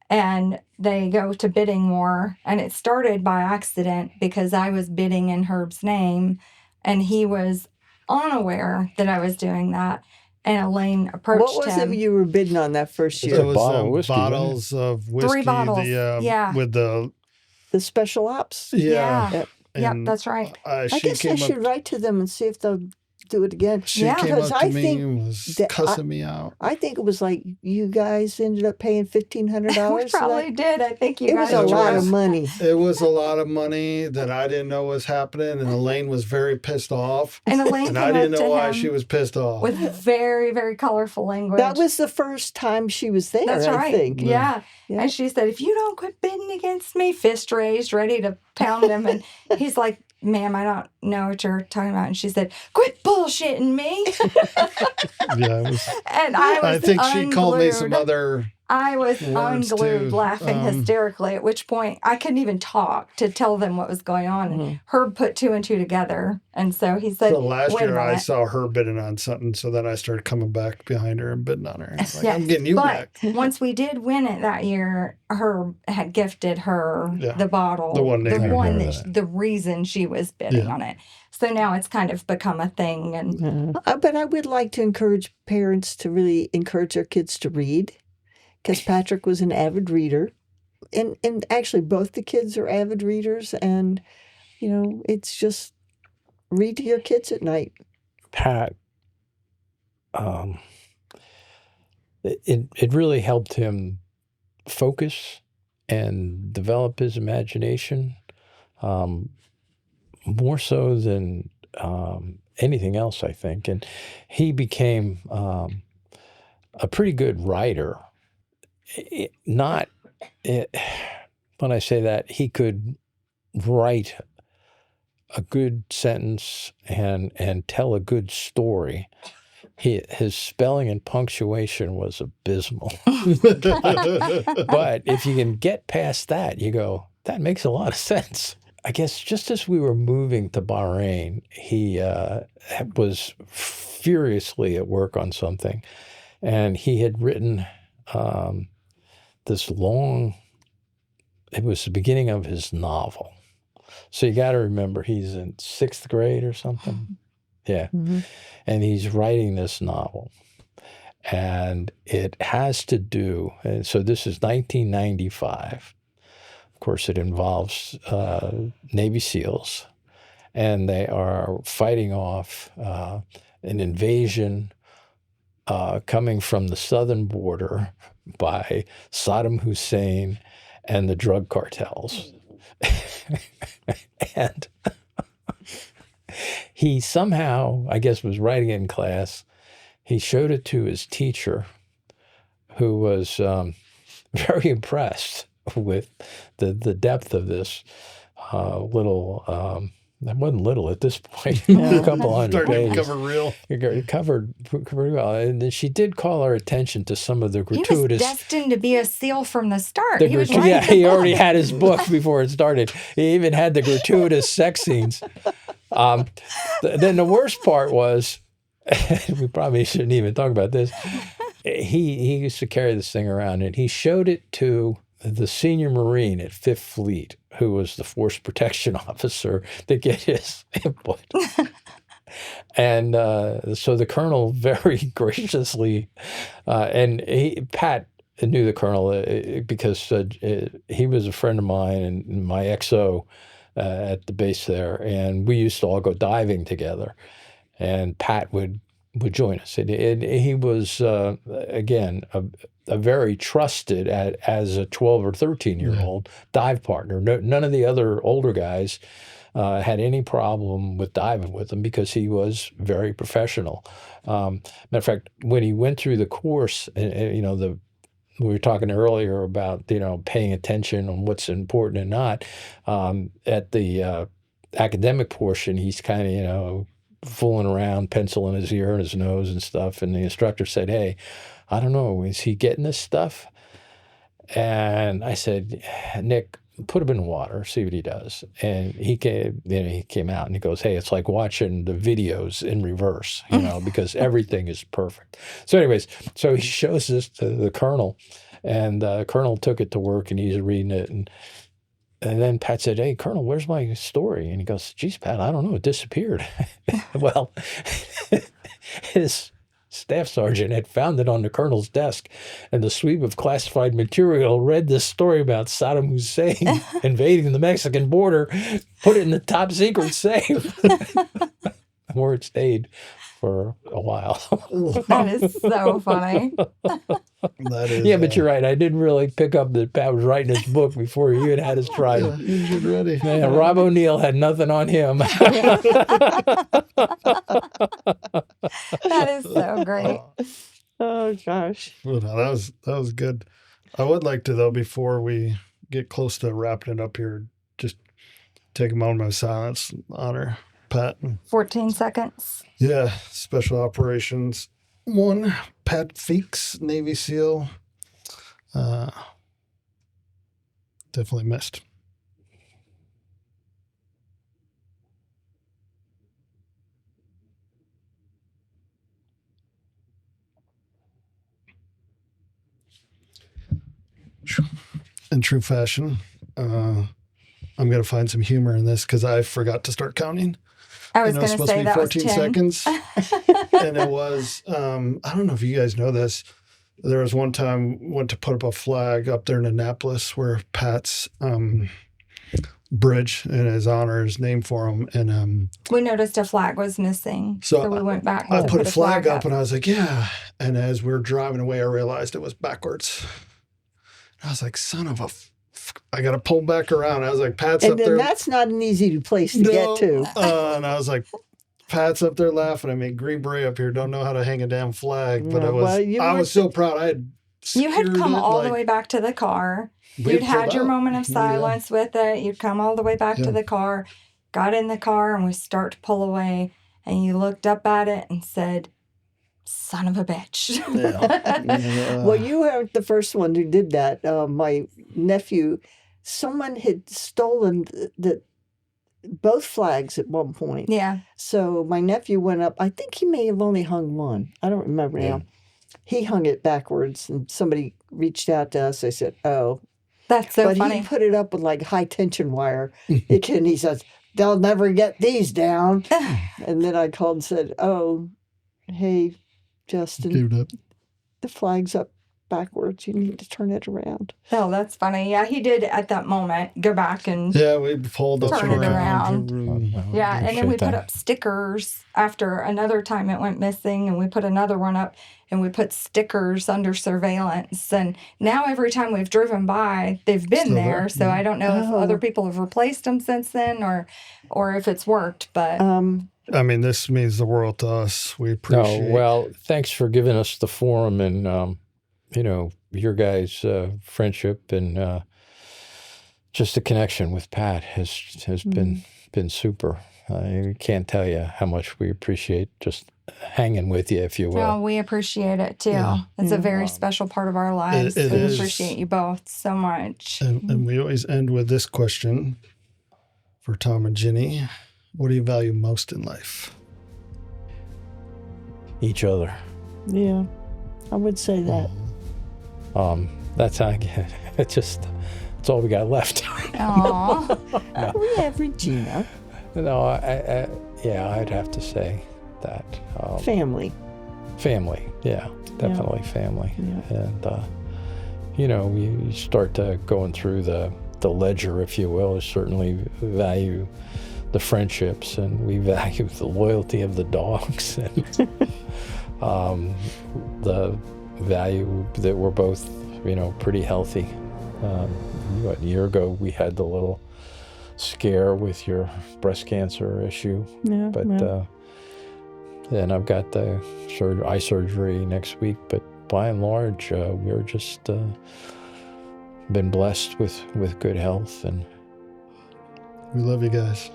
and they go to bidding war. And it started by accident because I was bidding in Herb's name and he was unaware that I was doing that. And Elaine approached What was him. it you were bidding on that first It's It a year? was bottle of whiskey, wasn't it? bottles of whiskey. 3 bottles, The, yeah. With the The special ops? yeah. Yep. Yep, And, that's right. I she guess I came should up. write to them and see if they'll do it again. She Yeah. came Because up to I me think and was that cussing me out. I think it was like you guys ended up paying $1,500. We probably did. I think you It was guys a It lot was- of money. It was a lot of money that I didn't know was happening, and Elaine was very pissed off. And Elaine And came I didn't up know to why him she was pissed off. with very, very colorful language. That was the first time she was there, That's I right. think. Yeah. Yeah. And she said, if you don't quit bidding against me, fist raised, ready to pound him. And he's like, ma'am, I don't know what you're talking about. And she said, quit bullshitting me. Yeah, it was, And I was I think she called me some unglued. other. I was words, unglued, too. laughing hysterically, at which point I couldn't even talk to tell them what was going on. And Mhm. Herb put 2 and 2 together. And so he said, So last wait a year I minute. saw her bidding on something, so then I started coming back behind her and bidding on her. And I was like, Yes, I'm getting you but back. once we did win it that year, Herb had gifted her Yeah. the bottle, The one name. I one remember that that. the reason she was bidding Yeah. on it. So now it's kind of become a thing, and But I would like to encourage parents to really encourage their kids to read, because Patrick was an avid reader, and actually both the kids are avid readers, and it's just read to your kids at night. Pat, it really helped him focus and develop his imagination, more so than anything else, I think. And he became a pretty good writer. When I say that, he could write a good sentence and tell a good story. His spelling and punctuation was abysmal. But if you can get past that, you go, that makes a lot of sense. I guess just as we were moving to Bahrain, he was furiously at work on something. And he had written this long, it was the beginning of his novel. So you got to remember, he's in 6th grade or something. Yeah. Mhm. And he's writing this novel. And it has to do, and so this is 1995. Of course, it involves Navy SEALs, and they are fighting off an invasion coming from the southern border by Saddam Hussein and the drug cartels. And he somehow, I guess, was writing it in class. He showed it to his teacher, who was very impressed with the depth of this little. That wasn't little at this point. A couple hundred Starting to pages. cover real. It covered pretty well. And then she did call our attention to some of the He was gratuitous. destined to be a SEAL from the start. The He was gratu- ready yeah, to he go. already had his book before it started. He even had the gratuitous sex scenes. Then the worst part was, we probably shouldn't even talk about this. He used to carry this thing around, and he showed it to the senior Marine at Fifth Fleet, who was the force protection officer, to get his input. And so the colonel very graciously, Pat knew the colonel because he was a friend of mine and my XO at the base there, and we used to all go diving together. And Pat would join us. And he was, again, a very trusted as a 12 or 13-year-old dive partner. None of the other older guys had any problem with diving with him because he was very professional. Matter of fact, when he went through the course, and we were talking earlier about paying attention on what's important and not. At the academic portion, he's kind of fooling around, pencil in his ear and his nose and stuff. And the instructor said, "Hey, I don't know, is he getting this stuff?" And I said, "Nick, put him in the water, see what he does." And he came out and he goes, "Hey, it's like watching the videos in reverse, because everything is perfect." So anyways, so he shows this to the colonel, and the colonel took it to work and he's reading it. And then Pat said, "Hey, Colonel, where's my story?" And he goes, "Geez, Pat, I don't know. It disappeared." Well, his staff sergeant had found it on the colonel's desk, and the sweep of classified material read this story about Saddam Hussein invading the Mexican border, put it in the top secret safe, where it stayed for a while. That is so funny. That is, Yeah, but you're right. I didn't really pick up that Pat was writing his book before he even had his try. you get ready. Man, Rob O'Neill had nothing on him. That is so great. Oh gosh. Well, no, that was good. I would like to, though, before we get close to wrapping it up here, just take a moment of silence, honor Pat. 14 seconds. Yeah, Special Operations 1, Pat Feeks, Navy SEAL. Definitely missed. In true fashion, I'm going to find some humor in this because I forgot to start counting. I was going to supposed say to be that was 14 10. seconds. And it was, I don't know if you guys know this. There was one time went to put up a flag up there in Annapolis where Pat's bridge in his honor is named for him. And We noticed a flag was missing. So So we went back I to put a flag up and I was like, yeah. And as we were driving away, I realized it was backwards. I was like, son of a, I got to pull back around. I was like, Pat's And up then there. that's not an easy place to get to. And I was like, Pat's up there laughing at me. Green Beret up here don't know how to hang a damn flag. But Yeah, well, I was so proud. I had You had secured come it, all like, the way back to the car. we You'd had pulled your out. moment of Yeah. silence with it. You'd come all the way back Yeah. to the car, got in the car, and we start to pull away. And you looked up at it and said, "Son of a bitch." Yeah. Well, you weren't the first one who did that. My nephew, someone had stolen both flags at one point. Yeah. So my nephew went up. I think he may have only hung one. I don't remember now. He hung it backwards, and somebody reached out to us. I said, "Oh." That's so But funny. he put it up with like high tension wire. And he says, "They'll never get these down." And then I called and said, "Oh, hey, Justin, Gave it up. the flag's up backwards. You need to turn it around. Oh, that's funny. Yeah, he did at that moment go back and Yeah, we pulled up turn and it around. around. Yeah, and then we Appreciate put that. up stickers after another time it went missing, and we put another one up, and we put stickers under surveillance. And now every time we've driven by, they've been Still there. there, So yeah. I don't know if Oh. other people have replaced them since then, or if it's worked. But I mean, this means the world to us. We No, appreciate. well, thanks for giving us the forum and, your guys' friendship and just the connection with Pat has been super. I can't tell you how much we appreciate just hanging with you, if you will. well, we appreciate it too. Yeah. It's a Yeah. very special part of our lives. it we is. appreciate you both so much. And we always end with this question for Tom and Ginny. What do you value most in life? Each other. Yeah, I would say that. That's how I get it. It's all we got left. Aw. We have Regina. No, I'd have to say that. Family. Family, yeah, definitely family. Yeah. And, we start to going through the ledger, if you will, is certainly value the friendships, and we value the loyalty of the dogs, and the value that we're both, pretty healthy. A year ago, we had the little scare with your breast cancer issue, Yeah, but then I've got the eye surgery next week. But by and large, we're just been blessed with good health, and We love you guys.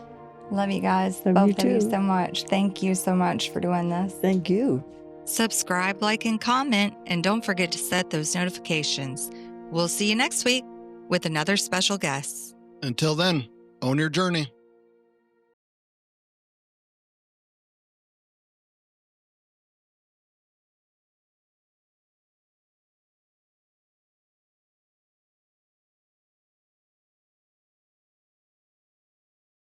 Love you guys, Love both you of you too. so much. Thank you so much for doing this. Thank you. Subscribe, like, and comment, and don't forget to set those notifications. We'll see you next week with another special guest. Until then, own your journey.